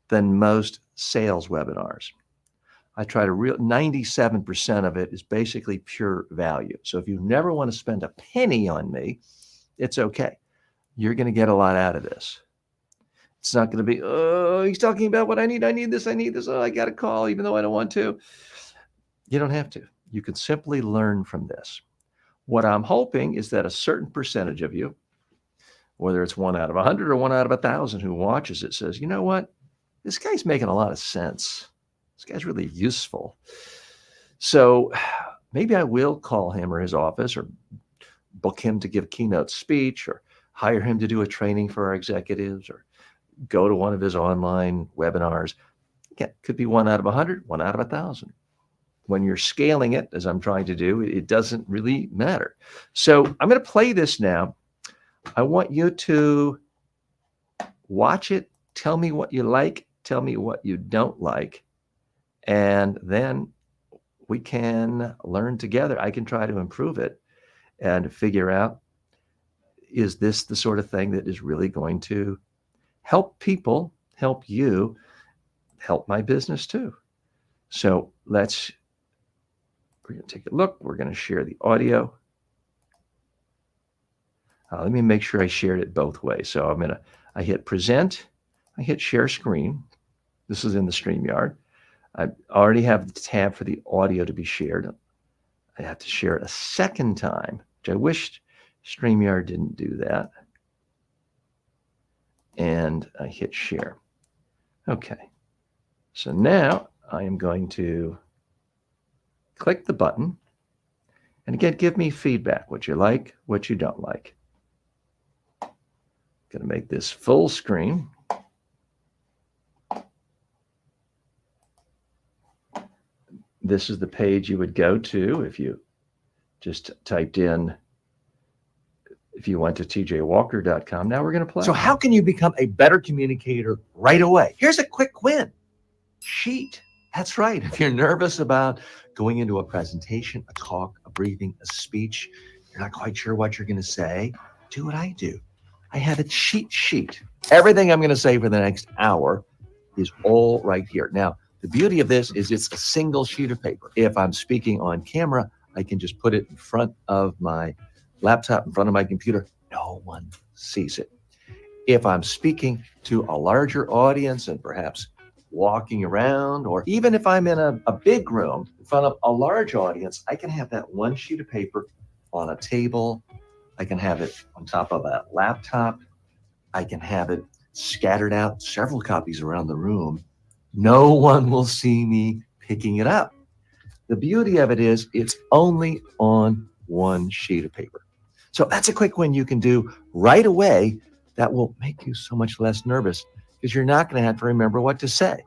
than most sales webinars. I try to 97% of it is basically pure value. So if you never want to spend a penny on me, it's okay. You're going to get a lot out of this. It's not going to be, oh, he's talking about what I need. I need this. I need this. Oh, I got a call, even though I don't want to. You don't have to. You can simply learn from this. What I'm hoping is that a certain percentage of you, whether it's 1 out of 100 or 1 out of 1,000 who watches it, says, you know what? This guy's making a lot of sense. This guy's really useful. So maybe I will call him or his office, or book him to give a keynote speech, or hire him to do a training for our executives, or go to one of his online webinars. Again, could be 1 out of 100, 1 out of 1,000. When you're scaling it, as I'm trying to do, it doesn't really matter. So I'm going to play this now. I want you to watch it. Tell me what you like. Tell me what you don't like. And then we can learn together. I can try to improve it and figure out, is this the sort of thing that is really going to help people, help you, help my business too? So we're going to take a look. We're going to share the audio. Let me make sure I shared it both ways. So I hit present. I hit share screen. This is in the StreamYard. I already have the tab for the audio to be shared. I have to share it a second time, which I wish StreamYard didn't do that. And I hit share. Okay. So now I am going to click the button. And again, give me feedback, what you like, what you don't like. Going to make this full screen. This is the page you would go to if you just typed in, if you went to tjwalker.com. Now we're going to play. So how can you become a better communicator right away? Here's a quick win. Cheat. That's right. If you're nervous about going into a presentation, a talk, a briefing, a speech, you're not quite sure what you're going to say, do what I do. I have a cheat sheet. Everything I'm going to say for the next hour is all right here. Now, the beauty of this is it's a single sheet of paper. If I'm speaking on camera, I can just put it in front of my laptop, in front of my computer. No one sees it. If I'm speaking to a larger audience and perhaps walking around, or even if I'm in a big room in front of a large audience, I can have that one sheet of paper on a table. I can have it on top of a laptop. I can have it scattered out, several copies around the room. No one will see me picking it up. The beauty of it is it's only on one sheet of paper. So that's a quick win you can do right away that will make you so much less nervous because you're not going to have to remember what to say.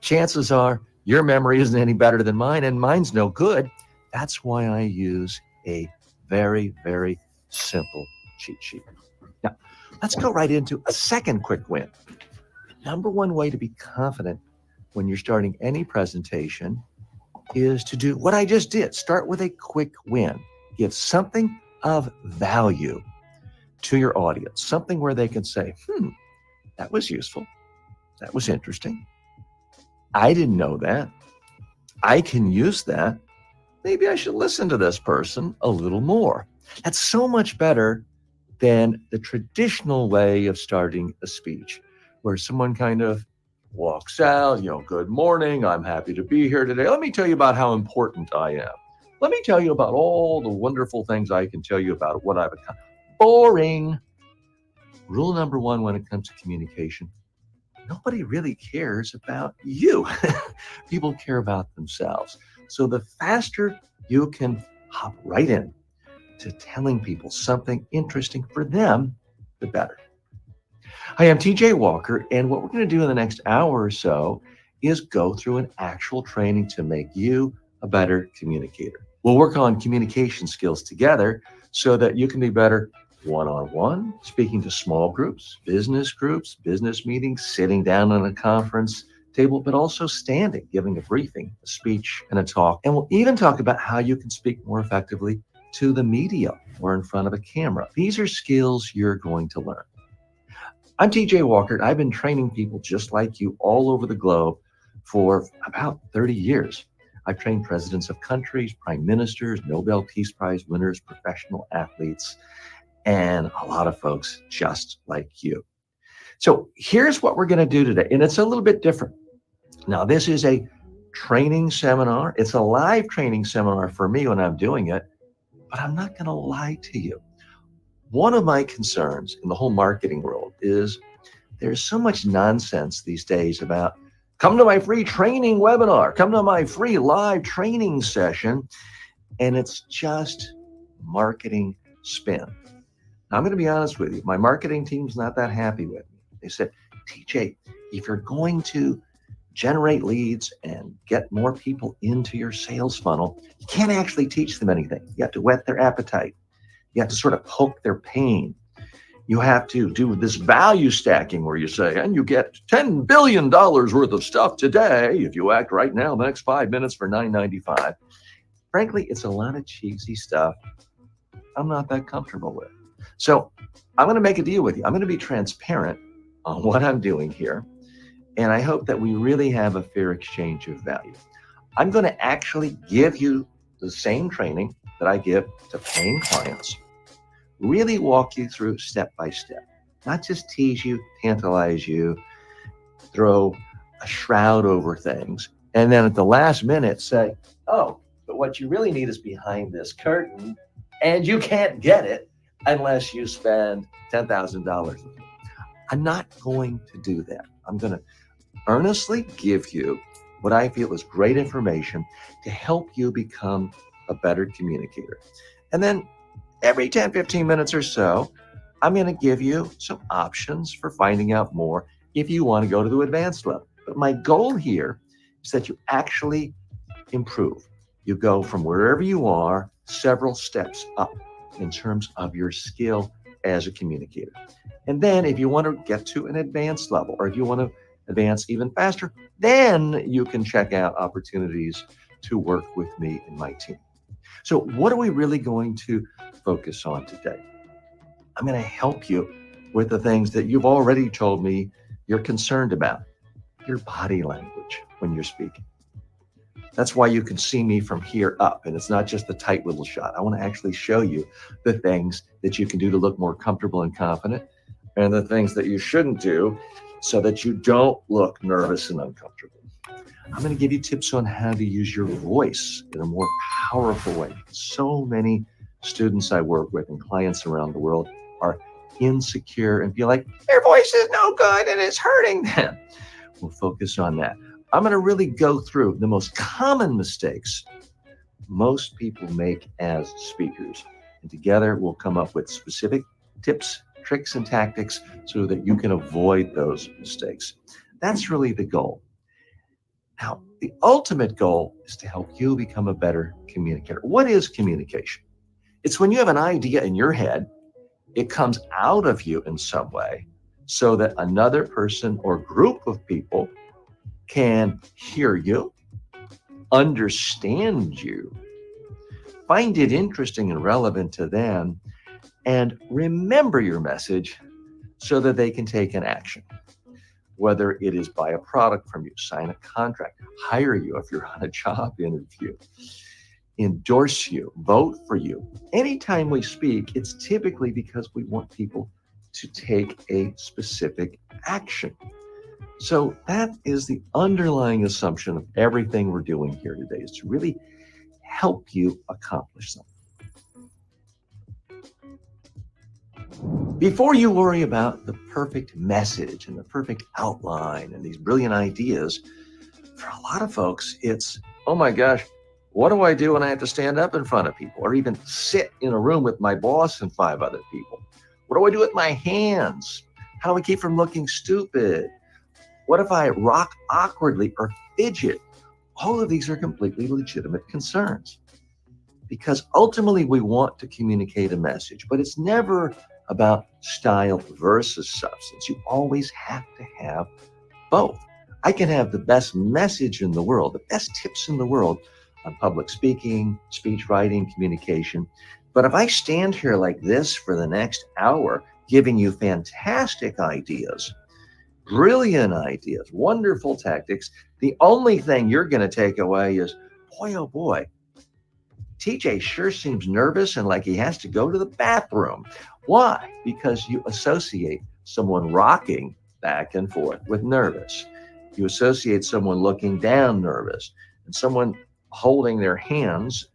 Chances are your memory isn't any better than mine, and mine's no good. That's why I use a very, very simple cheat sheet. Now, let's go right into a second quick win. Number one way to be confident when you're starting any presentation is to do what I just did. Start with a quick win. Give something of value to your audience, something where they can say, that was useful. That was interesting. I didn't know that. I can use that. Maybe I should listen to this person a little more. That's so much better than the traditional way of starting a speech, where someone kind of walks out, good morning, I'm happy to be here today. Let me tell you about how important I am. Let me tell you about all the wonderful things I can tell you about what I've accomplished. Boring. Rule number one when it comes to communication, nobody really cares about you. People care about themselves. So the faster you can hop right in to telling people something interesting for them, the better. Hi, I'm TJ Walker, and what we're going to do in the next hour or so is go through an actual training to make you a better communicator. We'll work on communication skills together so that you can be better one-on-one, speaking to small groups, business meetings, sitting down on a conference table, but also standing, giving a briefing, a speech, and a talk. And we'll even talk about how you can speak more effectively to the media or in front of a camera. These are skills you're going to learn. I'm TJ Walker. I've been training people just like you all over the globe for about 30 years. I've trained presidents of countries, prime ministers, Nobel Peace Prize winners, professional athletes, and a lot of folks just like you. So here's what we're going to do today, and it's a little bit different. Now, this is a training seminar. It's a live training seminar for me when I'm doing it, but I'm not going to lie to you. One of my concerns in the whole marketing world is there's so much nonsense these days about come to my free training webinar, come to my free live training session, and it's just marketing spin. Now, I'm going to be honest with you. My marketing team's not that happy with me. They said, TJ, if you're going to generate leads and get more people into your sales funnel, you can't actually teach them anything. You have to whet their appetite. You have to sort of poke their pain. You have to do this value stacking where you say, and you get $10 billion worth of stuff today if you act right now the next 5 minutes for $9.95. Frankly, it's a lot of cheesy stuff I'm not that comfortable with. So I'm going to make a deal with you. I'm going to be transparent on what I'm doing here. And I hope that we really have a fair exchange of value. I'm going to actually give you the same training that I give to paying clients. Really walk you through step by step, not just tease you, tantalize you, throw a shroud over things, and then at the last minute say, oh, but what you really need is behind this curtain, and you can't get it unless you spend $10,000 with me. I'm not going to do that. I'm going to earnestly give you what I feel is great information to help you become a better communicator. And then every 10, 15 minutes or so, I'm going to give you some options for finding out more if you want to go to the advanced level. But my goal here is that you actually improve. You go from wherever you are several steps up in terms of your skill as a communicator. And then if you want to get to an advanced level, or if you want to advance even faster, then you can check out opportunities to work with me and my team. So what are we really going to focus on today? I'm going to help you with the things that you've already told me you're concerned about. Your body language when you're speaking. That's why you can see me from here up, and it's not just the tight little shot. I want to actually show you the things that you can do to look more comfortable and confident, and the things that you shouldn't do so that you don't look nervous and uncomfortable. I'm going to give you tips on how to use your voice in a more powerful way. So many students I work with and clients around the world are insecure and feel like their voice is no good and it's hurting them. We'll focus on that. I'm going to really go through the most common mistakes most people make as speakers. And together we'll come up with specific tips, tricks, and tactics so that you can avoid those mistakes. That's really the goal. Now, the ultimate goal is to help you become a better communicator. What is communication? It's when you have an idea in your head, it comes out of you in some way so that another person or group of people can hear you, understand you, find it interesting and relevant to them, and remember your message so that they can take an action. Whether it is buy a product from you, sign a contract, hire you if you're on a job interview, endorse you, vote for you. Anytime we speak, it's typically because we want people to take a specific action. So that is the underlying assumption of everything we're doing here today, is to really help you accomplish something. Before you worry about the perfect message and the perfect outline and these brilliant ideas, for a lot of folks, it's, oh my gosh, what do I do when I have to stand up in front of people or even sit in a room with my boss and 5 other people? What do I do with my hands? How do I keep from looking stupid? What if I rock awkwardly or fidget? All of these are completely legitimate concerns because ultimately we want to communicate a message, but it's never about style versus substance. You always have to have both. I can have the best message in the world, the best tips in the world on public speaking, speech writing, communication. But if I stand here like this for the next hour, giving you fantastic ideas, brilliant ideas, wonderful tactics, the only thing you're going to take away is, boy, oh boy, TJ sure seems nervous and like he has to go to the bathroom. Why? Because you associate someone rocking back and forth with nervous. You associate someone looking down nervous and someone holding their hands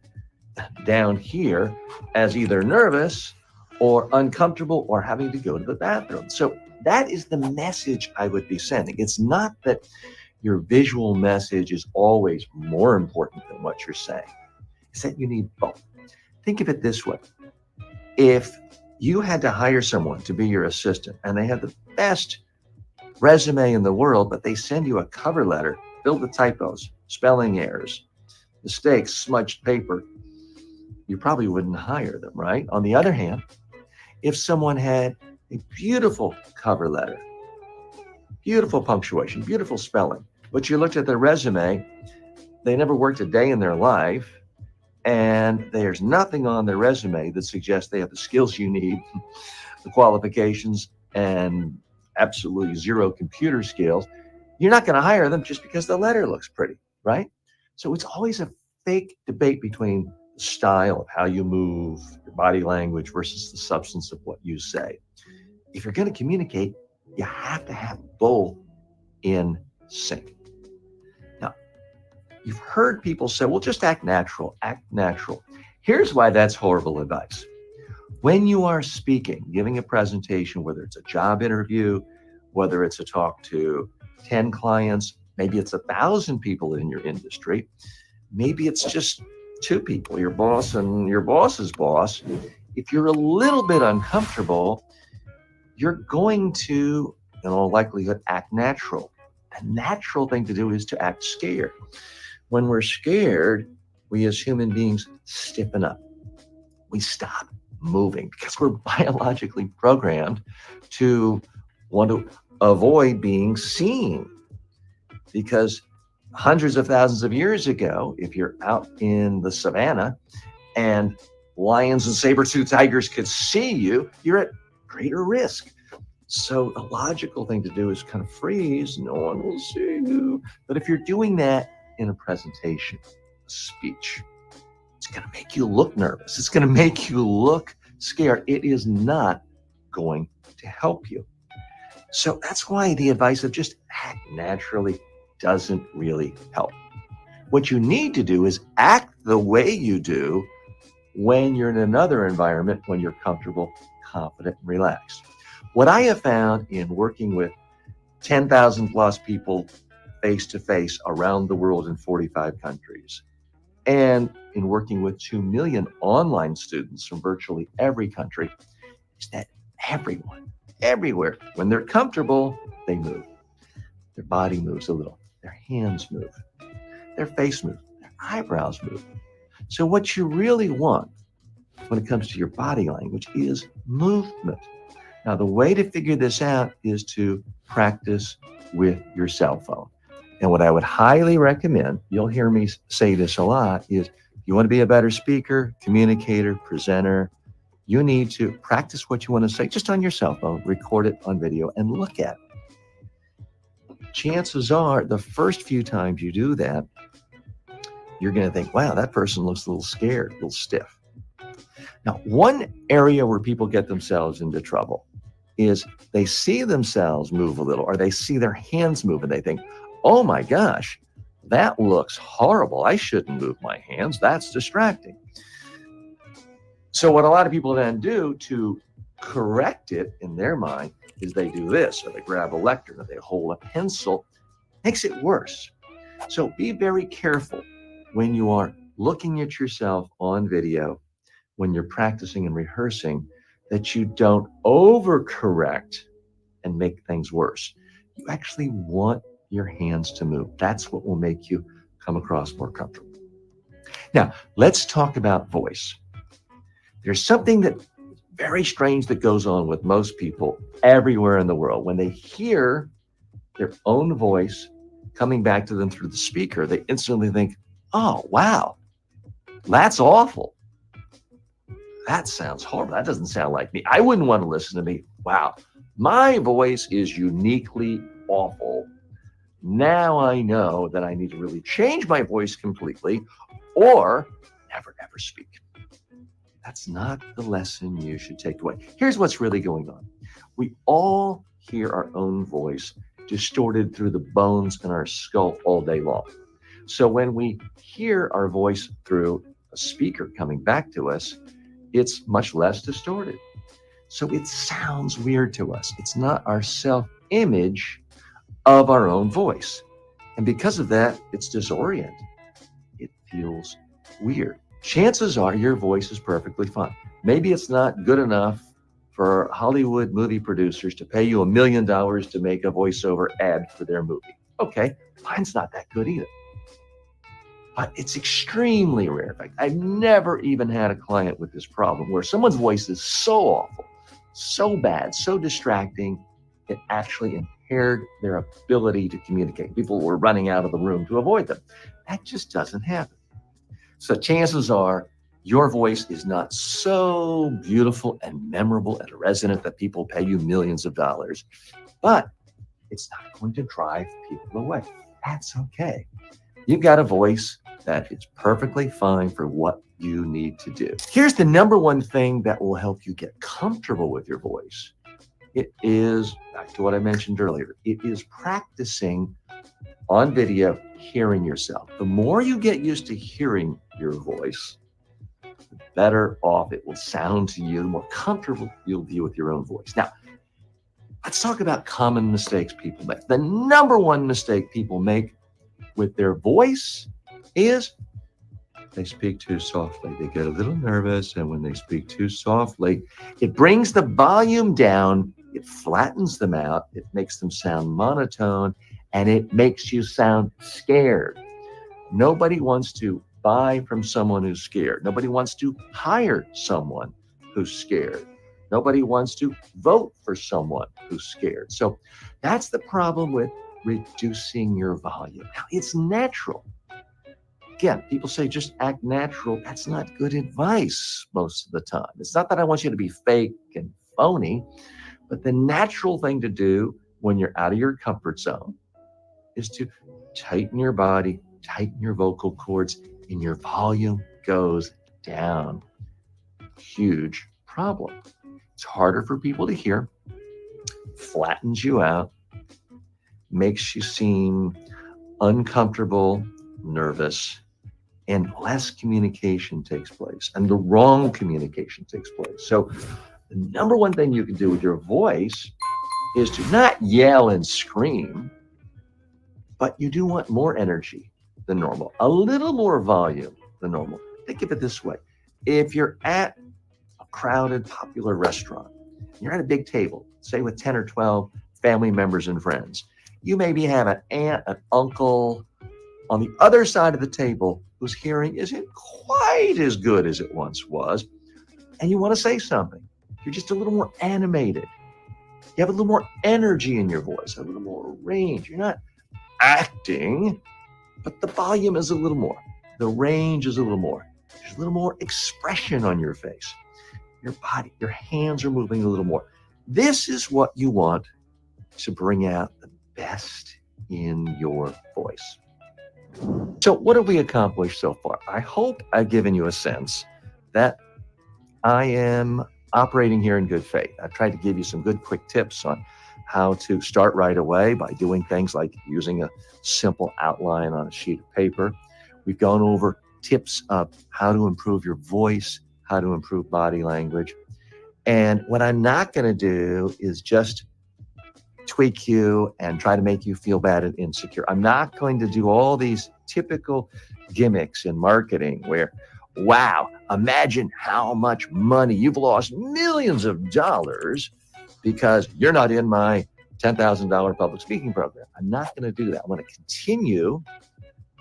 down here as either nervous or uncomfortable or having to go to the bathroom. So that is the message I would be sending. It's not that your visual message is always more important than what you're saying. It's that you need both. Think of it this way. If you had to hire someone to be your assistant and they have the best resume in the world, but they send you a cover letter filled with typos, spelling errors, mistakes, smudged paper, you probably wouldn't hire them, right? On the other hand, if someone had a beautiful cover letter, beautiful punctuation, beautiful spelling, but you looked at their resume, they never worked a day in their life, and there's nothing on their resume that suggests they have the skills you need, the qualifications, and absolutely zero computer skills, you're not going to hire them just because the letter looks pretty, right? So it's always a fake debate between the style of how you move, your body language versus the substance of what you say. If you're going to communicate, you have to have both in sync. Now, you've heard people say, well, just act natural, act natural. Here's why that's horrible advice. When you are speaking, giving a presentation, whether it's a job interview, whether it's a talk to 10 clients, maybe it's 1,000 people in your industry, maybe it's just 2 people, your boss and your boss's boss. If you're a little bit uncomfortable, you're going to, in all likelihood, act natural. The natural thing to do is to act scared. When we're scared, we as human beings stiffen up. We stop moving because we're biologically programmed to want to avoid being seen. Because hundreds of thousands of years ago, if you're out in the savannah and lions and saber-toothed tigers could see you, you're at greater risk. So the logical thing to do is kind of freeze. No one will see you. But if you're doing that in a presentation, a speech, it's going to make you look nervous. It's going to make you look scared. It is not going to help you. So that's why the advice of just act naturally doesn't really help. What you need to do is act the way you do when you're in another environment, when you're comfortable, confident, and relaxed. What I have found in working with 10,000 plus people face to face around the world in 45 countries. And in working with 2 million online students from virtually every country, is that everyone, everywhere, when they're comfortable, they move. Their body moves a little, their hands move, their face moves, their eyebrows move. So what you really want when it comes to your body language is movement. Now, the way to figure this out is to practice with your cell phone. And what I would highly recommend, you'll hear me say this a lot, is you want to be a better speaker, communicator, presenter, you need to practice what you want to say just on your cell phone, record it on video, and look at it. Chances are the first few times you do that, you're going to think, wow, that person looks a little scared, a little stiff. Now, one area where people get themselves into trouble is they see themselves move a little, or they see their hands move and they think, oh my gosh, that looks horrible. I shouldn't move my hands. That's distracting. So what a lot of people then do to correct it in their mind is they do this, or they grab a lectern, or they hold a pencil. Makes it worse. So be very careful when you are looking at yourself on video, when you're practicing and rehearsing, that you don't overcorrect and make things worse. You actually want your hands to move. That's what will make you come across more comfortable. Now, let's talk about voice. There's something that very strange that goes on with most people everywhere in the world. When they hear their own voice coming back to them through the speaker, they instantly think, oh, wow, that's awful. That sounds horrible. That doesn't sound like me. I wouldn't want to listen to me. Wow, my voice is uniquely awful. Now I know that I need to really change my voice completely or never, ever speak. That's not the lesson you should take away. Here's what's really going on. We all hear our own voice distorted through the bones in our skull all day long. So when we hear our voice through a speaker coming back to us, it's much less distorted. So it sounds weird to us. It's not our self-image of our own voice. And because of that, it's disorienting. It feels weird. Chances are your voice is perfectly fine. Maybe it's not good enough for Hollywood movie producers to pay you $1 million to make a voiceover ad for their movie. Okay, mine's not that good either. But it's extremely rare. In fact, I've never even had a client with this problem where someone's voice is so awful, so bad, so distracting, it actually impaired their ability to communicate. People were running out of the room to avoid them. That just doesn't happen. So chances are your voice is not so beautiful and memorable and resonant that people pay you millions of dollars, but it's not going to drive people away. That's okay. You've got a voice that is perfectly fine for what you need to do. Here's the number one thing that will help you get comfortable with your voice. It is, back to what I mentioned earlier, it is practicing on video, hearing yourself. The more you get used to hearing your voice, the better off it will sound to you, the more comfortable you'll be with your own voice. Now, let's talk about common mistakes people make. The number one mistake people make with their voice is they speak too softly. They get a little nervous, and when they speak too softly, it brings the volume down, it flattens them out, it makes them sound monotone, and it makes you sound scared. Nobody wants to buy from someone who's scared. Nobody wants to hire someone who's scared. Nobody wants to vote for someone who's scared. So that's the problem with reducing your volume. Now, it's natural. Again, people say just act natural. That's not good advice most of the time. It's not that I want you to be fake and phony, but the natural thing to do when you're out of your comfort zone is to tighten your body, tighten your vocal cords, and your volume goes down. Huge problem. It's harder for people to hear, flattens you out, makes you seem uncomfortable, nervous, and less communication takes place, and the wrong communication takes place. So the number one thing you can do with your voice is to not yell and scream, but you do want more energy than normal, a little more volume than normal. Think of it this way. If you're at a crowded, popular restaurant, you're at a big table, say with 10 or 12 family members and friends, you maybe have an aunt, an uncle on the other side of the table whose hearing isn't quite as good as it once was, and you want to say something. You're just a little more animated. You have a little more energy in your voice, a little more range. You're not acting, but the volume is a little more. The range is a little more. There's a little more expression on your face. Your body, your hands are moving a little more. This is what you want to bring out the best in your voice. So what have we accomplished so far? I hope I've given you a sense that I am operating here in good faith. I've tried to give you some good quick tips on how to start right away by doing things like using a simple outline on a sheet of paper. We've gone over tips of how to improve your voice, how to improve body language. And what I'm not going to do is just tweak you and try to make you feel bad and insecure. I'm not going to do all these typical gimmicks in marketing where, wow, imagine how much money you've lost, millions of dollars, because you're not in my $10,000 public speaking program. I'm not going to do that. I'm going to continue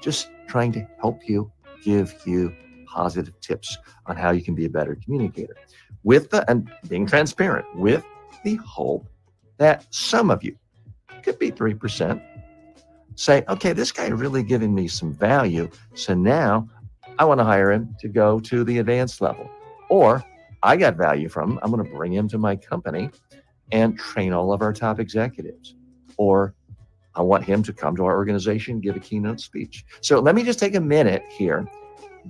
just trying to help you, give you positive tips on how you can be a better communicator and being transparent, with the hope that some of you, could be 3%, say, okay, this guy really giving me some value, so now I want to hire him to go to the advanced level. Or I got value from him, I'm going to bring him to my company and train all of our top executives. Or I want him to come to our organization, give a keynote speech. So let me just take a minute here,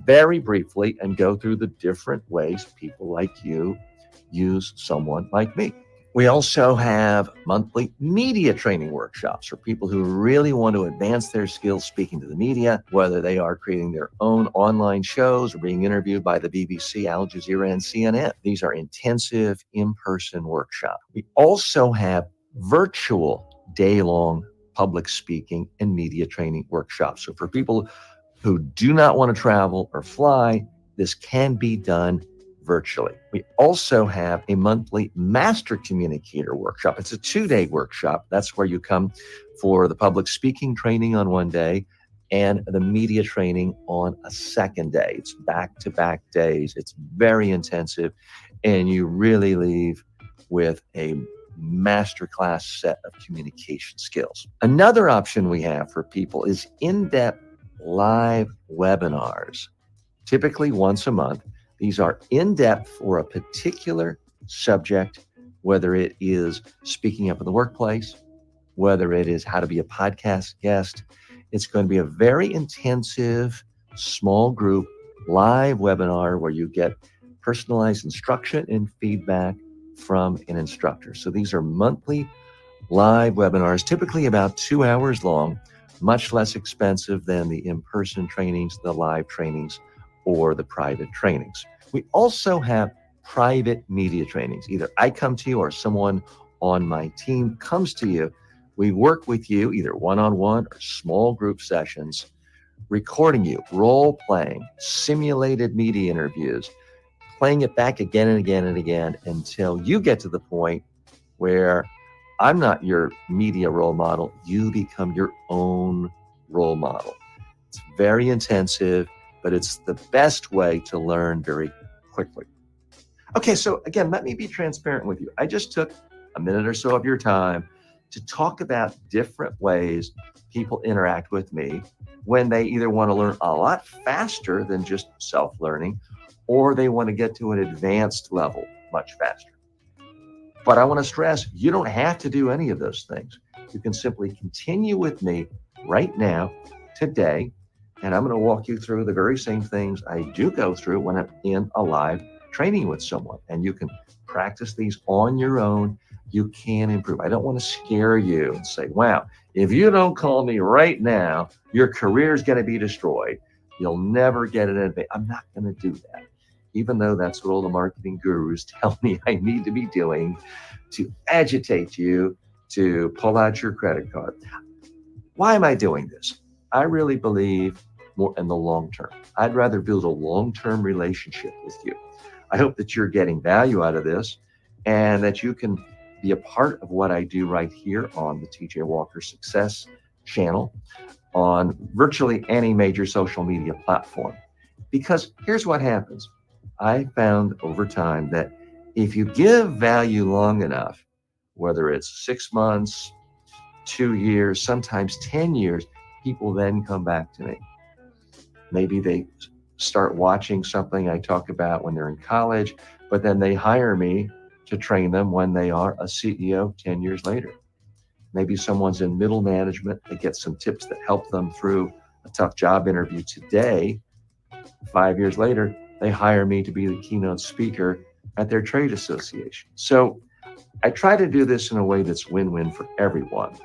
very briefly, and go through the different ways people like you use someone like me. We also have monthly media training workshops for people who really want to advance their skills speaking to the media, whether they are creating their own online shows or being interviewed by the BBC, Al Jazeera, and CNN. These are intensive in-person workshops. We also have virtual day-long public speaking and media training workshops. So for people who do not want to travel or fly, this can be done virtually. We also have a monthly master communicator workshop. It's a 2-day workshop. That's where you come for the public speaking training on one day and the media training on a second day. It's back-to-back days. It's very intensive, and you really leave with a masterclass set of communication skills. Another option we have for people is in-depth live webinars, typically once a month. These are in-depth for a particular subject, whether it is speaking up in the workplace, whether it is how to be a podcast guest. It's going to be a very intensive, small group, live webinar where you get personalized instruction and feedback from an instructor. So these are monthly live webinars, typically about 2 hours long, much less expensive than the in-person trainings, the live trainings, or the private trainings. We also have private media trainings. Either I come to you or someone on my team comes to you. We work with you either one-on-one or small group sessions, recording you, role-playing, simulated media interviews, playing it back again and again and again until you get to the point where I'm not your media role model. You become your own role model. It's very intensive, but it's the best way to learn very quickly. Okay, so again, let me be transparent with you. I just took a minute or so of your time to talk about different ways people interact with me when they either want to learn a lot faster than just self-learning, or they want to get to an advanced level much faster. But I want to stress, you don't have to do any of those things. You can simply continue with me right now, today, and I'm going to walk you through the very same things I do go through when I'm in a live training with someone. And you can practice these on your own. You can improve. I don't want to scare you and say, wow, if you don't call me right now, your career is going to be destroyed. You'll never get an advance. I'm not going to do that, even though that's what all the marketing gurus tell me I need to be doing to agitate you to pull out your credit card. Why am I doing this? I really believe more in the long term. I'd rather build a long-term relationship with you. I hope that you're getting value out of this and that you can be a part of what I do right here on the TJ Walker Success channel on virtually any major social media platform. Because here's what happens. I found over time that if you give value long enough, whether it's 6 months, 2 years, sometimes 10 years, people then come back to me. Maybe they start watching something I talk about when they're in college, but then they hire me to train them when they are a CEO 10 years later. Maybe someone's in middle management. They get some tips that help them through a tough job interview today. 5 years later, they hire me to be the keynote speaker at their trade association. So I try to do this in a way that's win-win for everyone.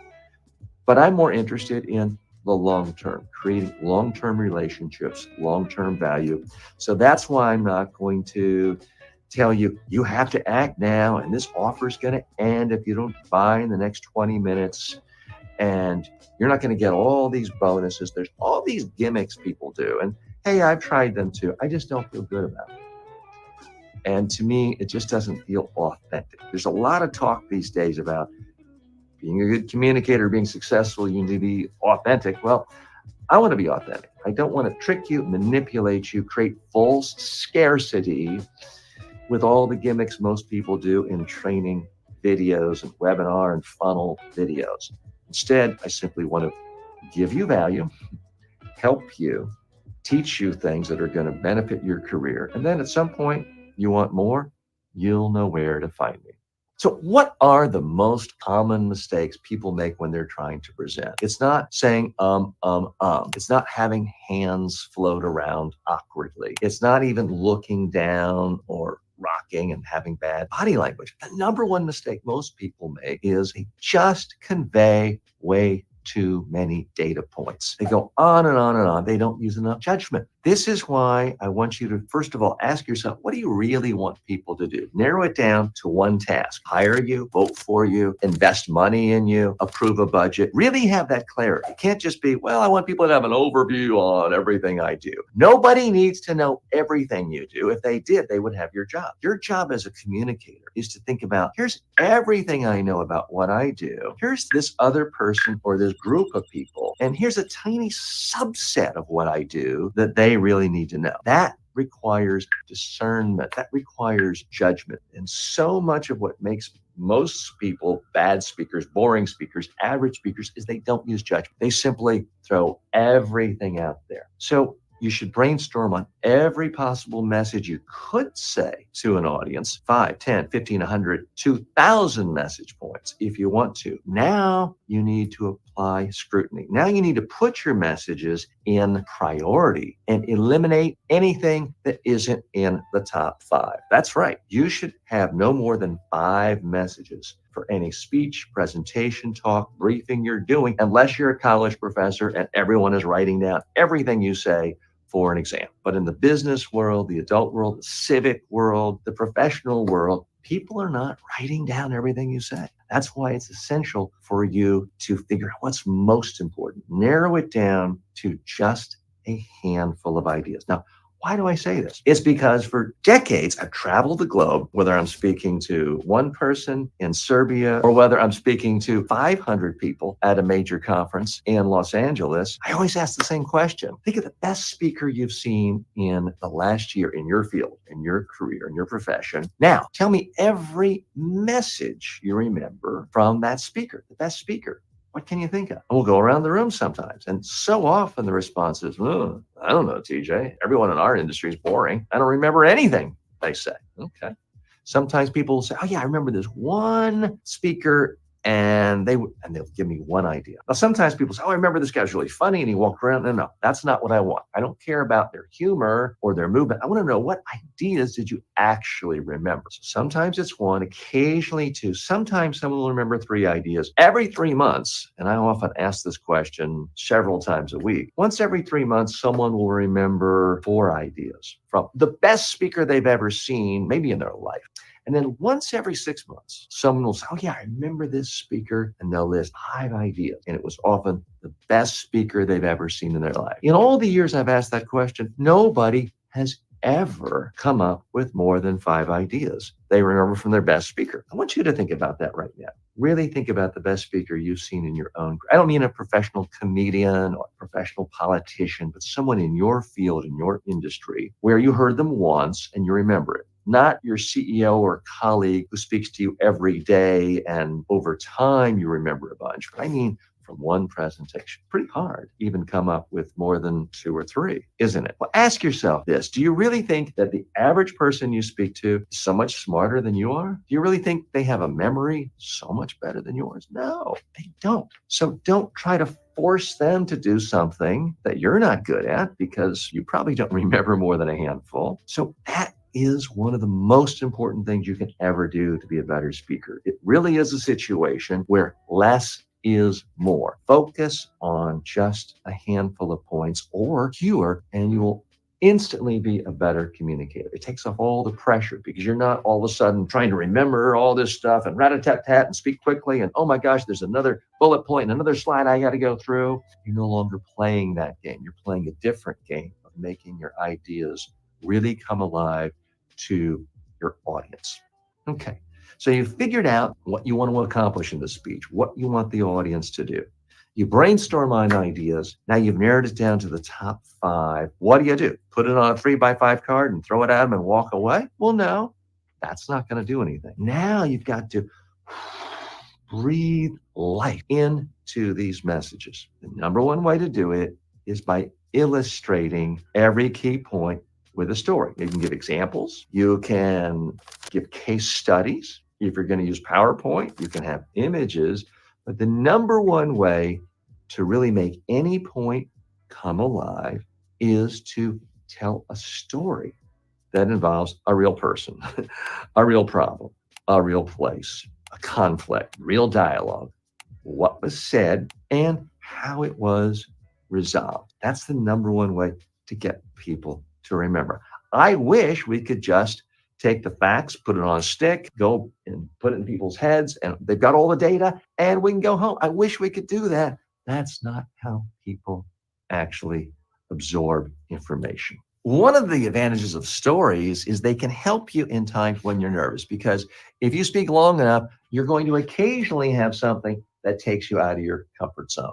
But I'm more interested in the long term, creating long-term relationships, long-term value. So that's why I'm not going to tell you, you have to act now and this offer is going to end if you don't buy in the next 20 minutes. And you're not going to get all these bonuses. There's all these gimmicks people do. And hey, I've tried them too. I just don't feel good about it. And to me, it just doesn't feel authentic. There's a lot of talk these days about being a good communicator, being successful, you need to be authentic. Well, I want to be authentic. I don't want to trick you, manipulate you, create false scarcity with all the gimmicks most people do in training videos and webinar and funnel videos. Instead, I simply want to give you value, help you, teach you things that are going to benefit your career. And then at some point, you want more, you'll know where to find me. So what are the most common mistakes people make when they're trying to present? It's not saying, It's not having hands float around awkwardly. It's not even looking down or rocking and having bad body language. The number one mistake most people make is they just convey way too many data points. They go on and on and on. They don't use enough judgment. This is why I want you to, first of all, ask yourself, what do you really want people to do? Narrow it down to one task. Hire you, vote for you, invest money in you, approve a budget. Really have that clarity. It can't just be, well, I want people to have an overview on everything I do. Nobody needs to know everything you do. If they did, they would have your job. Your job as a communicator is to think about, here's everything I know about what I do. Here's this other person or this group of people. And here's a tiny subset of what I do that they really need to know. That requires discernment. That requires judgment. And so much of what makes most people bad speakers, boring speakers, average speakers is they don't use judgment. They simply throw everything out there. So you should brainstorm on every possible message you could say to an audience, 5, 10, 15, 100, 2,000 message points if you want to. Now you need to apply scrutiny. Now you need to put your messages in priority and eliminate anything that isn't in the top 5. That's right. You should have no more than 5 messages for any speech, presentation, talk, briefing you're doing, unless you're a college professor and everyone is writing down everything you say for an exam. But in the business world, the adult world, the civic world, the professional world, people are not writing down everything you say. That's why it's essential for you to figure out what's most important. Narrow it down to just a handful of ideas. Now, why do I say this? It's because for decades, I've traveled the globe, whether I'm speaking to one person in Serbia or whether I'm speaking to 500 people at a major conference in Los Angeles. I always ask the same question. Think of the best speaker you've seen in the last year in your field, in your career, in your profession. Now, tell me every message you remember from that speaker, the best speaker. What can you think of? We'll go around the room sometimes. And so often the response is, oh, I don't know, TJ. Everyone in our industry is boring. I don't remember anything they say. Okay. Sometimes people will say, oh yeah, I remember this one speaker and they'll give me one idea. Now, sometimes people say, oh, I remember this guy was really funny and he walked around. No, that's not what I want. I don't care about their humor or their movement. I want to know, what ideas did you actually remember? So sometimes it's one, occasionally two. Sometimes someone will remember 3 ideas every 3 months. And I often ask this question several times a week. Once every 3 months, someone will remember 4 ideas from the best speaker they've ever seen, maybe in their life. And then once every 6 months, someone will say, oh yeah, I remember this speaker, and they'll list 5 ideas. And it was often the best speaker they've ever seen in their life. In all the years I've asked that question, nobody has ever come up with more than 5 ideas they remember from their best speaker. I want you to think about that right now. Really think about the best speaker you've seen in your own. I don't mean a professional comedian or a professional politician, but someone in your field, in your industry, where you heard them once and you remember it. Not your CEO or colleague who speaks to you every day and over time you remember a bunch. But I mean, from one presentation. Pretty hard to even come up with more than 2 or 3, isn't it? Well, ask yourself this. Do you really think that the average person you speak to is so much smarter than you are? Do you really think they have a memory so much better than yours? No, they don't. So don't try to force them to do something that you're not good at, because you probably don't remember more than a handful. So that is one of the most important things you can ever do to be a better speaker. It really is a situation where less is more. Focus on just a handful of points or fewer, and you will instantly be a better communicator. It takes off all the pressure, because you're not all of a sudden trying to remember all this stuff and rat-a-tat-tat and speak quickly and, oh my gosh, there's another bullet point and another slide I got to go through. You're no longer playing that game. You're playing a different game of making your ideas really come alive to your audience. Okay. So you've figured out what you want to accomplish in the speech, what you want the audience to do. You brainstorm on ideas. Now you've narrowed it down to the top 5. What do? Put it on a 3x5 card and throw it at them and walk away? Well, no, that's not going to do anything. Now you've got to breathe life into these messages. The number one way to do it is by illustrating every key point with a story. You can give examples. You can give case studies. If you're going to use PowerPoint, you can have images. But the number one way to really make any point come alive is to tell a story that involves a real person, a real problem, a real place, a conflict, real dialogue, what was said, and how it was resolved. That's the number one way to get people to remember. I wish we could just take the facts, put it on a stick, go and put it in people's heads, and they've got all the data, and we can go home. I wish we could do that. That's not how people actually absorb information. One of the advantages of stories is they can help you in times when you're nervous, because if you speak long enough, you're going to occasionally have something that takes you out of your comfort zone.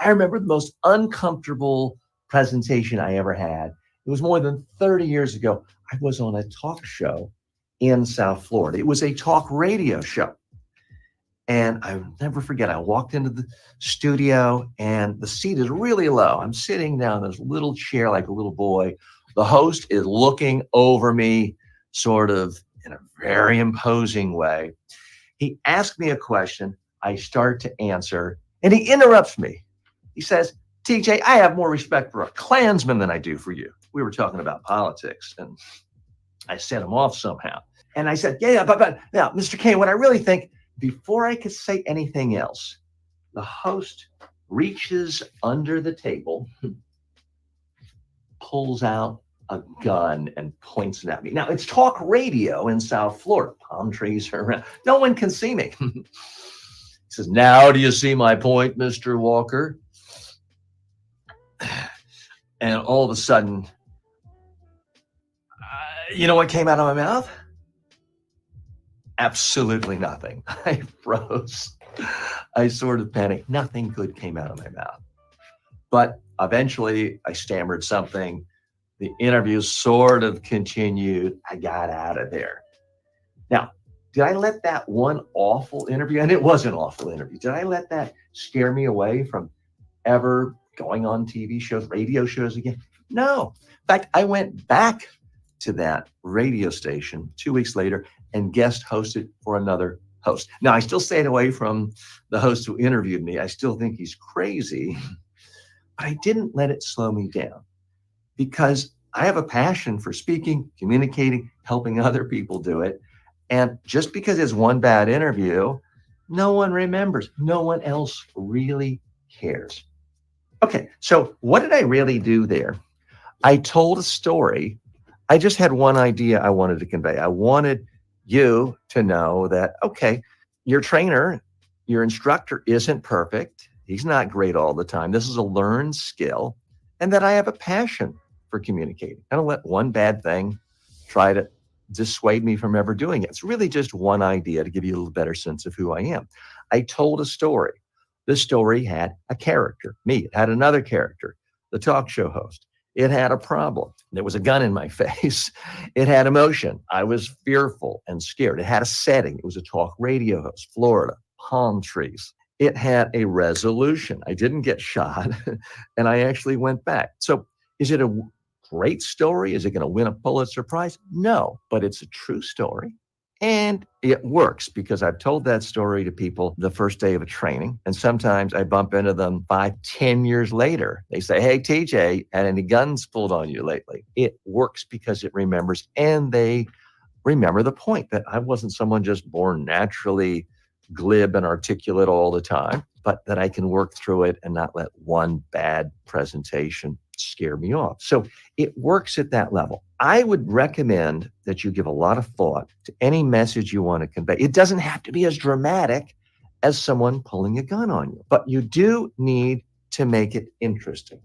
I remember the most uncomfortable presentation I ever had. It was more than 30 years ago. I was on a talk show in South Florida. It was a talk radio show. And I'll never forget, I walked into the studio and the seat is really low. I'm sitting down in this little chair like a little boy. The host is looking over me sort of in a very imposing way. He asked me a question. I start to answer and he interrupts me. He says, TJ, I have more respect for a Klansman than I do for you. We were talking about politics and I set him off somehow. And I said, yeah, but now, Mr. K, what I really think, before I could say anything else, the host reaches under the table, pulls out a gun and points it at me. Now, it's talk radio in South Florida. Palm trees are around. No one can see me. He says, now do you see my point, Mr. Walker? And all of a sudden, you know what came out of my mouth? Absolutely nothing. I froze. I sort of panicked. Nothing good came out of my mouth. But eventually I stammered something. The interview sort of continued. I got out of there. Now, did I let that one awful interview, and it was an awful interview, did I let that scare me away from ever going on TV shows, radio shows again? No. In fact, I went back to that radio station 2 weeks later and guest hosted for another host. Now, I still stayed away from the host who interviewed me. I still think he's crazy, but I didn't let it slow me down because I have a passion for speaking, communicating, helping other people do it. And just because it's one bad interview, no one remembers. No one else really cares. Okay, so what did I really do there? I told a story. I just had one idea I wanted to convey. I wanted you to know that, okay, your trainer, your instructor isn't perfect. He's not great all the time. This is a learned skill, and that I have a passion for communicating. I don't let one bad thing try to dissuade me from ever doing it. It's really just one idea to give you a little better sense of who I am. I told a story. This story had a character, me. It had another character, the talk show host. It had a problem. There was a gun in my face. It had emotion. I was fearful and scared. It had a setting. It was a talk radio host, Florida, palm trees. It had a resolution. I didn't get shot, and I actually went back. So is it a great story? Is it going to win a Pulitzer Prize? No, but it's a true story. And it works because I've told that story to people the first day of a training. And sometimes I bump into them 5-10 years later. They say, hey, TJ, had any guns pulled on you lately? It works because it remembers, and they remember the point that I wasn't someone just born naturally glib and articulate all the time, but that I can work through it and not let one bad presentation scare me off. So it works at that level. I would recommend that you give a lot of thought to any message you want to convey. It doesn't have to be as dramatic as someone pulling a gun on you, but you do need to make it interesting.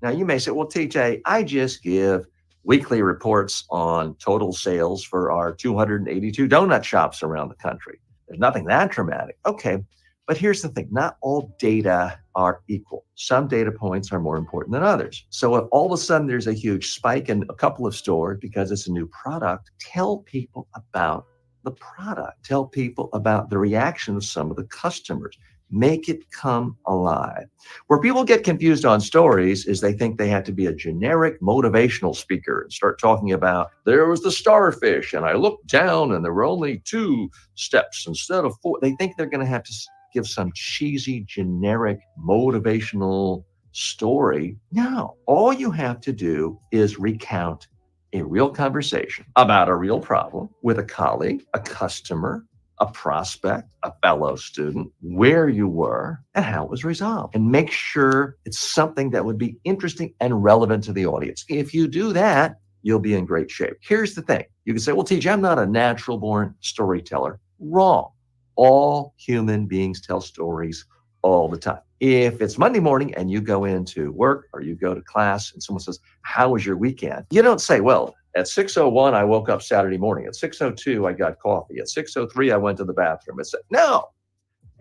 Now you may say, well, TJ, I just give weekly reports on total sales for our 282 donut shops around the country. There's nothing that dramatic. Okay. But here's the thing, not all data are equal. Some data points are more important than others. So if all of a sudden there's a huge spike in a couple of stores because it's a new product, tell people about the product. Tell people about the reaction of some of the customers. Make it come alive. Where people get confused on stories is they think they have to be a generic motivational speaker and start talking about, there was the starfish and I looked down and there were only 2 steps instead of 4. They think they're going to have to give some cheesy, generic, motivational story. No, all you have to do is recount a real conversation about a real problem with a colleague, a customer, a prospect, a fellow student, where you were and how it was resolved. And make sure it's something that would be interesting and relevant to the audience. If you do that, you'll be in great shape. Here's the thing. You can say, well, TJ, I'm not a natural born storyteller. Wrong. All human beings tell stories all the time. If it's Monday morning and you go into work or you go to class and someone says, how was your weekend? You don't say, well, at 6:01, I woke up Saturday morning. At 6:02, I got coffee. At 6:03, I went to the bathroom. It's no.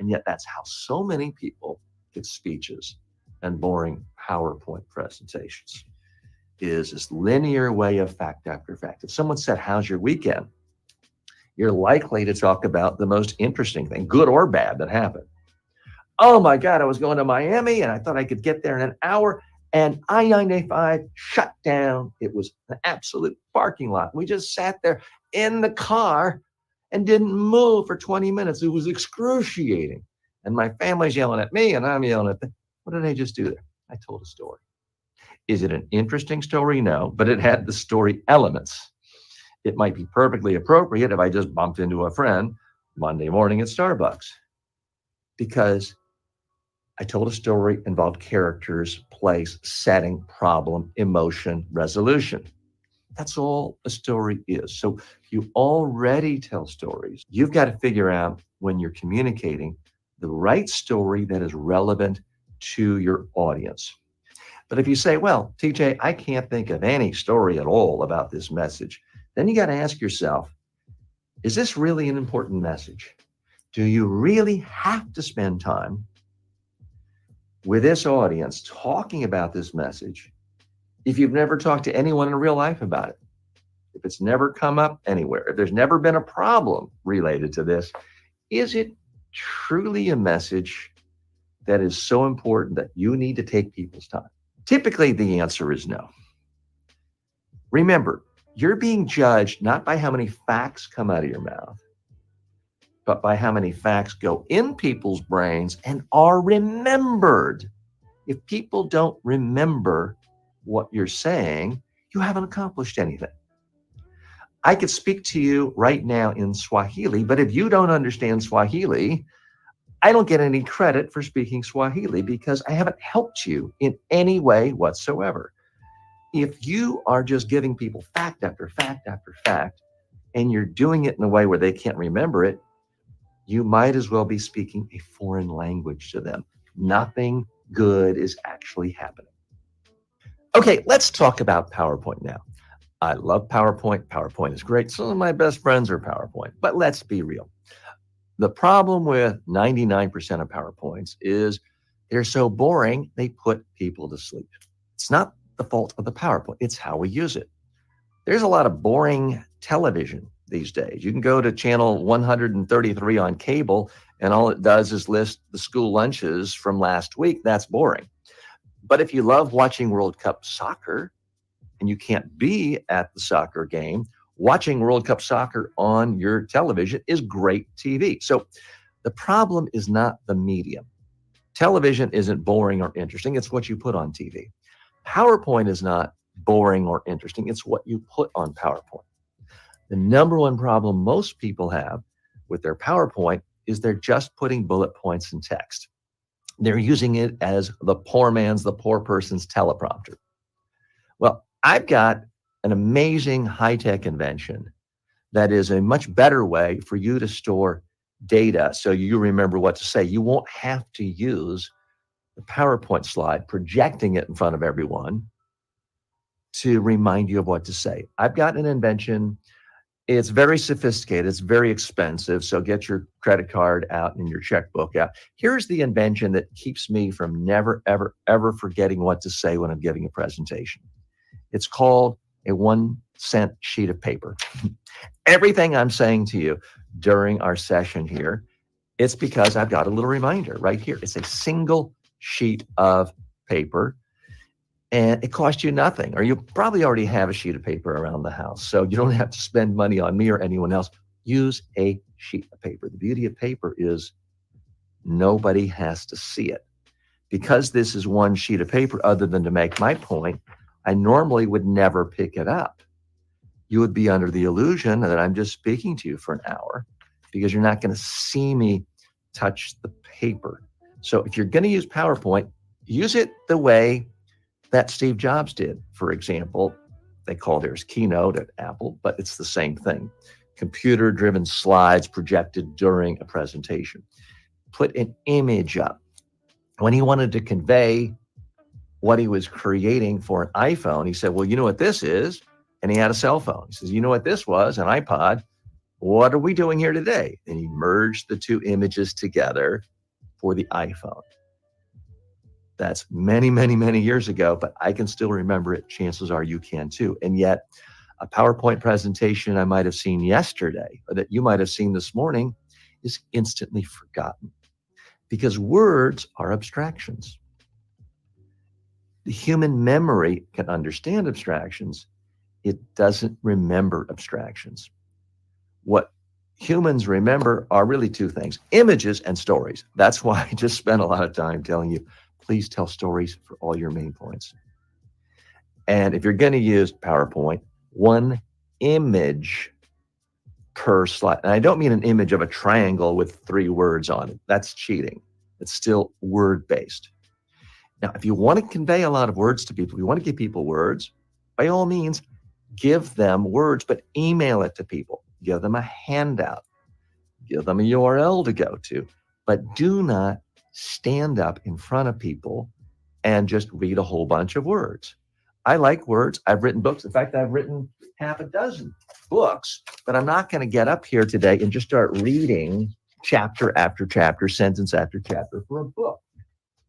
And yet that's how so many people give speeches and boring PowerPoint presentations is this linear way of fact after fact. If someone said, how's your weekend? You're likely to talk about the most interesting thing, good or bad, that happened. Oh my God, I was going to Miami and I thought I could get there in an hour and I-95 shut down. It was an absolute parking lot. We just sat there in the car and didn't move for 20 minutes. It was excruciating. And my family's yelling at me and I'm yelling at them. What did I just do there? I told a story. Is it an interesting story? No, but it had the story elements. It might be perfectly appropriate if I just bumped into a friend Monday morning at Starbucks, because I told a story involved characters, place, setting, problem, emotion, resolution. That's all a story is. So you already tell stories. You've got to figure out when you're communicating the right story that is relevant to your audience. But if you say, well, TJ, I can't think of any story at all about this message, then you got to ask yourself, is this really an important message? Do you really have to spend time with this audience talking about this message if you've never talked to anyone in real life about it? If it's never come up anywhere, if there's never been a problem related to this, is it truly a message that is so important that you need to take people's time? Typically, the answer is no. Remember, you're being judged not by how many facts come out of your mouth, but by how many facts go in people's brains and are remembered. If people don't remember what you're saying, you haven't accomplished anything. I could speak to you right now in Swahili, but if you don't understand Swahili, I don't get any credit for speaking Swahili because I haven't helped you in any way whatsoever. If you are just giving people fact after fact after fact, and you're doing it in a way where they can't remember it, you might as well be speaking a foreign language to them. Nothing good is actually happening. Okay, let's talk about PowerPoint now. I love PowerPoint. PowerPoint is great. Some of my best friends are PowerPoint, but let's be real. The problem with 99% of PowerPoints is they're so boring, they put people to sleep. It's not the fault of the PowerPoint, it's how we use it. There's a lot of boring television these days. You can go to channel 133 on cable, and all it does is list the school lunches from last week. That's boring. But if you love watching World Cup soccer and you can't be at the soccer game, watching World Cup soccer on your television is great TV. So the problem is not the medium. Television isn't boring or interesting. It's what you put on TV. PowerPoint is not boring or interesting. It's what you put on PowerPoint. The number one problem most people have with their PowerPoint is they're just putting bullet points in text. They're using it as the poor person's teleprompter. Well, I've got an amazing high-tech invention that is a much better way for you to store data so you remember what to say. You won't have to use the PowerPoint slide, projecting it in front of everyone to remind you of what to say. I've got an invention. It's very sophisticated. It's very expensive. So get your credit card out and your checkbook out. Here's the invention that keeps me from never, ever, ever forgetting what to say when I'm giving a presentation. It's called a 1-cent sheet of paper. Everything I'm saying to you during our session here, it's because I've got a little reminder right here. It's a single sheet of paper, and it costs you nothing, or you probably already have a sheet of paper around the house, so you don't have to spend money on me or anyone else. Use a sheet of paper. The beauty of paper is nobody has to see it. Because this is one sheet of paper, other than to make my point, I normally would never pick it up. You would be under the illusion that I'm just speaking to you for an hour because you're not going to see me touch the paper. So if you're going to use PowerPoint, use it the way that Steve Jobs did. For example, they call theirs Keynote at Apple, but it's the same thing. Computer-driven slides projected during a presentation. Put an image up. When he wanted to convey what he was creating for an iPhone, he said, well, you know what this is? And he had a cell phone. He says, you know what this was? An iPod. What are we doing here today? And he merged the two images together for the iPhone. That's many, many, many years ago, but I can still remember it. Chances are you can too. And yet a PowerPoint presentation I might have seen yesterday or that you might have seen this morning is instantly forgotten because words are abstractions. The human memory can understand abstractions. It doesn't remember abstractions. What humans remember are really two things, images and stories. That's why I just spent a lot of time telling you, please tell stories for all your main points. And if you're going to use PowerPoint, one image per slide. And I don't mean an image of a triangle with 3 words on it. That's cheating. It's still word-based. Now, if you want to convey a lot of words to people, if you want to give people words, by all means, give them words, but email it to people. Give them a handout. Give them a URL to go to. But do not stand up in front of people and just read a whole bunch of words. I like words. I've written books. In fact, I've written half a dozen books, but I'm not going to get up here today and just start reading chapter after chapter, sentence after chapter for a book.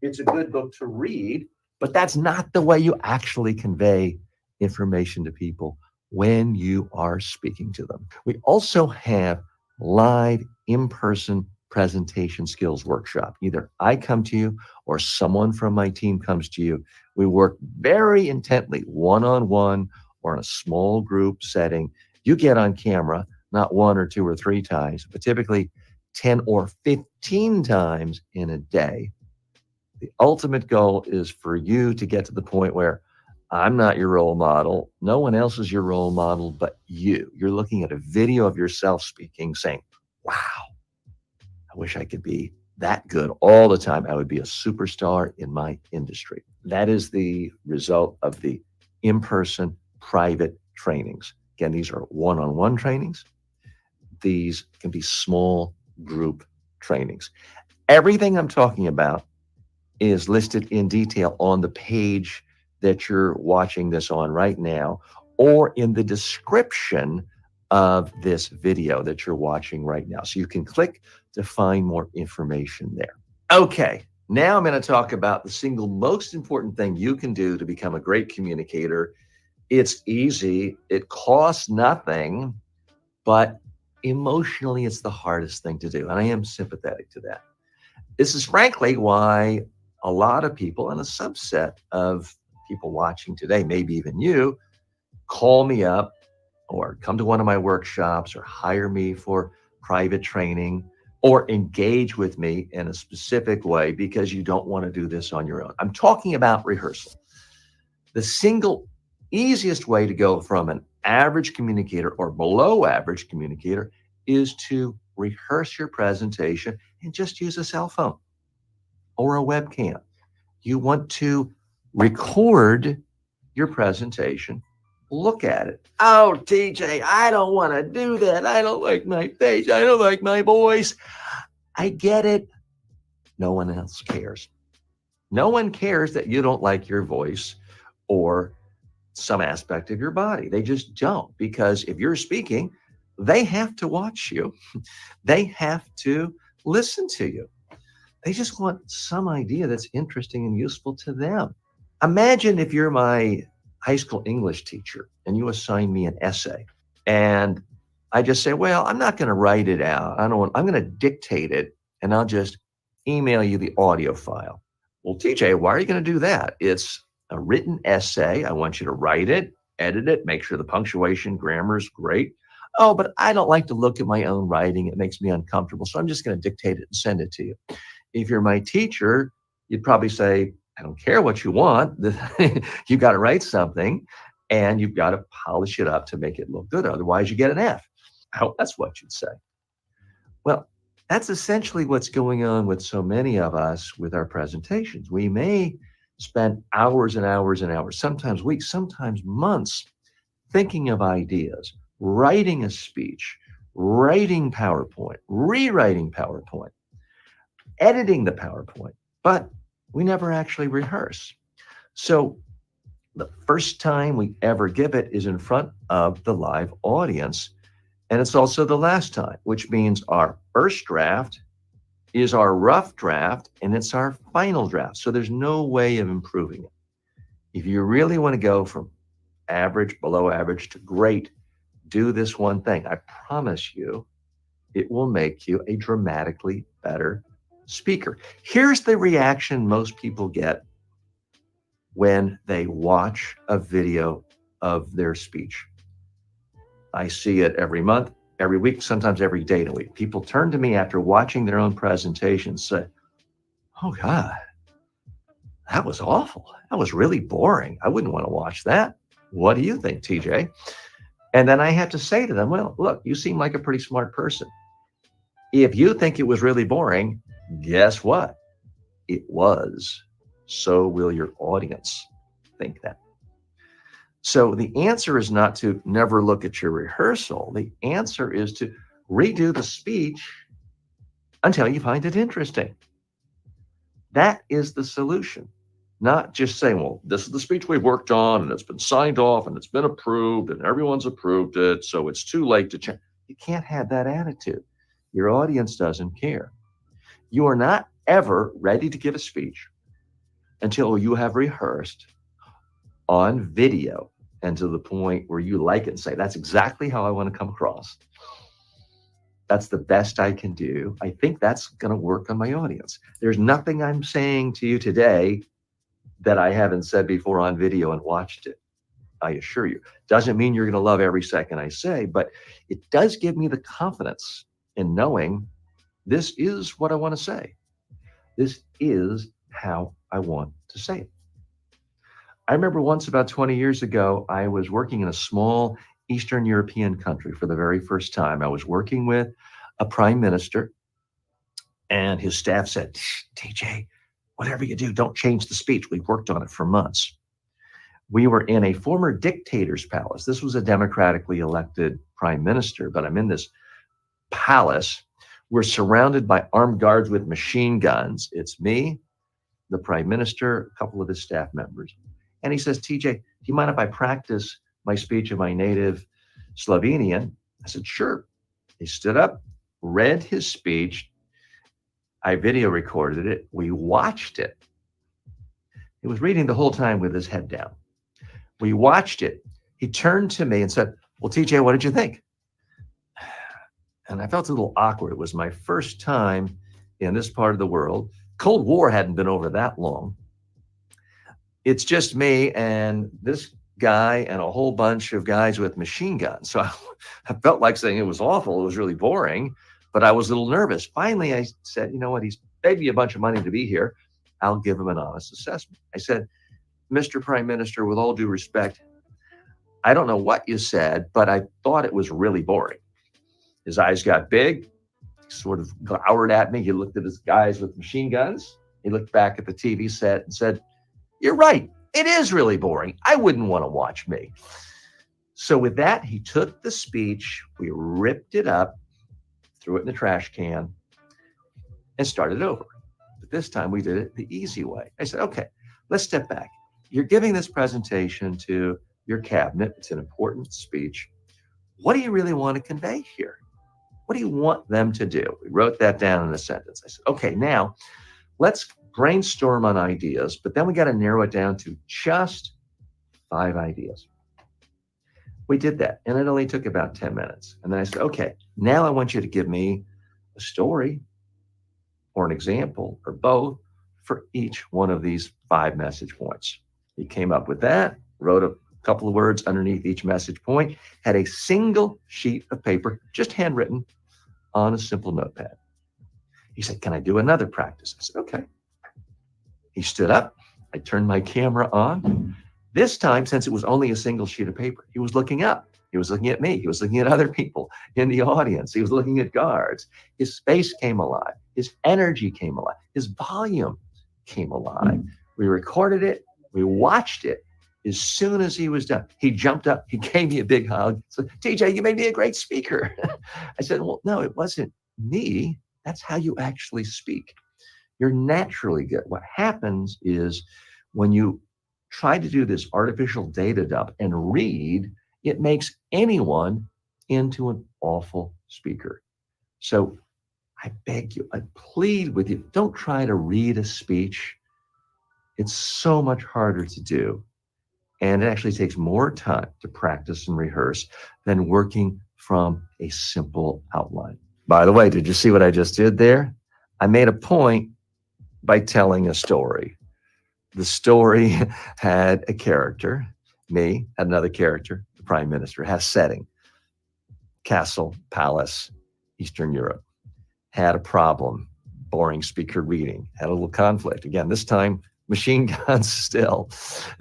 It's a good book to read, but that's not the way you actually convey information to people when you are speaking to them. We also have live in-person presentation skills workshop. Either I come to you or someone from my team comes to you. We work very intently, one-on-one or in a small group setting. You get on camera, not 1 or 2 or 3 times, but typically 10 or 15 times in a day. The ultimate goal is for you to get to the point where I'm not your role model. No one else is your role model but you. You're looking at a video of yourself speaking, saying, wow, I wish I could be that good all the time. I would be a superstar in my industry. That is the result of the in-person private trainings. Again, these are one-on-one trainings. These can be small group trainings. Everything I'm talking about is listed in detail on the page that you're watching this on right now, or in the description of this video that you're watching right now. So you can click to find more information there. Okay, now I'm going to talk about the single most important thing you can do to become a great communicator. It's easy, it costs nothing, but emotionally it's the hardest thing to do. And I am sympathetic to that. This is frankly why a lot of people, and a subset of people watching today, maybe even you, call me up or come to one of my workshops or hire me for private training or engage with me in a specific way, because you don't want to do this on your own. I'm talking about rehearsal. The single easiest way to go from an average communicator or below average communicator is to rehearse your presentation and just use a cell phone or a webcam. You want to record your presentation, look at it. Oh, TJ, I don't want to do that. I don't like my face. I don't like my voice. I get it. No one else cares. No one cares that you don't like your voice or some aspect of your body. They just don't, because if you're speaking, they have to watch you. They have to listen to you. They just want some idea that's interesting and useful to them. Imagine if you're my high school English teacher and you assign me an essay, and I just say, well, I'm not going to write it out. I'm going to dictate it, and I'll just email you the audio file. Well, TJ, why are you going to do that? It's a written essay. I want you to write it, edit it, make sure the punctuation, grammar is great. Oh, but I don't like to look at my own writing. It makes me uncomfortable. So I'm just going to dictate it and send it to you. If you're my teacher, you'd probably say, I don't care what you want. You've got to write something and you've got to polish it up to make it look good. Otherwise, you get an F. I hope that's what you'd say. Well, that's essentially what's going on with so many of us with our presentations. We may spend hours and hours and hours, sometimes weeks, sometimes months, thinking of ideas, writing a speech, writing PowerPoint, rewriting PowerPoint, editing the PowerPoint, but we never actually rehearse. So the first time we ever give it is in front of the live audience. And it's also the last time, which means our first draft is our rough draft and it's our final draft. So there's no way of improving it. If you really want to go from average, below average to great, do this one thing. I promise you, it will make you a dramatically better speaker. Here's the reaction most people get when they watch a video of their speech. I see it every month, every week, sometimes every day in a week. People turn to me after watching their own presentations, say, oh God, that was awful. That was really boring. I wouldn't want to watch that. What do you think, TJ? And then I have to say to them, well, look, you seem like a pretty smart person. If you think it was really boring, guess what? It was. So will your audience think that. So the answer is not to never look at your rehearsal. The answer is to redo the speech until you find it interesting. That is the solution. Not just saying, well, this is the speech we've worked on and it's been signed off and it's been approved and everyone's approved it, so it's too late to change. You can't have that attitude. Your audience doesn't care. You are not ever ready to give a speech until you have rehearsed on video and to the point where you like it and say, that's exactly how I want to come across. That's the best I can do. I think that's going to work on my audience. There's nothing I'm saying to you today that I haven't said before on video and watched it. I assure you. Doesn't mean you're going to love every second I say, but it does give me the confidence in knowing this is what I want to say. This is how I want to say it. I remember once about 20 years ago, I was working in a small Eastern European country for the very first time. I was working with a prime minister and his staff said, TJ, whatever you do, don't change the speech. We've worked on it for months. We were in a former dictator's palace. This was a democratically elected prime minister, but I'm in this palace. We're surrounded by armed guards with machine guns. It's me, the prime minister, a couple of his staff members. And he says, TJ, do you mind if I practice my speech in my native Slovenian? I said, sure. He stood up, read his speech. I video recorded it. We watched it. He was reading the whole time with his head down. We watched it. He turned to me and said, well, TJ, what did you think? And I felt a little awkward. It was my first time in this part of the world. Cold War hadn't been over that long. It's just me and this guy and a whole bunch of guys with machine guns. So I felt like saying it was awful. It was really boring, but I was a little nervous. Finally, I said, you know what? He's paid me a bunch of money to be here. I'll give him an honest assessment. I said, Mr. Prime Minister, with all due respect, I don't know what you said, but I thought it was really boring. His eyes got big, he sort of glowered at me. He looked at his guys with machine guns. He looked back at the TV set and said, you're right. It is really boring. I wouldn't want to watch me. So with that, he took the speech, we ripped it up, threw it in the trash can, and started over. But this time we did it the easy way. I said, okay, let's step back. You're giving this presentation to your cabinet. It's an important speech. What do you really want to convey here? What do you want them to do? We wrote that down in a sentence. I said, okay, now let's brainstorm on ideas, but then we got to narrow it down to just 5 ideas. We did that, and it only took about 10 minutes. And then I said, okay, now I want you to give me a story or an example or both for each one of these 5 message points. He came up with that, wrote a couple of words underneath each message point, had a single sheet of paper, just handwritten on a simple notepad. He said, can I do another practice? I said, okay. He stood up. I turned my camera on. This time, since it was only a single sheet of paper, he was looking up. He was looking at me. He was looking at other people in the audience. He was looking at guards. His face came alive. His energy came alive. His volume came alive. We recorded it. We watched it. As soon as he was done, he jumped up. He gave me a big hug. Said, TJ, you made me a great speaker. I said, well, no, it wasn't me. That's how you actually speak. You're naturally good. What happens is when you try to do this artificial data dump and read, it makes anyone into an awful speaker. So I beg you, I plead with you, don't try to read a speech. It's so much harder to do. And it actually takes more time to practice and rehearse than working from a simple outline. By the way, did you see what I just did there? I made a point by telling a story. The story had a character, me, had another character, the prime minister, had a setting, castle, palace, Eastern Europe, had a problem, boring speaker reading, had a little conflict. Again, this time, machine guns still.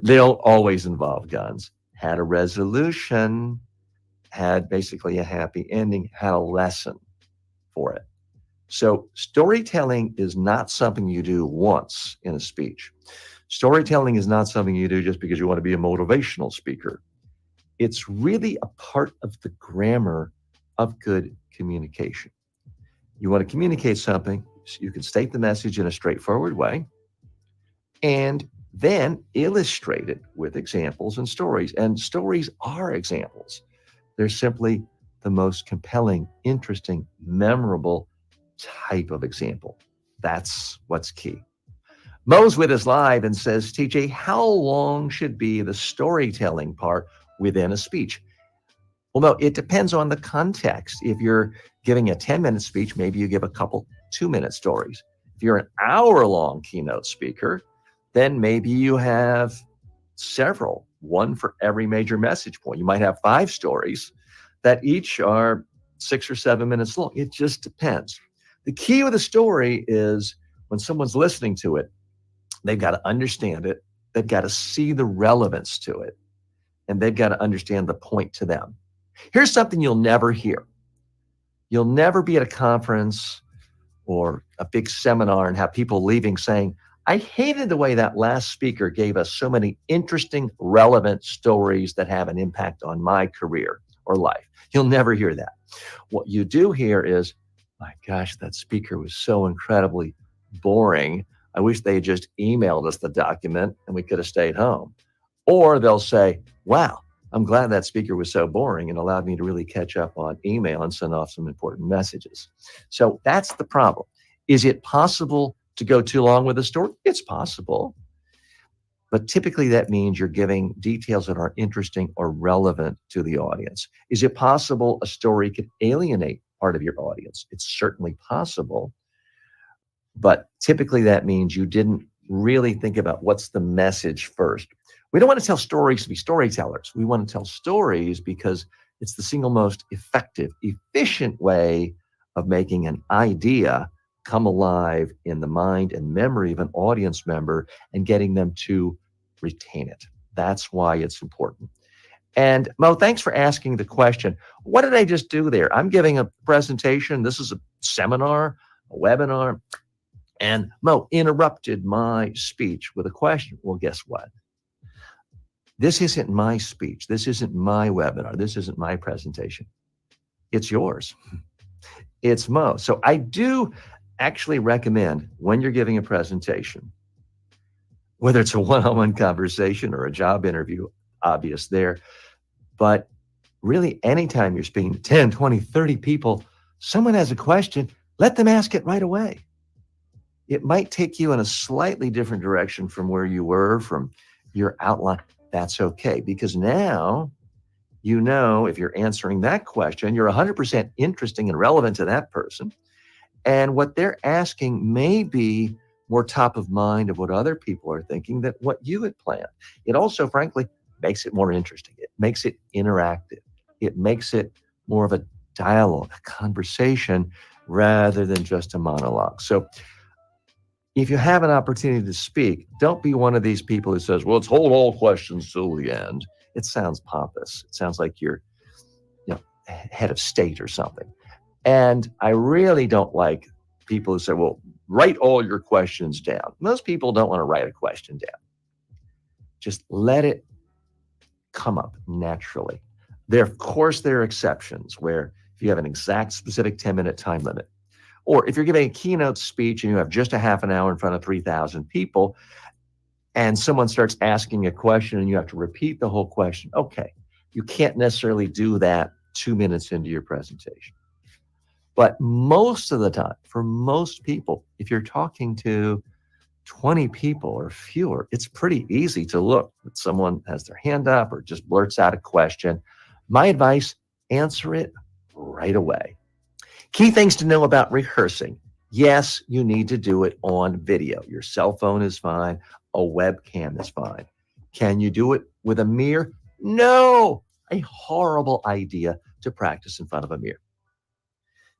They don't always involve guns. Had a resolution, had basically a happy ending, had a lesson for it. So storytelling is not something you do once in a speech. Storytelling is not something you do just because you want to be a motivational speaker. It's really a part of the grammar of good communication. You want to communicate something, so you can state the message in a straightforward way, and then illustrate it with examples and stories. And stories are examples. They're simply the most compelling, interesting, memorable type of example. That's what's key. Mo's with us live and says, TJ, how long should be the storytelling part within a speech? Well, no, it depends on the context. If you're giving a 10-minute speech, maybe you give a couple 2-minute stories. If you're an hour-long keynote speaker, then maybe you have several, one for every major message point. You might have 5 stories that each are 6 or 7 minutes long. It just depends. The key with a story is when someone's listening to it, they've got to understand it. They've got to see the relevance to it, and they've got to understand the point to them. Here's something you'll never hear. You'll never be at a conference or a big seminar and have people leaving saying, I hated the way that last speaker gave us so many interesting, relevant stories that have an impact on my career or life. You'll never hear that. What you do hear is, my gosh, that speaker was so incredibly boring. I wish they had just emailed us the document and we could have stayed home. Or they'll say, wow, I'm glad that speaker was so boring and allowed me to really catch up on email and send off some important messages. So that's the problem. Is it possible to go too long with a story? It's possible. But typically that means you're giving details that aren't interesting or relevant to the audience. Is it possible a story could alienate part of your audience? It's certainly possible. But typically that means you didn't really think about what's the message first. We don't want to tell stories to be storytellers. We want to tell stories because it's the single most effective, efficient way of making an idea come alive in the mind and memory of an audience member and getting them to retain it. That's why it's important. And Mo, thanks for asking the question. What did I just do there? I'm giving a presentation. This is a seminar, a webinar, and Mo interrupted my speech with a question. Well, guess what? This isn't my speech. This isn't my webinar. This isn't my presentation. It's yours. It's Mo. So I do actually recommend when you're giving a presentation, whether it's a one-on-one conversation or a job interview, obvious there, but really anytime you're speaking to 10, 20, 30 people, someone has a question, let them ask it right away. It might take you in a slightly different direction from where you were from your outline. That's okay, because now you know if you're answering that question, you're 100% interesting and relevant to that person. And what they're asking may be more top of mind of what other people are thinking than what you had planned. It also, frankly, makes it more interesting. It makes it interactive. It makes it more of a dialogue, a conversation, rather than just a monologue. So if you have an opportunity to speak, don't be one of these people who says, well, let's hold all questions till the end. It sounds pompous. It sounds like you're, head of state or something. And I really don't like people who say, well, write all your questions down. Most people don't want to write a question down. Just let it come up naturally. Of course, there are exceptions where if you have an exact specific 10-minute time limit, or if you're giving a keynote speech and you have just a half an hour in front of 3,000 people and someone starts asking a question and you have to repeat the whole question, okay, you can't necessarily do that 2 minutes into your presentation. But most of the time, for most people, if you're talking to 20 people or fewer, it's pretty easy to look that someone has their hand up or just blurts out a question. My advice, answer it right away. Key things to know about rehearsing. Yes, you need to do it on video. Your cell phone is fine. A webcam is fine. Can you do it with a mirror? No, a horrible idea to practice in front of a mirror.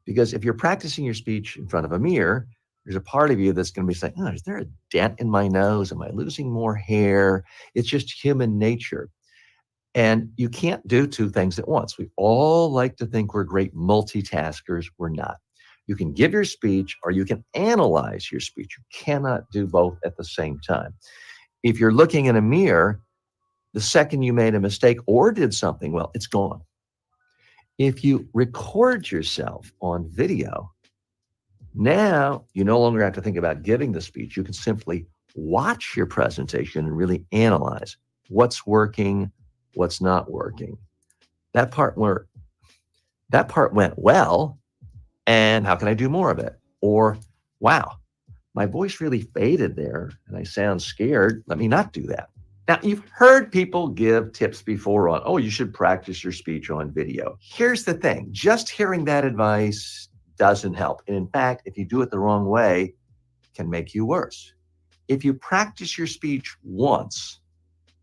Because if you're practicing your speech in front of a mirror, there's a part of you that's going to be saying, oh, is there a dent in my nose? Am I losing more hair? It's just human nature. And you can't do two things at once. We all like to think we're great multitaskers. We're not. You can give your speech or you can analyze your speech. You cannot do both at the same time. If you're looking in a mirror, the second you made a mistake or did something, well, it's gone. If you record yourself on video, now you no longer have to think about giving the speech. You can simply watch your presentation and really analyze what's working, what's not working. That part went well, and how can I do more of it? Or, wow, my voice really faded there and I sound scared. Let me not do that. Now, you've heard people give tips before on, oh, you should practice your speech on video. Here's the thing, just hearing that advice doesn't help. And in fact, if you do it the wrong way, it can make you worse. If you practice your speech once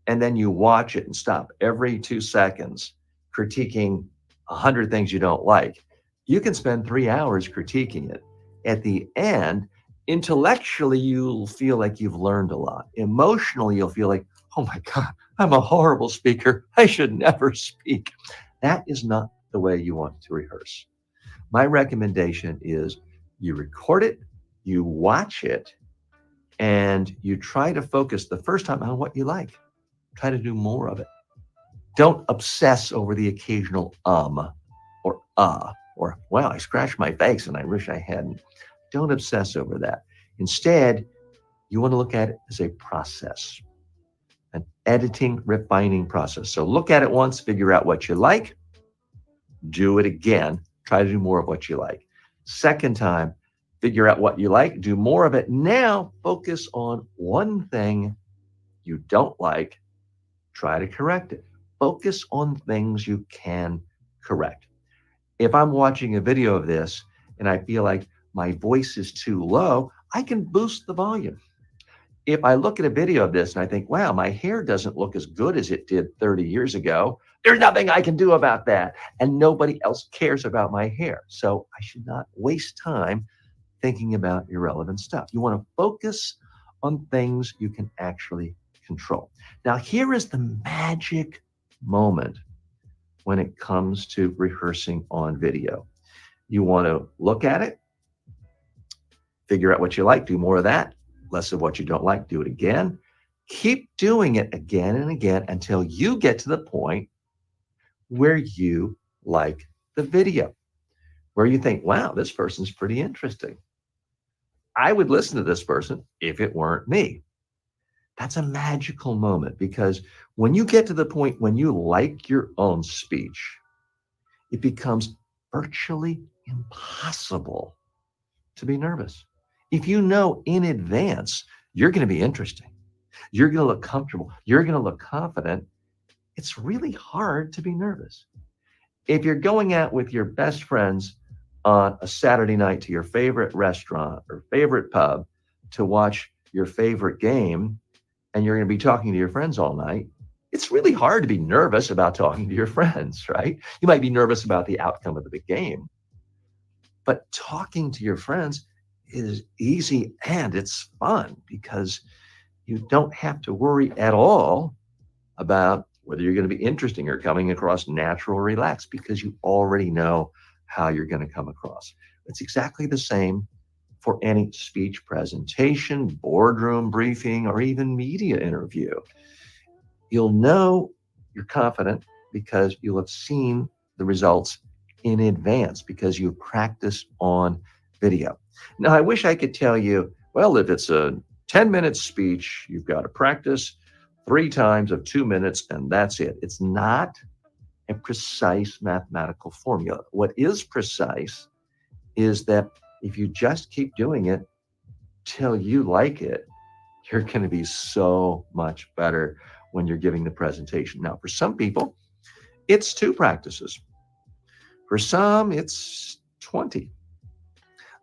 and then you watch it and stop every 2 seconds critiquing 100 things you don't like, you can spend 3 hours critiquing it. At the end, intellectually, you'll feel like you've learned a lot. Emotionally, you'll feel like, oh my God, I'm a horrible speaker. I should never speak. That is not the way you want to rehearse. My recommendation is you record it, you watch it, and you try to focus the first time on what you like. Try to do more of it. Don't obsess over the occasional or wow, I scratched my face and I wish I hadn't. Don't obsess over that. Instead, you want to look at it as a process, an editing, refining process. So look at it once, figure out what you like, do it again, try to do more of what you like. Second time, figure out what you like, do more of it. Now focus on one thing you don't like, try to correct it. Focus on things you can correct. If I'm watching a video of this and I feel like my voice is too low, I can boost the volume. If I look at a video of this and I think, wow, my hair doesn't look as good as it did 30 years ago, there's nothing I can do about that. And nobody else cares about my hair. So I should not waste time thinking about irrelevant stuff. You want to focus on things you can actually control. Now, here is the magic moment when it comes to rehearsing on video. You want to look at it, figure out what you like, do more of that, less of what you don't like, do it again. Keep doing it again and again until you get to the point where you like the video, where you think, wow, this person's pretty interesting. I would listen to this person if it weren't me. That's a magical moment, because when you get to the point when you like your own speech, it becomes virtually impossible to be nervous. If you know in advance you're going to be interesting, you're going to look comfortable, you're going to look confident, it's really hard to be nervous. If you're going out with your best friends on a Saturday night to your favorite restaurant or favorite pub to watch your favorite game, and you're going to be talking to your friends all night, it's really hard to be nervous about talking to your friends, right? You might be nervous about the outcome of the big game, but talking to your friends is easy and it's fun, because you don't have to worry at all about whether you're going to be interesting or coming across natural or relaxed, because you already know how you're going to come across. It's exactly the same for any speech presentation, boardroom briefing, or even media interview. You'll know you're confident because you'll have seen the results in advance, because you've practiced on video. Now, I wish I could tell you, well, if it's a 10-minute speech, you've got to practice 3 times of 2 minutes, and that's it. It's not a precise mathematical formula. What is precise is that if you just keep doing it till you like it, you're going to be so much better when you're giving the presentation. Now, for some people, it's 2 practices. For some, it's 20.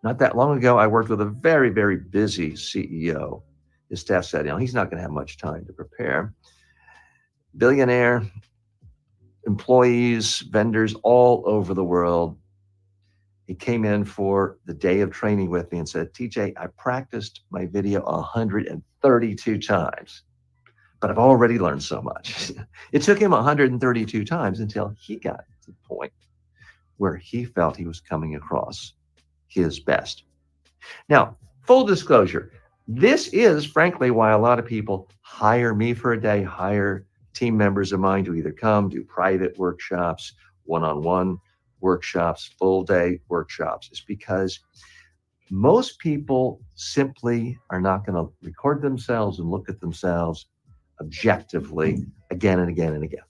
Not that long ago, I worked with a very, very busy CEO. His staff said, he's not going to have much time to prepare. Billionaire, employees, vendors all over the world. He came in for the day of training with me and said, TJ, I practiced my video 132 times, but I've already learned so much. It took him 132 times until he got to the point where he felt he was coming across his best. Now, full disclosure, this is frankly why a lot of people hire me for a day, hire team members of mine to either come, do private workshops, one-on-one workshops, full day workshops. It's because most people simply are not going to record themselves and look at themselves objectively again and again and again.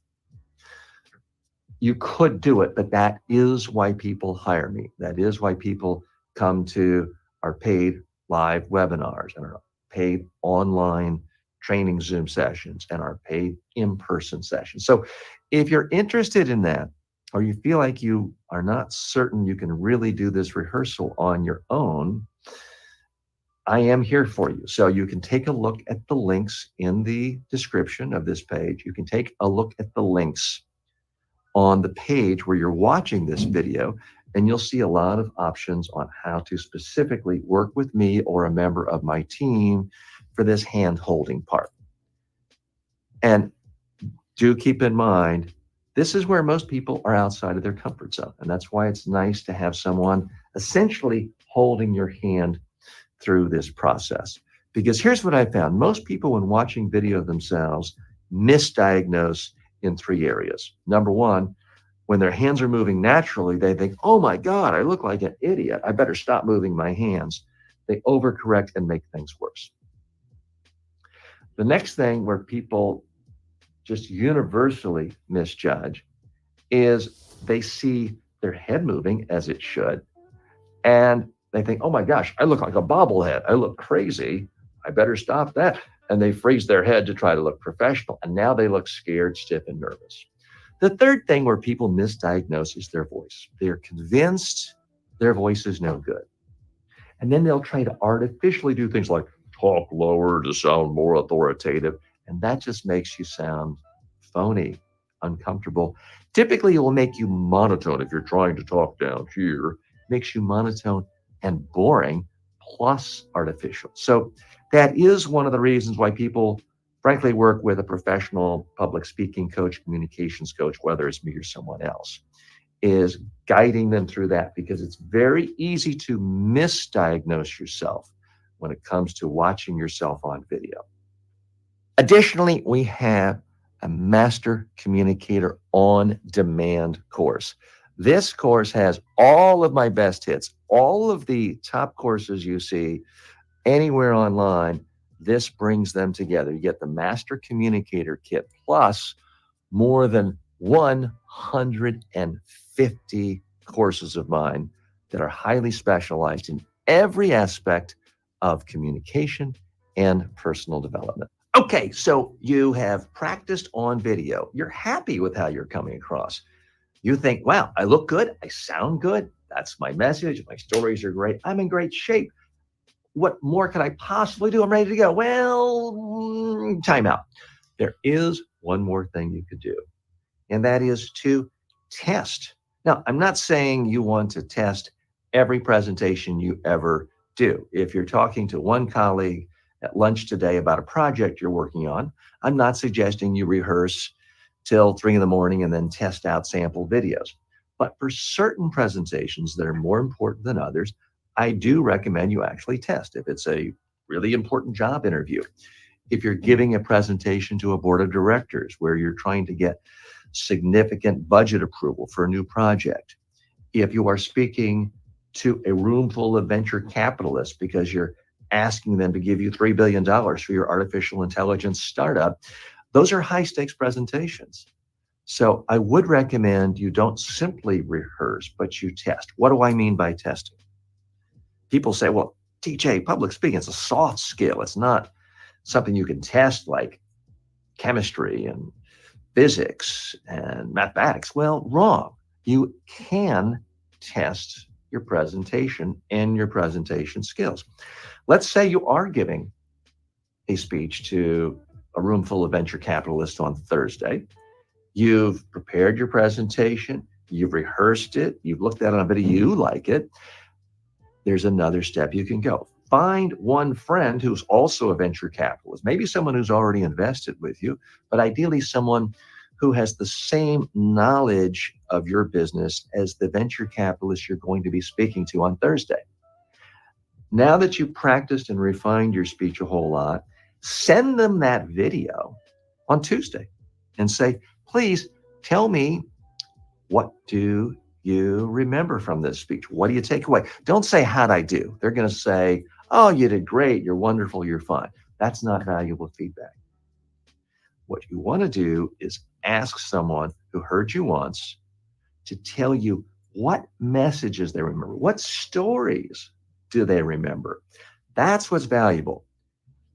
You could do it, but that is why people hire me. That is why people come to our paid live webinars and our paid online training Zoom sessions and our paid in-person sessions. So if you're interested in that, or you feel like you are not certain you can really do this rehearsal on your own, I am here for you. So you can take a look at the links in the description of this page. You can take a look at the links on the page where you're watching this video, and you'll see a lot of options on how to specifically work with me or a member of my team for this hand-holding part. And do keep in mind, this is where most people are outside of their comfort zone. And that's why it's nice to have someone essentially holding your hand through this process. Because here's what I found. Most people, when watching video of themselves, misdiagnose in 3 areas. Number one, when their hands are moving naturally, they think, oh my God, I look like an idiot. I better stop moving my hands. They overcorrect and make things worse. The next thing where people just universally misjudge is they see their head moving as it should. And they think, oh my gosh, I look like a bobblehead. I look crazy. I better stop that. And they freeze their head to try to look professional. And now they look scared, stiff, and nervous. The third thing where people misdiagnose is their voice. They're convinced their voice is no good. And then they'll try to artificially do things like talk lower to sound more authoritative. And that just makes you sound phony, uncomfortable. Typically, it will make you monotone. If you're trying to talk down here, it makes you monotone and boring, plus artificial. So that is one of the reasons why people, frankly, work with a professional public speaking coach, communications coach, whether it's me or someone else, is guiding them through that, because it's very easy to misdiagnose yourself when it comes to watching yourself on video. Additionally, we have a Master Communicator on Demand course. This course has all of my best hits, all of the top courses you see anywhere online. This brings them together. You get the Master Communicator Kit plus more than 150 courses of mine that are highly specialized in every aspect of communication and personal development. Okay, so you have practiced on video. You're happy with how you're coming across. You think, wow, I look good. I sound good. That's my message. My stories are great. I'm in great shape. What more could I possibly do? I'm ready to go. Well, time out. There is one more thing you could do, and that is to test. Now, I'm not saying you want to test every presentation you ever do. If you're talking to one colleague at lunch today about a project you're working on, I'm not suggesting you rehearse till 3 a.m. and then test out sample videos. But for certain presentations that are more important than others, I do recommend you actually test. If it's a really important job interview, if you're giving a presentation to a board of directors where you're trying to get significant budget approval for a new project, if you are speaking to a room full of venture capitalists because you're asking them to give you $3 billion for your artificial intelligence startup, those are high stakes presentations. So I would recommend you don't simply rehearse, but you test. What do I mean by testing? People say, well, TJ, public speaking, it's a soft skill. It's not something you can test like chemistry and physics and mathematics. Well, wrong. You can test your presentation and your presentation skills. Let's say you are giving a speech to a room full of venture capitalists on Thursday. You've prepared your presentation, you've rehearsed it, you've looked at it on video, you like it. There's another step you can go. Find one friend who's also a venture capitalist, maybe someone who's already invested with you, but ideally someone who has the same knowledge of your business as the venture capitalist you're going to be speaking to on Thursday. Now that you've practiced and refined your speech a whole lot, send them that video on Tuesday and say, please tell me, what do you remember from this speech? What do you take away? Don't say, how'd I do? They're going to say, oh, you did great. You're wonderful. You're fine. That's not valuable feedback. What you want to do is ask someone who heard you once to tell you what messages they remember, what stories do they remember. That's what's valuable.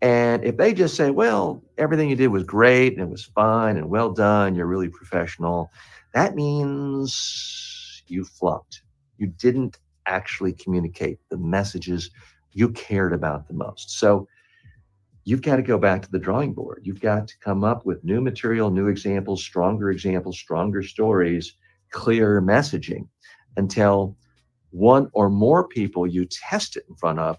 And if they just say, well, everything you did was great and it was fine and well done, you're really professional, that means you flunked. You didn't actually communicate the messages you cared about the most. So you've got to go back to the drawing board. You've got to come up with new material, new examples, stronger stories, clearer messaging, until one or more people you test it in front of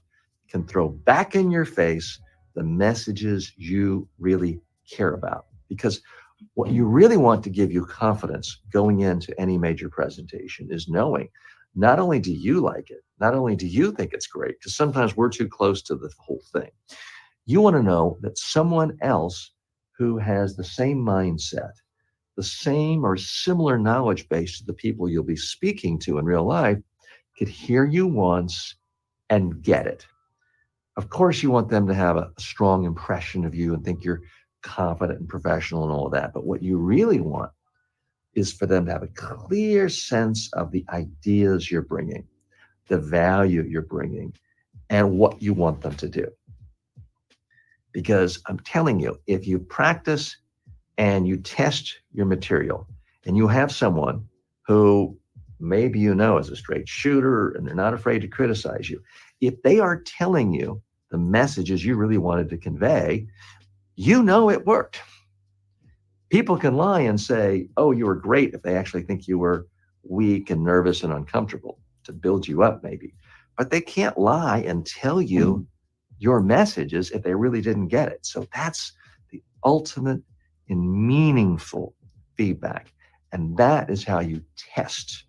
can throw back in your face the messages you really care about. Because what you really want to give you confidence going into any major presentation is knowing not only do you like it, not only do you think it's great, because sometimes we're too close to the whole thing. You want to know that someone else who has the same mindset, the same or similar knowledge base to the people you'll be speaking to in real life, could hear you once and get it. Of course, you want them to have a strong impression of you and think you're confident and professional and all of that. But what you really want is for them to have a clear sense of the ideas you're bringing, the value you're bringing, and what you want them to do. Because I'm telling you, if you practice and you test your material and you have someone who maybe you know is a straight shooter and they're not afraid to criticize you, if they are telling you the messages you really wanted to convey, you know it worked. People can lie and say, oh, you were great, if they actually think you were weak and nervous and uncomfortable, to build you up maybe. But they can't lie and tell you your messages if they really didn't get it. So that's the ultimate in meaningful feedback. And that is how you test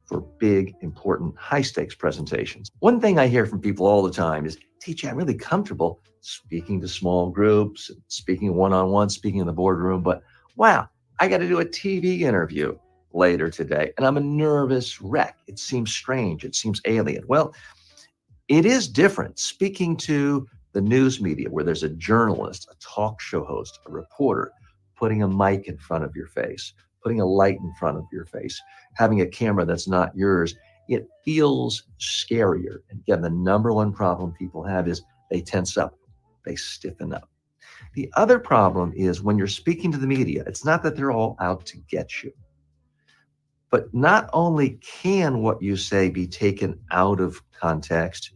for big, important, high-stakes presentations. One thing I hear from people all the time is, TJ, I'm really comfortable speaking to small groups, speaking one-on-one, speaking in the boardroom, but wow, I got to do a TV interview later today, and I'm a nervous wreck. It seems strange. It seems alien. Well, it is different speaking to the news media where there's a journalist, a talk show host, a reporter, putting a mic in front of your face, putting a light in front of your face, having a camera that's not yours. It feels scarier. And again, the number one problem people have is they tense up, they stiffen up. The other problem is when you're speaking to the media, it's not that they're all out to get you, but not only can what you say be taken out of context,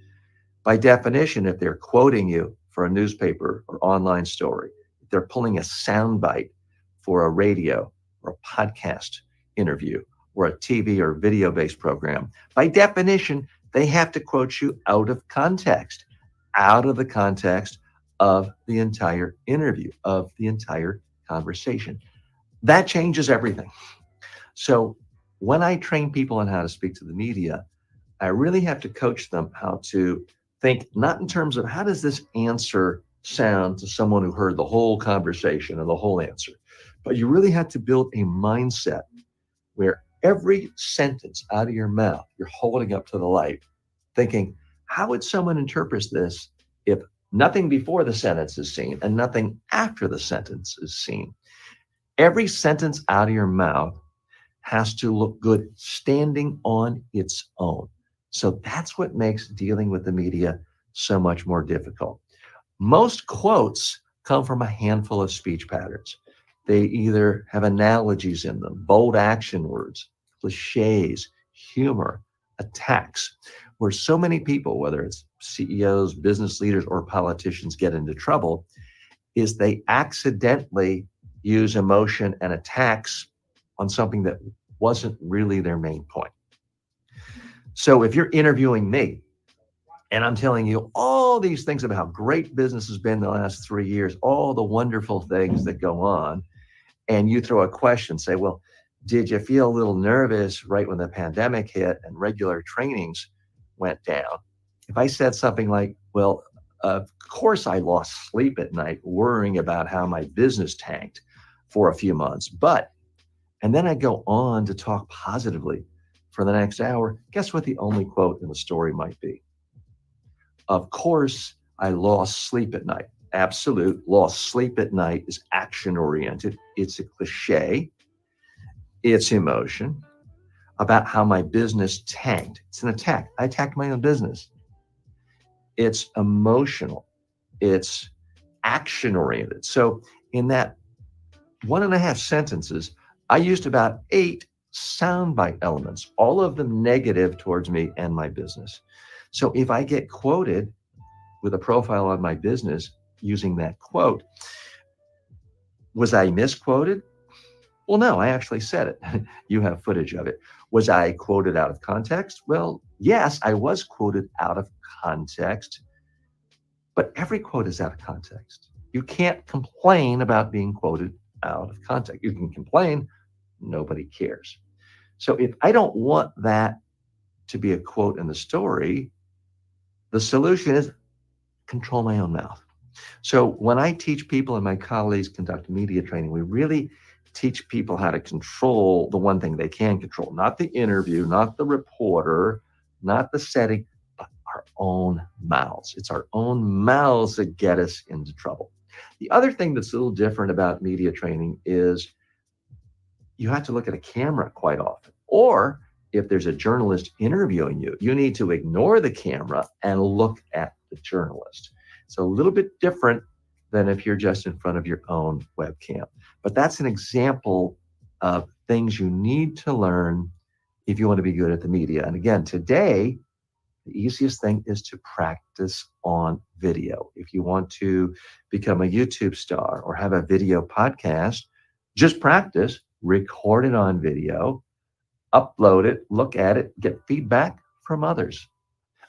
by definition, if they're quoting you for a newspaper or online story, if they're pulling a soundbite for a radio or a podcast interview or a TV or video-based program, by definition, they have to quote you out of the context of the entire interview, of the entire conversation. That changes everything. So when I train people on how to speak to the media, I really have to coach them how to think not in terms of how does this answer sound to someone who heard the whole conversation and the whole answer, but you really have to build a mindset where every sentence out of your mouth, you're holding up to the light, thinking, how would someone interpret this if nothing before the sentence is seen and nothing after the sentence is seen? Every sentence out of your mouth has to look good standing on its own. So that's what makes dealing with the media so much more difficult. Most quotes come from a handful of speech patterns. They either have analogies in them, bold action words, cliches, humor, attacks, where so many people, whether it's CEOs, business leaders, or politicians, get into trouble, is they accidentally use emotion and attacks on something that wasn't really their main point. So if you're interviewing me and I'm telling you all these things about how great business has been the last 3 years, all the wonderful things that go on, and you throw a question, say, well, did you feel a little nervous right when the pandemic hit and regular trainings went down? If I said something like, well, of course I lost sleep at night worrying about how my business tanked for a few months, and then I go on to talk positively for the next hour, guess what the only quote in the story might be? Of course, I lost sleep at night. Absolute. Lost sleep at night is action-oriented. It's a cliche. It's emotion about how my business tanked. It's an attack. I attacked my own business. It's emotional. It's action-oriented. So in that 1.5 sentences, I used about 8 soundbite elements, all of them negative towards me and my business. So if I get quoted with a profile on my business using that quote, was I misquoted? Well, no, I actually said it. You have footage of it. Was I quoted out of context? Well, yes, I was quoted out of context, but every quote is out of context. You can't complain about being quoted out of context. You can complain, nobody cares. So if I don't want that to be a quote in the story, the solution is control my own mouth. So when I teach people and my colleagues conduct media training, we really teach people how to control the one thing they can control, not the interview, not the reporter, not the setting, but our own mouths. It's our own mouths that get us into trouble. The other thing that's a little different about media training is you have to look at a camera quite often. Or if there's a journalist interviewing you, you need to ignore the camera and look at the journalist. It's a little bit different than if you're just in front of your own webcam. But that's an example of things you need to learn if you want to be good at the media. And again, today, the easiest thing is to practice on video. If you want to become a YouTube star or have a video podcast, just practice, record it on video, upload it, look at it, get feedback from others.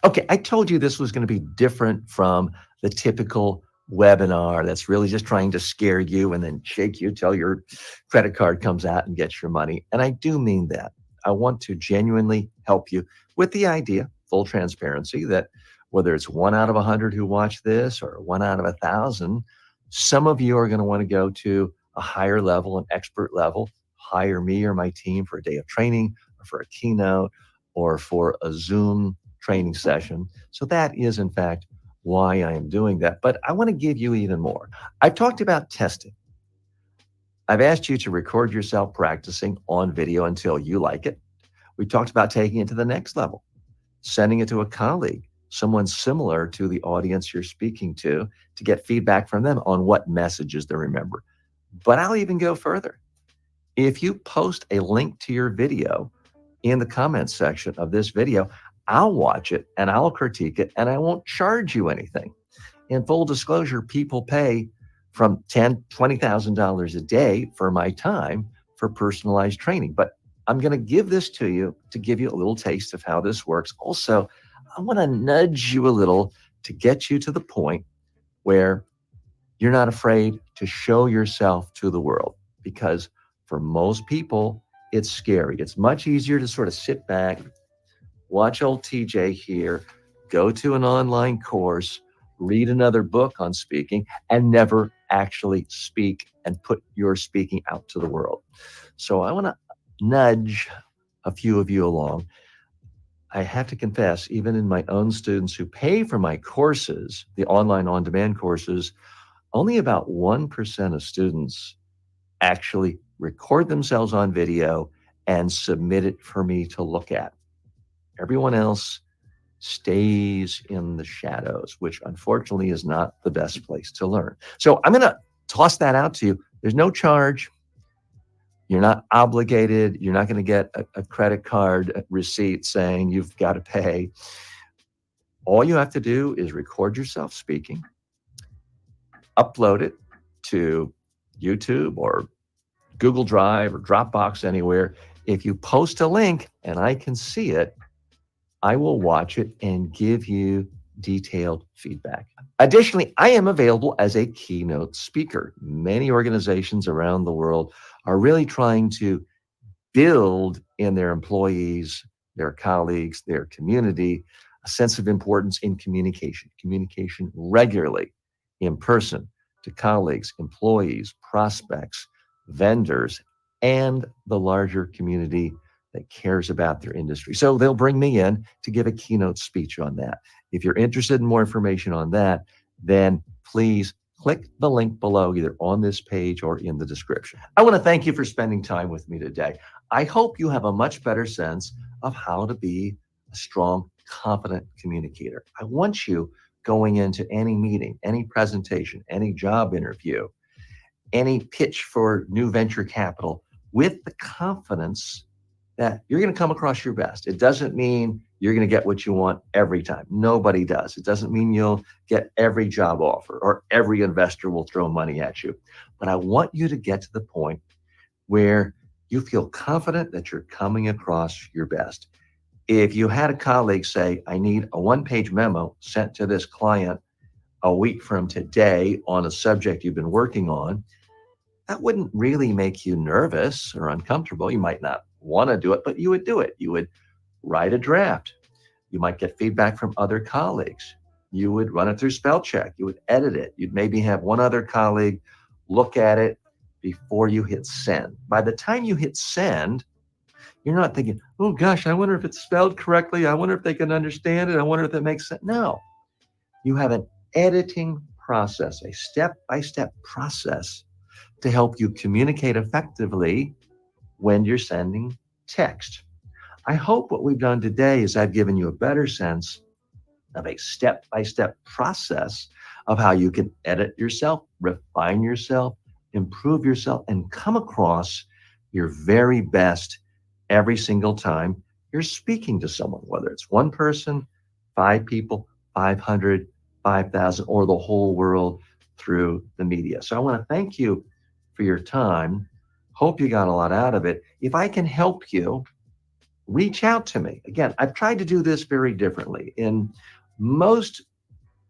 Okay, I told you this was going to be different from the typical webinar that's really just trying to scare you and then shake you till your credit card comes out and gets your money. And I do mean that. I want to genuinely help you with the idea, full transparency, that whether it's 1 out of 100 who watch this or 1 out of 1,000, some of you are going to want to go to a higher level, an expert level, hire me or my team for a day of training or for a keynote or for a Zoom training session. So that is, in fact, why I am doing that. But I want to give you even more. I've talked about testing. I've asked you to record yourself practicing on video until you like it. We talked about taking it to the next level, sending it to a colleague, someone similar to the audience you're speaking to get feedback from them on what messages they remember. But I'll even go further. If you post a link to your video in the comments section of this video, I'll watch it and I'll critique it and I won't charge you anything. In full disclosure, people pay from $10,000, $20,000 a day for my time for personalized training. But I'm going to give this to you to give you a little taste of how this works. Also, I want to nudge you a little to get you to the point where you're not afraid to show yourself to the world, because for most people, it's scary. It's much easier to sort of sit back, watch old TJ here, go to an online course, read another book on speaking, and never actually speak and put your speaking out to the world. So I want to nudge a few of you along. I have to confess, even in my own students who pay for my courses, the online on-demand courses, only about 1% of students actually record themselves on video and submit it for me to look at. Everyone else stays in the shadows, which unfortunately is not the best place to learn. So I'm going to toss that out to you. There's no charge. You're not obligated. You're not going to get a credit card receipt saying you've got to pay. All you have to do is record yourself speaking, upload it to YouTube or Google Drive or Dropbox, anywhere. If you post a link and I can see it, I will watch it and give you detailed feedback. Additionally, I am available as a keynote speaker. Many organizations around the world are really trying to build in their employees, their colleagues, their community, a sense of importance in communication regularly, in person, to colleagues, employees, prospects, vendors, and the larger community that cares about their industry. So they'll bring me in to give a keynote speech on that. If you're interested in more information on that, then please click the link below, either on this page or in the description. I want to thank you for spending time with me today. I hope you have a much better sense of how to be a strong, confident communicator. I want you going into any meeting, any presentation, any job interview, any pitch for new venture capital with the confidence that you're going to come across your best. It doesn't mean you're going to get what you want every time. Nobody does. It doesn't mean you'll get every job offer or every investor will throw money at you. But I want you to get to the point where you feel confident that you're coming across your best. If you had a colleague say, I need a one-page memo sent to this client a week from today on a subject you've been working on, that wouldn't really make you nervous or uncomfortable. You might not want to do it, but you would do it. You would write a draft. You might get feedback from other colleagues. you would run it through spell check. You would edit it. You'd maybe have one other colleague look at it before you hit send. By the time you hit send, you're not thinking, oh gosh, I wonder if it's spelled correctly. I wonder if they can understand it. I wonder if it makes sense. No, you have an editing process, a step-by-step process to help you communicate effectively when you're sending text. I hope what we've done today is I've given you a better sense of a step-by-step process of how you can edit yourself, refine yourself, improve yourself, and come across your very best every single time you're speaking to someone, whether it's one person, 5 people, 500, 5,000, or the whole world through the media. So I want to thank you for your time. Hope you got a lot out of it. If I can help you, reach out to me. Again, I've tried to do this very differently. In most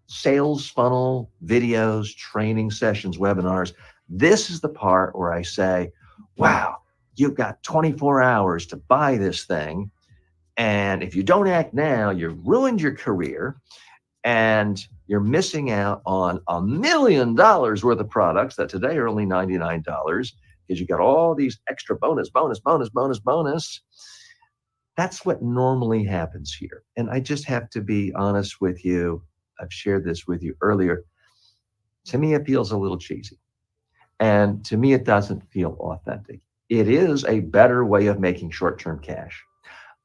sales funnel videos, training sessions, webinars, this is the part where I say, wow, you've got 24 hours to buy this thing. And if you don't act now, you've ruined your career and you're missing out on $1 million worth of products that today are only $99 because you got all these extra bonus. That's what normally happens here. And I just have to be honest with you. I've shared this with you earlier. To me, it feels a little cheesy. And to me, it doesn't feel authentic. It is a better way of making short-term cash.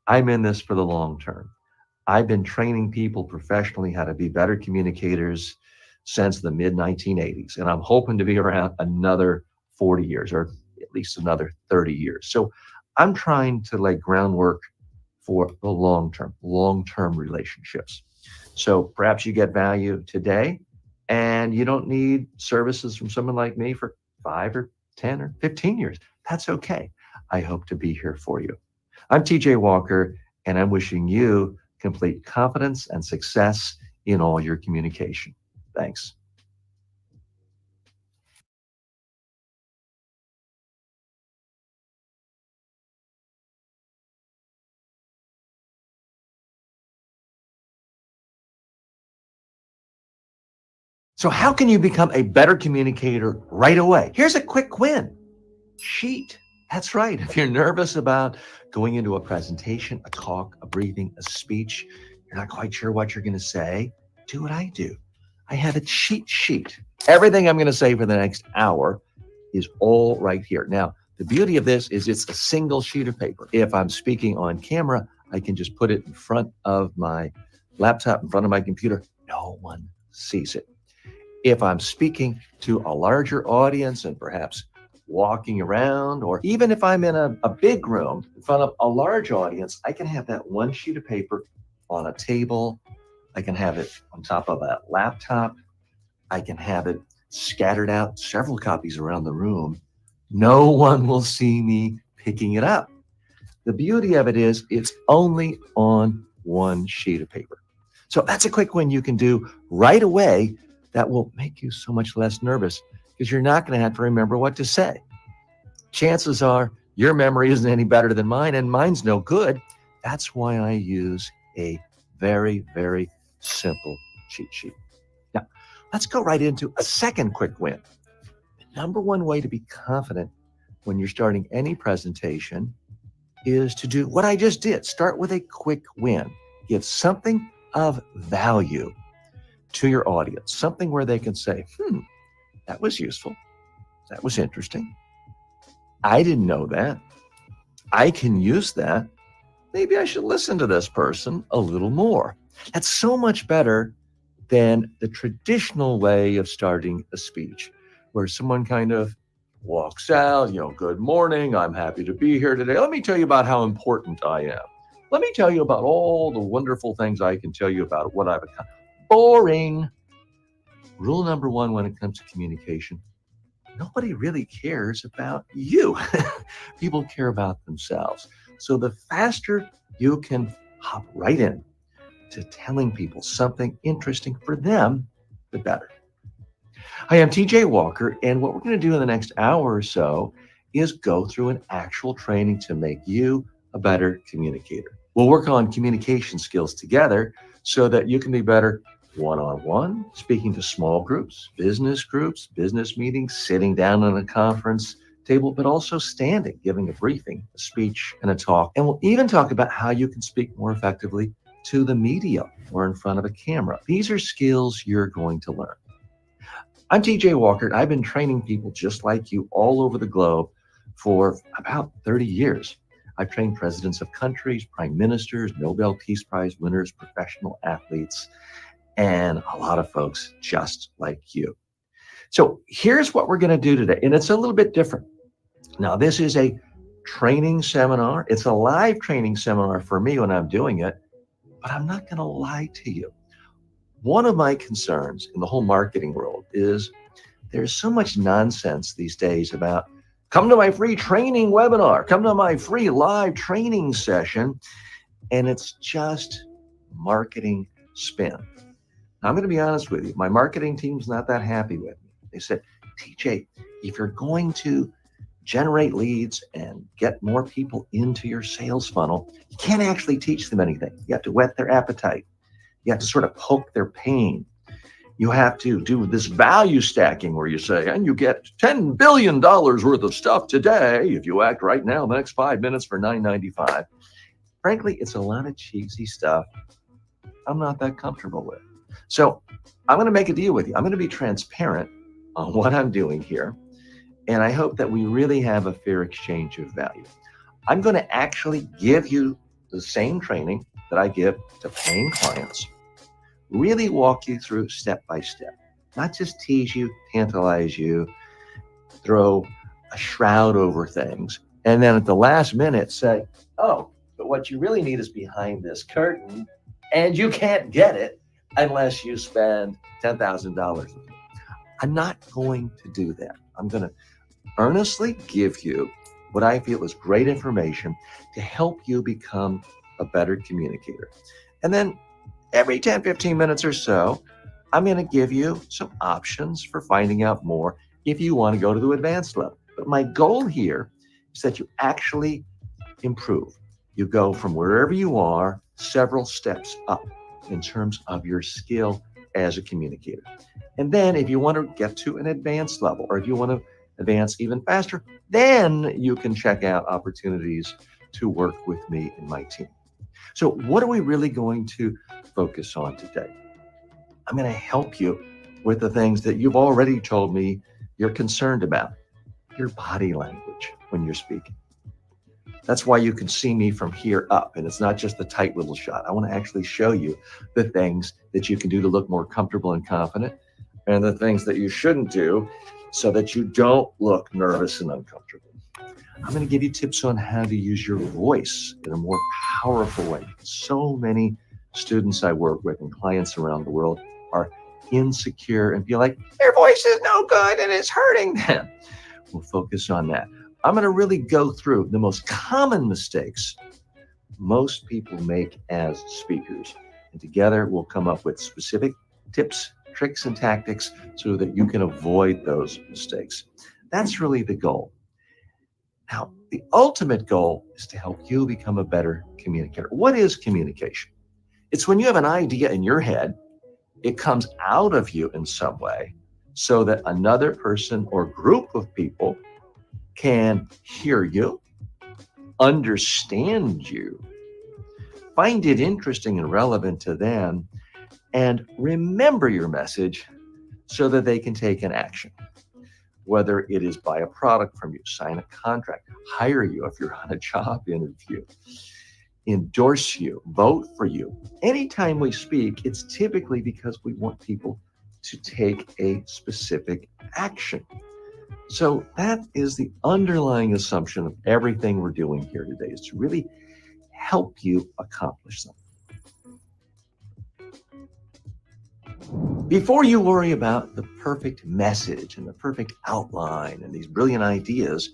I'm in this for the long term. I've been training people professionally how to be better communicators since the mid-1980s. And I'm hoping to be around another 40 years or at least another 30 years. So I'm trying to lay groundwork for the long-term relationships. So perhaps you get value today and you don't need services from someone like me for 5 or 10 or 15 years. That's okay. I hope to be here for you. I'm TJ Walker, and I'm wishing you complete confidence and success in all your communication. Thanks. So how can you become a better communicator right away? Here's a quick win. Cheat. That's right. If you're nervous about going into a presentation, a talk, a briefing, a speech, you're not quite sure what you're going to say, do what I do. I have a cheat sheet. Everything I'm going to say for the next hour is all right here. Now, the beauty of this is it's a single sheet of paper. If I'm speaking on camera, I can just put it in front of my laptop, in front of my computer. No one sees it. If I'm speaking to a larger audience and perhaps walking around, or even if I'm in a big room in front of a large audience, I can have that one sheet of paper on a table. I can have it on top of a laptop. I can have it scattered out, several copies around the room. No one will see me picking it up. The beauty of it is it's only on one sheet of paper. So that's a quick win you can do right away that will make you so much less nervous because you're not going to have to remember what to say. Chances are your memory isn't any better than mine, and mine's no good. That's why I use a very, very simple cheat sheet. Now, let's go right into a second quick win. The number one way to be confident when you're starting any presentation is to do what I just did. Start with a quick win. Give something of value to your audience, something where they can say, that was useful. That was interesting. I didn't know that. I can use that. Maybe I should listen to this person a little more. That's so much better than the traditional way of starting a speech, where someone kind of walks out, good morning, I'm happy to be here today. Let me tell you about how important I am. Let me tell you about all the wonderful things I can tell you about what I've accomplished. Boring. Rule number one when it comes to communication, nobody really cares about you. People care about themselves. So the faster you can hop right in to telling people something interesting for them, the better. Hi, I'm TJ Walker, and what we're going to do in the next hour or so is go through an actual training to make you a better communicator. We'll work on communication skills together so that you can be better one-on-one, speaking to small groups, business meetings, sitting down on a conference table, but also standing, giving a briefing, a speech, and a talk. And we'll even talk about how you can speak more effectively to the media or in front of a camera. These are skills you're going to learn. I'm TJ Walker, and I've been training people just like you all over the globe for about 30 years. I've trained presidents of countries, prime ministers, Nobel Peace Prize winners, professional athletes, and a lot of folks just like you. So here's what we're going to do today, and it's a little bit different. Now, this is a training seminar. It's a live training seminar for me when I'm doing it, but I'm not going to lie to you. One of my concerns in the whole marketing world is there's so much nonsense these days about come to my free training webinar, come to my free live training session, and it's just marketing spin. Now, I'm going to be honest with you. My marketing team's not that happy with me. They said, TJ, if you're going to generate leads and get more people into your sales funnel, you can't actually teach them anything. You have to whet their appetite. You have to sort of poke their pain. You have to do this value stacking where you say, and you get $10 billion worth of stuff today if you act right now in the next 5 minutes for $9.95. Frankly, it's a lot of cheesy stuff I'm not that comfortable with. So I'm going to make a deal with you. I'm going to be transparent on what I'm doing here. And I hope that we really have a fair exchange of value. I'm going to actually give you the same training that I give to paying clients, really walk you through step by step, not just tease you, tantalize you, throw a shroud over things, and then at the last minute say, oh, but what you really need is behind this curtain, and you can't get it unless you spend $10,000 with me. I'm not going to do that. I'm going to earnestly give you what I feel is great information to help you become a better communicator. And then every 10, 15 minutes or so, I'm going to give you some options for finding out more if you want to go to the advanced level. But my goal here is that you actually improve. You go from wherever you are several steps up in terms of your skill as a communicator. And then if you want to get to an advanced level, or if you want to advance even faster, then you can check out opportunities to work with me and my team. So what are we really going to focus on today? I'm going to help you with the things that you've already told me you're concerned about. Your body language when you're speaking. That's why you can see me from here up, and it's not just the tight little shot. I want to actually show you the things that you can do to look more comfortable and confident, and the things that you shouldn't do so that you don't look nervous and uncomfortable. I'm going to give you tips on how to use your voice in a more powerful way. So many students I work with and clients around the world are insecure and feel like their voice is no good and it's hurting them. We'll focus on that. I'm going to really go through the most common mistakes most people make as speakers. And together we'll come up with specific tips, tricks, and tactics so that you can avoid those mistakes. That's really the goal. Now, the ultimate goal is to help you become a better communicator. What is communication? It's when you have an idea in your head, it comes out of you in some way so that another person or group of people can hear you, understand you, find it interesting and relevant to them, and remember your message so that they can take an action. Whether it is buy a product from you, sign a contract, hire you if you're on a job interview, endorse you, vote for you. Anytime we speak, it's typically because we want people to take a specific action. So that is the underlying assumption of everything we're doing here today, is to really help you accomplish something. Before you worry about the perfect message and the perfect outline and these brilliant ideas,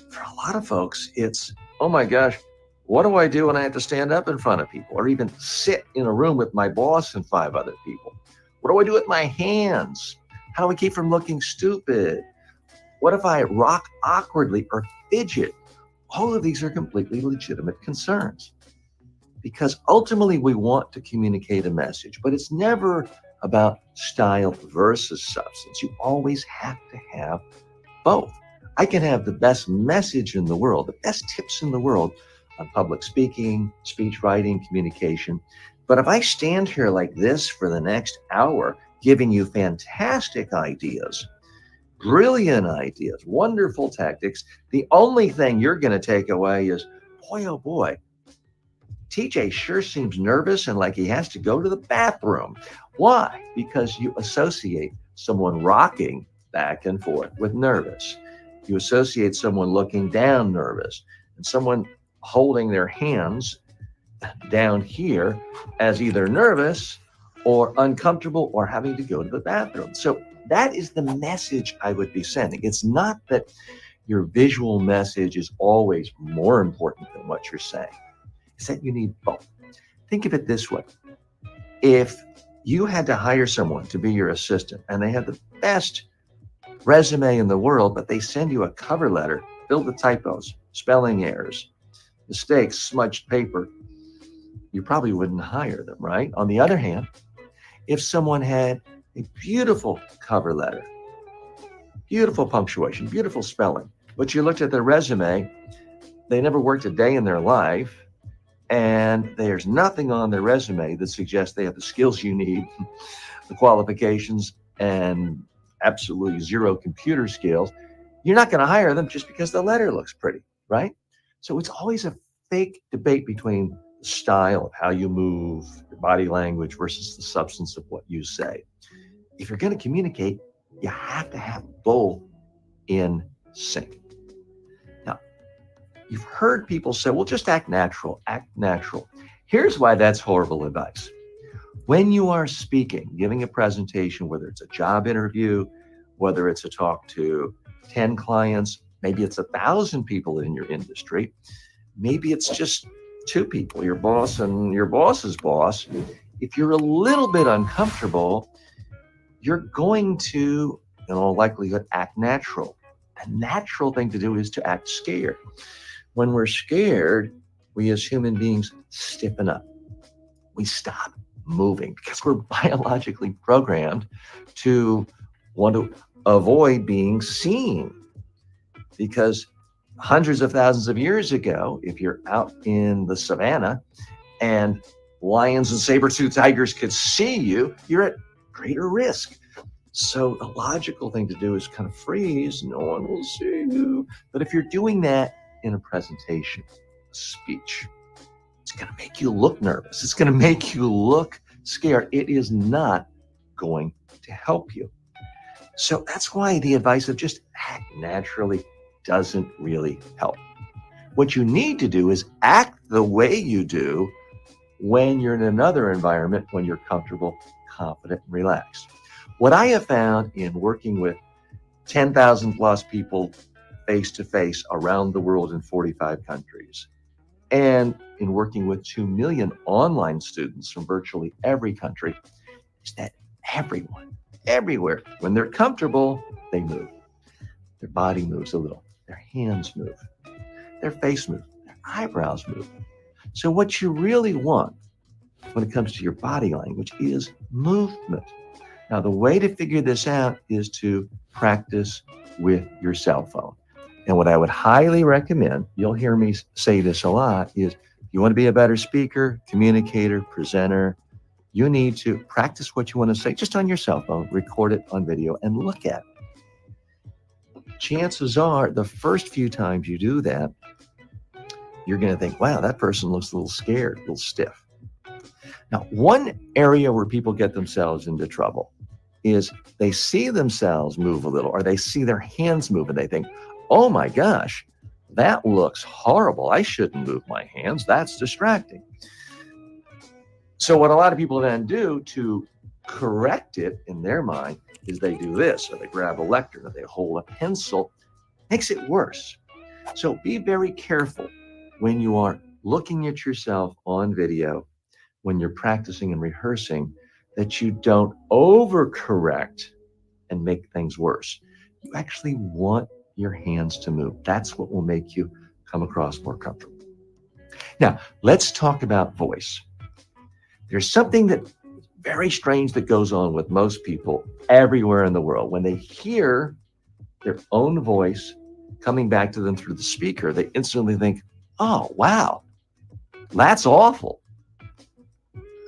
for a lot of folks, it's, oh my gosh, what do I do when I have to stand up in front of people or even sit in a room with my boss and 5 other people? What do I do with my hands? How do I keep from looking stupid? What if I rock awkwardly or fidget? All of these are completely legitimate concerns, because ultimately we want to communicate a message, but it's never about style versus substance. You always have to have both. I can have the best message in the world, the best tips in the world on public speaking, speech writing, communication. But if I stand here like this for the next hour, giving you fantastic ideas, brilliant ideas, wonderful tactics, the only thing you're going to take away is, boy, oh boy, TJ sure seems nervous and like he has to go to the bathroom. Why? Because you associate someone rocking back and forth with nervous. You associate someone looking down nervous, and someone holding their hands down here as either nervous or uncomfortable or having to go to the bathroom. So that is the message I would be sending. It's not that your visual message is always more important than what you're saying. It's that you need both. Think of it this way. If you had to hire someone to be your assistant and they had the best resume in the world, but they send you a cover letter filled with typos, spelling errors, mistakes, smudged paper, you probably wouldn't hire them, right? On the other hand, if someone had a beautiful cover letter, beautiful punctuation, beautiful spelling, but you looked at their resume, they never worked a day in their life, and there's nothing on their resume that suggests they have the skills you need, the qualifications, and absolutely zero computer skills, you're not going to hire them just because the letter looks pretty, right? So it's always a fake debate between the style of how you move, your body language versus the substance of what you say. If you're going to communicate, you have to have both in sync. Now, you've heard people say, well, just act natural, act natural. Here's why that's horrible advice. When you are speaking, giving a presentation, whether it's a job interview, whether it's a talk to 10 clients, maybe it's 1,000 people in your industry, maybe it's just 2 people, your boss and your boss's boss. If you're a little bit uncomfortable, you're going to, in all likelihood, act natural. The natural thing to do is to act scared. When we're scared, we as human beings stiffen up. We stop moving because we're biologically programmed to want to avoid being seen. Because hundreds of thousands of years ago, if you're out in the savannah and lions and saber-toothed tigers could see you, you're at greater risk. So a logical thing to do is kind of freeze. No one will see you. But if you're doing that in a presentation, a speech, it's going to make you look nervous. It's going to make you look scared. It is not going to help you. So that's why the advice of just act naturally doesn't really help. What you need to do is act the way you do when you're in another environment, when you're comfortable, confident, and relaxed. What I have found in working with 10,000 plus people face-to-face around the world in 45 countries, and in working with 2 million online students from virtually every country, is that everyone, everywhere, when they're comfortable, they move. Their body moves a little, their hands move, their face moves, their eyebrows move. So what you really want when it comes to your body language is movement. Now, the way to figure this out is to practice with your cell phone. And what I would highly recommend, you'll hear me say this a lot, is you want to be a better speaker, communicator, presenter, you need to practice what you want to say just on your cell phone, record it on video, and look at it. Chances are the first few times you do that, you're going to think, wow, that person looks a little scared, a little stiff. Now, one area where people get themselves into trouble is they see themselves move a little, or they see their hands move and they think, oh my gosh, that looks horrible. I shouldn't move my hands. That's distracting. So what a lot of people then do to correct it in their mind is they do this, or they grab a lectern, or they hold a pencil. Makes it worse. So be very careful when you are looking at yourself on video, when you're practicing and rehearsing, that you don't overcorrect and make things worse. You actually want your hands to move. That's what will make you come across more comfortable. Now, let's talk about voice. There's something that's very strange that goes on with most people everywhere in the world. When they hear their own voice coming back to them through the speaker, they instantly think, oh, wow, that's awful.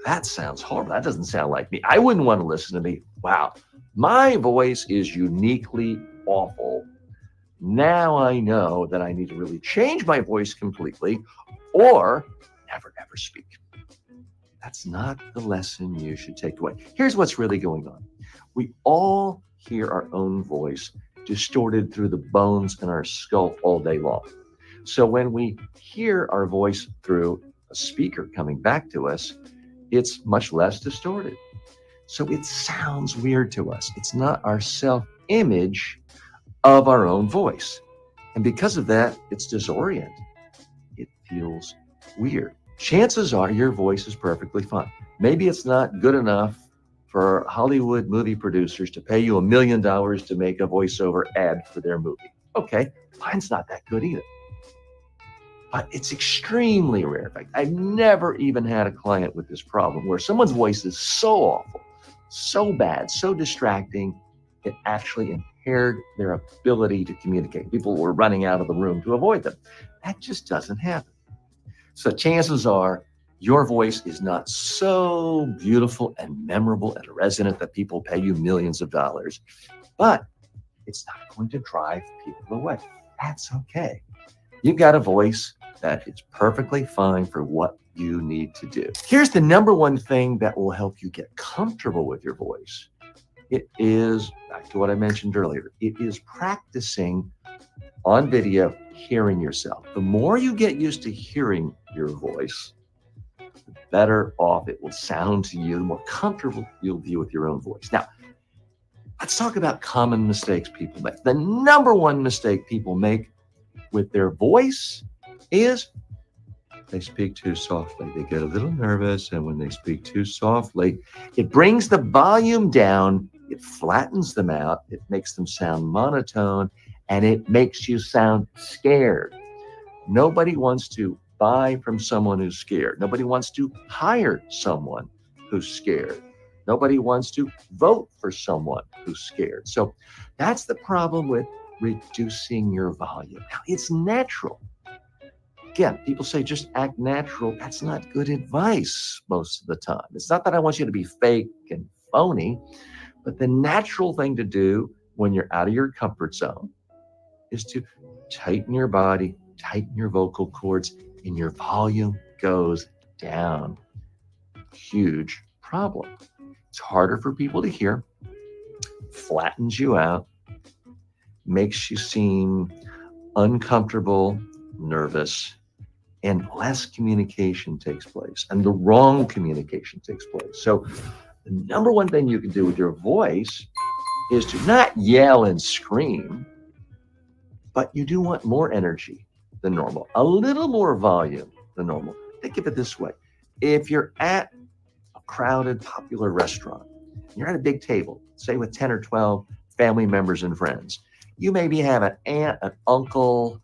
That sounds horrible. That doesn't sound like me. I wouldn't want to listen to me. Wow, my voice is uniquely awful. Now I know that I need to really change my voice completely or never, ever speak. That's not the lesson you should take away. Here's what's really going on. We all hear our own voice distorted through the bones in our skull all day long. So when we hear our voice through a speaker coming back to us, it's much less distorted. So it sounds weird to us. It's not our self-image of our own voice. And because of that, it's disorienting. It feels weird. Chances are your voice is perfectly fine. Maybe it's not good enough for Hollywood movie producers to pay you $1 million to make a voiceover ad for their movie. Okay, mine's not that good either. But it's extremely rare. In fact, I've never even had a client with this problem where someone's voice is so awful, so bad, so distracting, it actually impaired their ability to communicate. People were running out of the room to avoid them. That just doesn't happen. So chances are your voice is not so beautiful and memorable and resonant that people pay you millions of dollars, but it's not going to drive people away. That's okay. You've got a voice that is perfectly fine for what you need to do. Here's the number one thing that will help you get comfortable with your voice. It is, back to what I mentioned earlier, it is practicing on video, hearing yourself. The more you get used to hearing your voice, the better off it will sound to you, the more comfortable you'll be with your own voice. Now, let's talk about common mistakes people make. The number one mistake people make with their voice is they speak too softly. They get a little nervous, and when they speak too softly, it brings the volume down, it flattens them out, it makes them sound monotone, and it makes you sound scared. Nobody wants to buy from someone who's scared. Nobody wants to hire someone who's scared. Nobody wants to vote for someone who's scared. So that's the problem with reducing your volume. Now, it's natural. Again, people say just act natural. That's not good advice most of the time. It's not that I want you to be fake and phony, but the natural thing to do when you're out of your comfort zone is to tighten your body, tighten your vocal cords, and your volume goes down. Huge problem. It's harder for people to hear, flattens you out, makes you seem uncomfortable, nervous, and less communication takes place, and the wrong communication takes place. So the number one thing you can do with your voice is to not yell and scream, but you do want more energy than normal, a little more volume than normal. Think of it this way. If you're at a crowded, popular restaurant, you're at a big table, say with 10 or 12 family members and friends, you maybe have an aunt, an uncle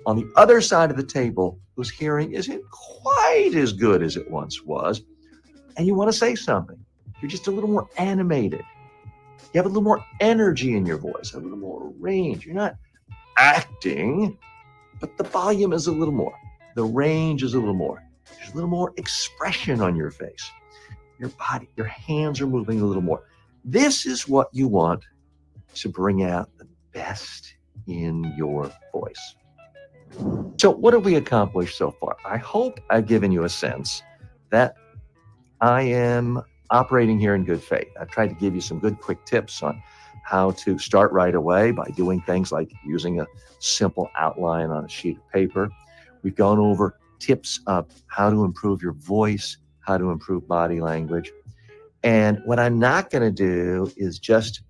on the other side of the table whose hearing isn't quite as good as it once was, and you want to say something. You're just a little more animated. You have a little more energy in your voice, a little more range. You're not acting, but the volume is a little more. The range is a little more. There's a little more expression on your face. Your body, your hands are moving a little more. This is what you want to bring out the best in your voice. So what have we accomplished so far? I hope I've given you a sense that I am operating here in good faith. I've tried to give you some good quick tips on how to start right away by doing things like using a simple outline on a sheet of paper. We've gone over tips of how to improve your voice, how to improve body language. And what I'm not going to do is just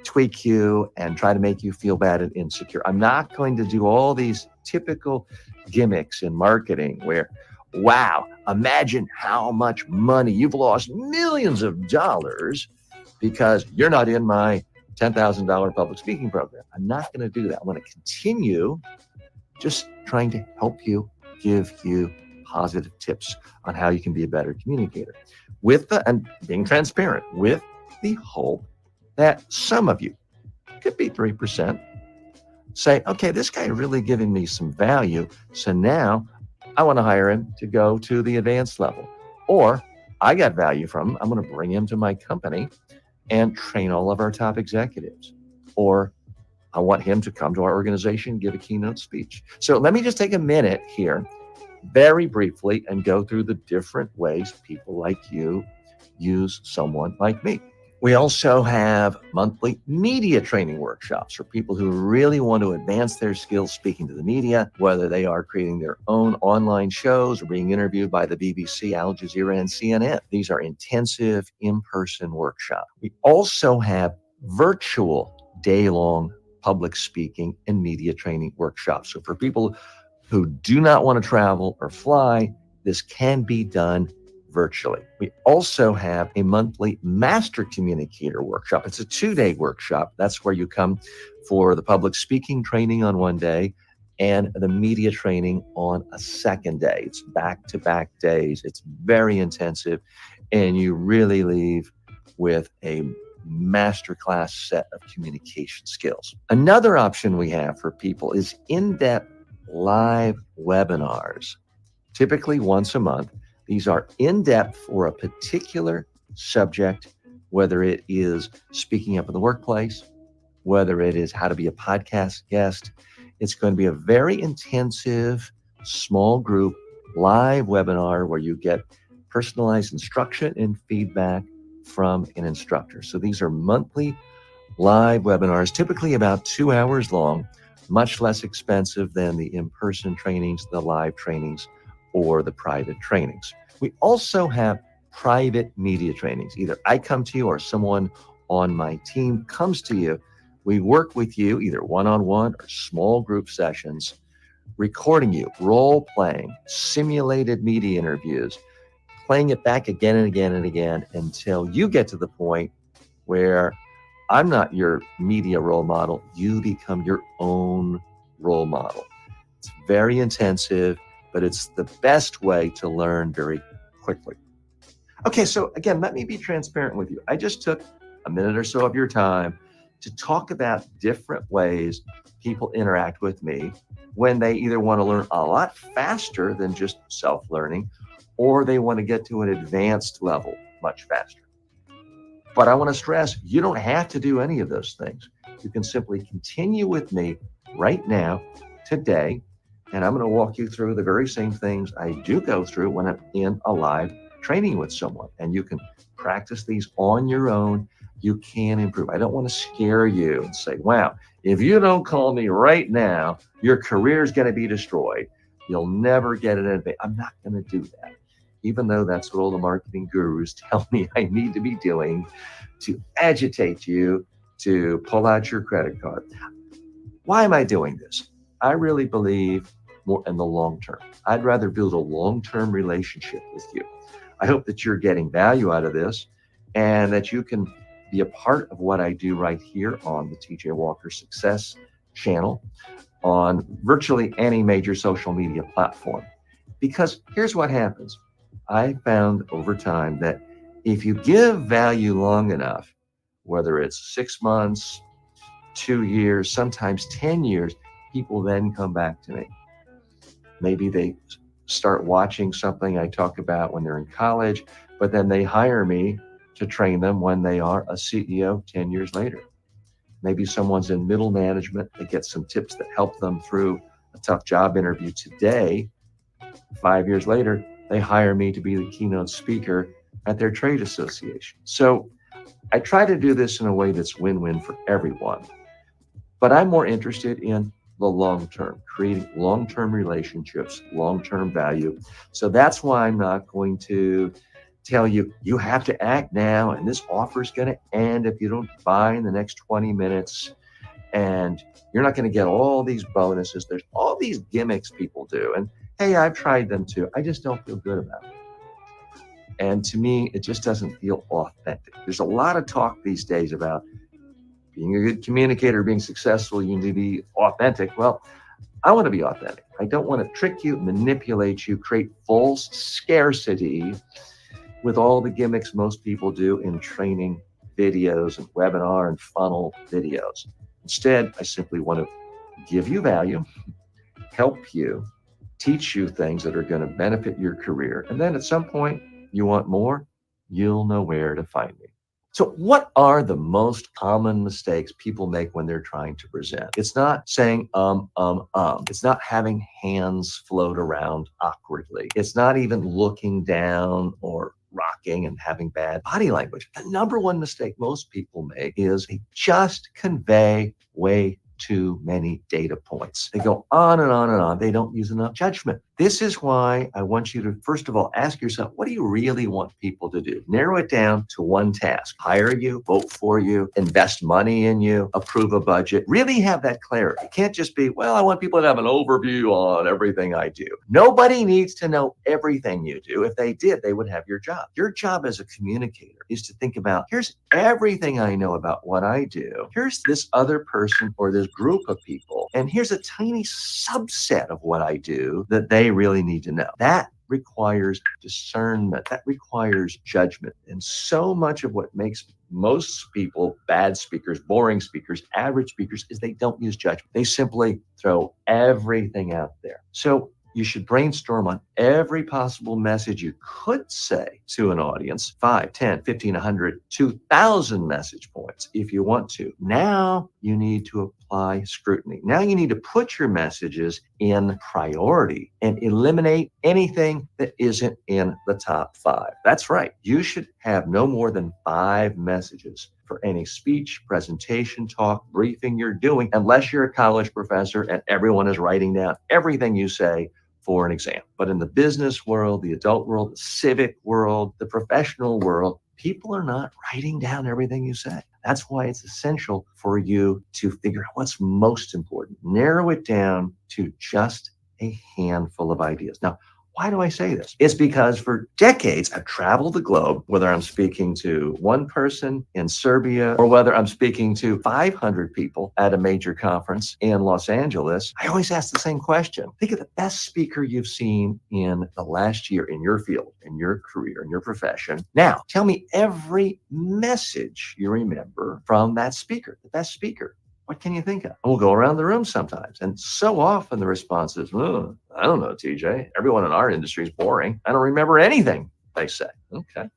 tweak you and try to make you feel bad and insecure. I'm not going to do all these typical gimmicks in marketing where, wow, imagine how much money you've lost, millions of dollars, because you're not in my $10,000 public speaking program. I'm not going to do that. I'm going to continue just trying to help you, give you positive tips on how you can be a better communicator. and being transparent, with the hope that some of you, could be 3%, say, okay, this guy really giving me some value, so now I want to hire him to go to the advanced level. Or I got value from him, I'm going to bring him to my company and train all of our top executives. Or I want him to come to our organization, give a keynote speech. So let me just take a minute here, very briefly, and go through the different ways people like you use someone like me. We also have monthly media training workshops for people who really want to advance their skills speaking to the media, whether they are creating their own online shows or being interviewed by the BBC, Al Jazeera, and CNN. These are intensive in-person workshops. We also have virtual day-long public speaking and media training workshops. So for people who do not want to travel or fly, this can be done virtually. We also have a monthly master communicator workshop. It's a 2-day workshop. That's where you come for the public speaking training on one day and the media training on a second day. It's back-to-back days. It's very intensive, and you really leave with a masterclass set of communication skills. Another option we have for people is in-depth live webinars, typically once a month. These are in-depth for a particular subject, whether it is speaking up in the workplace, whether it is how to be a podcast guest. It's going to be a very intensive, small group, live webinar where you get personalized instruction and feedback from an instructor. So these are monthly live webinars, typically about 2 hours long, much less expensive than the in-person trainings, the live trainings, or the private trainings. We also have private media trainings. Either I come to you or someone on my team comes to you. We work with you either one-on-one or small group sessions, recording you, role-playing, simulated media interviews, playing it back again and again and again until you get to the point where I'm not your media role model, you become your own role model. It's very intensive, but it's the best way to learn very quickly. Okay, so again, let me be transparent with you. I just took a minute or so of your time to talk about different ways people interact with me when they either want to learn a lot faster than just self-learning, or they want to get to an advanced level much faster. But I want to stress, you don't have to do any of those things. You can simply continue with me right now, today, and I'm going to walk you through the very same things I do go through when I'm in a live training with someone. And you can practice these on your own. You can improve. I don't want to scare you and say, wow, if you don't call me right now, your career is going to be destroyed. You'll never get an advance. I'm not going to do that, even though that's what all the marketing gurus tell me I need to be doing to agitate you to pull out your credit card. Why am I doing this? I really believe more in the long term. I'd rather build a long-term relationship with you. I hope that you're getting value out of this and that you can be a part of what I do right here on the TJ Walker Success channel on virtually any major social media platform. Because here's what happens. I found over time that if you give value long enough, whether it's 6 months, 2 years, sometimes 10 years, people then come back to me. Maybe they start watching something I talk about when they're in college, but then they hire me to train them when they are a CEO 10 years later. Maybe someone's in middle management, they get some tips that help them through a tough job interview today. 5 years later, they hire me to be the keynote speaker at their trade association. So I try to do this in a way that's win-win for everyone. But I'm more interested in the long term, creating long-term relationships, long-term value. So that's why I'm not going to tell you, you have to act now and this offer is going to end if you don't buy in the next 20 minutes. And you're not going to get all these bonuses. There's all these gimmicks people do. And hey, I've tried them too. I just don't feel good about it. And to me, it just doesn't feel authentic. There's a lot of talk these days about being a good communicator, being successful, you need to be authentic. Well, I want to be authentic. I don't want to trick you, manipulate you, create false scarcity with all the gimmicks most people do in training videos and webinar and funnel videos. Instead, I simply want to give you value, help you, teach you things that are going to benefit your career. And then at some point you want more, you'll know where to find me. So what are the most common mistakes people make when they're trying to present? It's not saying, It's not having hands float around awkwardly. It's not even looking down or rocking and having bad body language. The number one mistake most people make is they just convey way too many data points. They go on and on and on. They don't use enough judgment. This is why I want you to, first of all, ask yourself, what do you really want people to do? Narrow it down to one task. Hire you, vote for you, invest money in you, approve a budget. Really have that clarity. It can't just be, well, I want people to have an overview on everything I do. Nobody needs to know everything you do. If they did, they would have your job. Your job as a communicator is to think about, here's everything I know about what I do. Here's this other person or this group of people. And here's a tiny subset of what I do that they really need to know. That requires discernment. That requires judgment. And so much of what makes most people bad speakers, boring speakers, average speakers is they don't use judgment. They simply throw everything out there. So you should brainstorm on every possible message you could say to an audience, 5, 10, 15, 100, 2,000 message points if you want to. Now you need to apply scrutiny. Now you need to put your messages in priority and eliminate anything that isn't in the top 5. That's right. You should have no more than 5 messages for any speech, presentation, talk, briefing you're doing, unless you're a college professor and everyone is writing down everything you say for an exam. But in the business world, the adult world, the civic world, the professional world, people are not writing down everything you say. That's why it's essential for you to figure out what's most important. Narrow it down to just a handful of ideas. Now, why do I say this? It's because for decades, I've traveled the globe, whether I'm speaking to one person in Serbia or whether I'm speaking to 500 people at a major conference in Los Angeles. I always ask the same question. Think of the best speaker you've seen in the last year in your field, in your career, in your profession. Now, tell me every message you remember from that speaker, the best speaker. What can you think of? And we'll go around the room sometimes. And so often the response is, I don't know, TJ. Everyone in our industry is boring. I don't remember anything they say. Okay.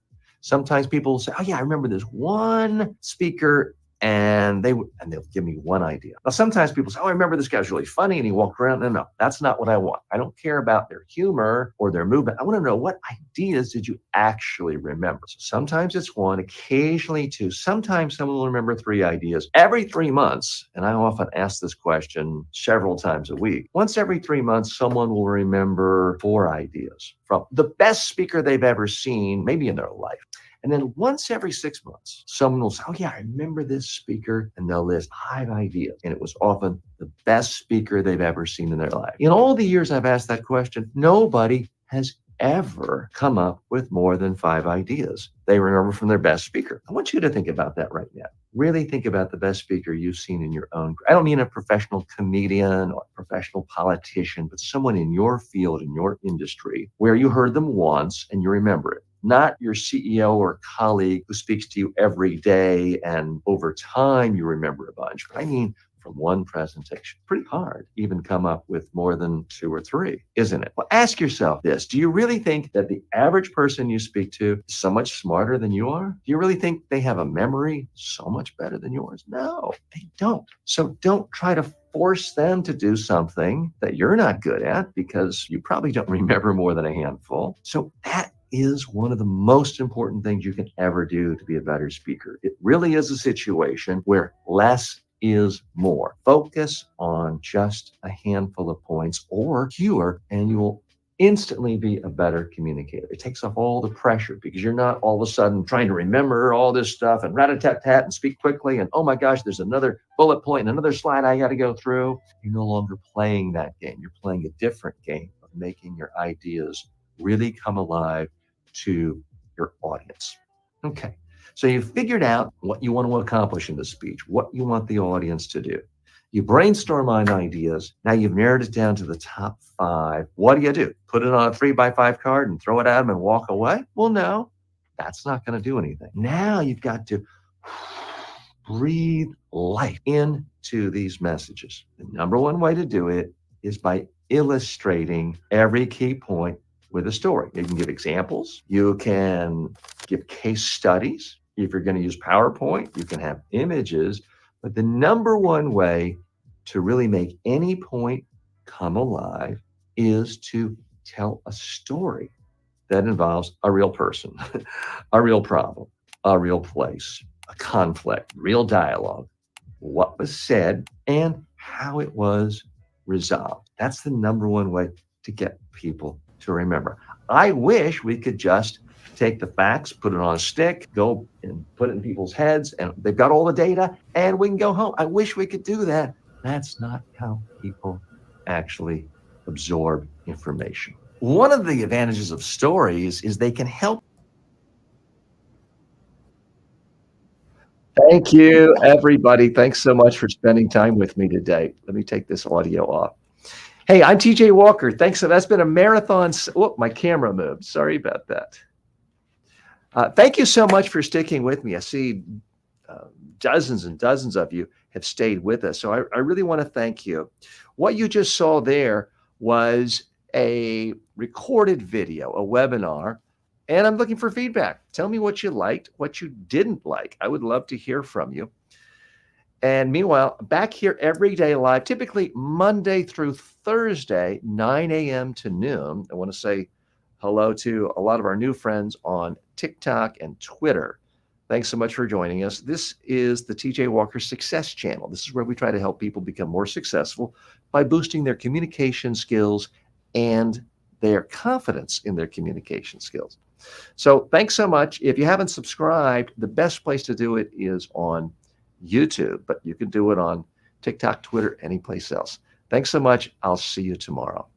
Sometimes people will say, oh yeah, I remember this one speaker and they'll give me one idea. Now, sometimes people say, oh, I remember this guy was really funny and he walked around. No, that's not what I want. I don't care about their humor or their movement. I want to know, what ideas did you actually remember? So sometimes it's one, occasionally two. Sometimes someone will remember 3 ideas every 3 months. And I often ask this question several times a week. Once every 3 months, someone will remember 4 ideas from the best speaker they've ever seen, maybe in their life. And then once every 6 months, someone will say, oh yeah, I remember this speaker, and they'll list 5 ideas. And it was often the best speaker they've ever seen in their life. In all the years I've asked that question, nobody has ever come up with more than 5 ideas they remember from their best speaker. I want you to think about that right now. Really think about the best speaker you've seen in your own. I don't mean a professional comedian or a professional politician, but someone in your field, in your industry, where you heard them once and you remember it. Not your CEO or colleague who speaks to you every day and over time you remember a bunch. But I mean from one presentation. Pretty hard to even come up with more than 2 or 3, isn't it? Well, ask yourself this. Do you really think that the average person you speak to is so much smarter than you are? Do you really think they have a memory so much better than yours? No, they don't. So don't try to force them to do something that you're not good at, because you probably don't remember more than a handful. So that is one of the most important things you can ever do to be a better speaker. It really is a situation where less is more. Focus on just a handful of points or fewer, and you will instantly be a better communicator. It takes off all the pressure because you're not all of a sudden trying to remember all this stuff and rat-a-tat-tat and speak quickly and, oh my gosh, there's another bullet point and another slide I got to go through. You're no longer playing that game. You're playing a different game of making your ideas really come alive to your audience. Okay. So you've figured out what you want to accomplish in the speech, what you want the audience to do. You brainstorm on ideas. Now you've narrowed it down to the top 5. What do? Put it on a 3x5 card and throw it at them and walk away? Well, no. That's not going to do anything. Now you've got to breathe life into these messages. The number one way to do it is by illustrating every key point with a story. You can give examples. You can give case studies. If you're going to use PowerPoint, you can have images. But the number one way to really make any point come alive is to tell a story that involves a real person, a real problem, a real place, a conflict, real dialogue, what was said, and how it was resolved. That's the number one way to get people to remember. I wish we could just take the facts, put it on a stick, go and put it in people's heads, and they've got all the data, and we can go home. I wish we could do that. That's not how people actually absorb information. One of the advantages of stories is they can help. Thank you, everybody. Thanks so much for spending time with me today. Let me take this audio off. Hey, I'm TJ Walker. Thanks. So that's been a marathon. Oh, my camera moved. Sorry about that. Thank you so much for sticking with me. I see dozens and dozens of you have stayed with us. So I really want to thank you. What you just saw there was a recorded video, a webinar, and I'm looking for feedback. Tell me what you liked, what you didn't like. I would love to hear from you. And meanwhile, back here every day live, typically Monday through Thursday, 9 a.m. to noon. I want to say hello to a lot of our new friends on TikTok and Twitter. Thanks so much for joining us. This is the TJ Walker Success Channel. This is where we try to help people become more successful by boosting their communication skills and their confidence in their communication skills. So thanks so much. If you haven't subscribed, the best place to do it is on YouTube, but you can do it on TikTok, Twitter, any place else. Thanks so much. I'll see you tomorrow.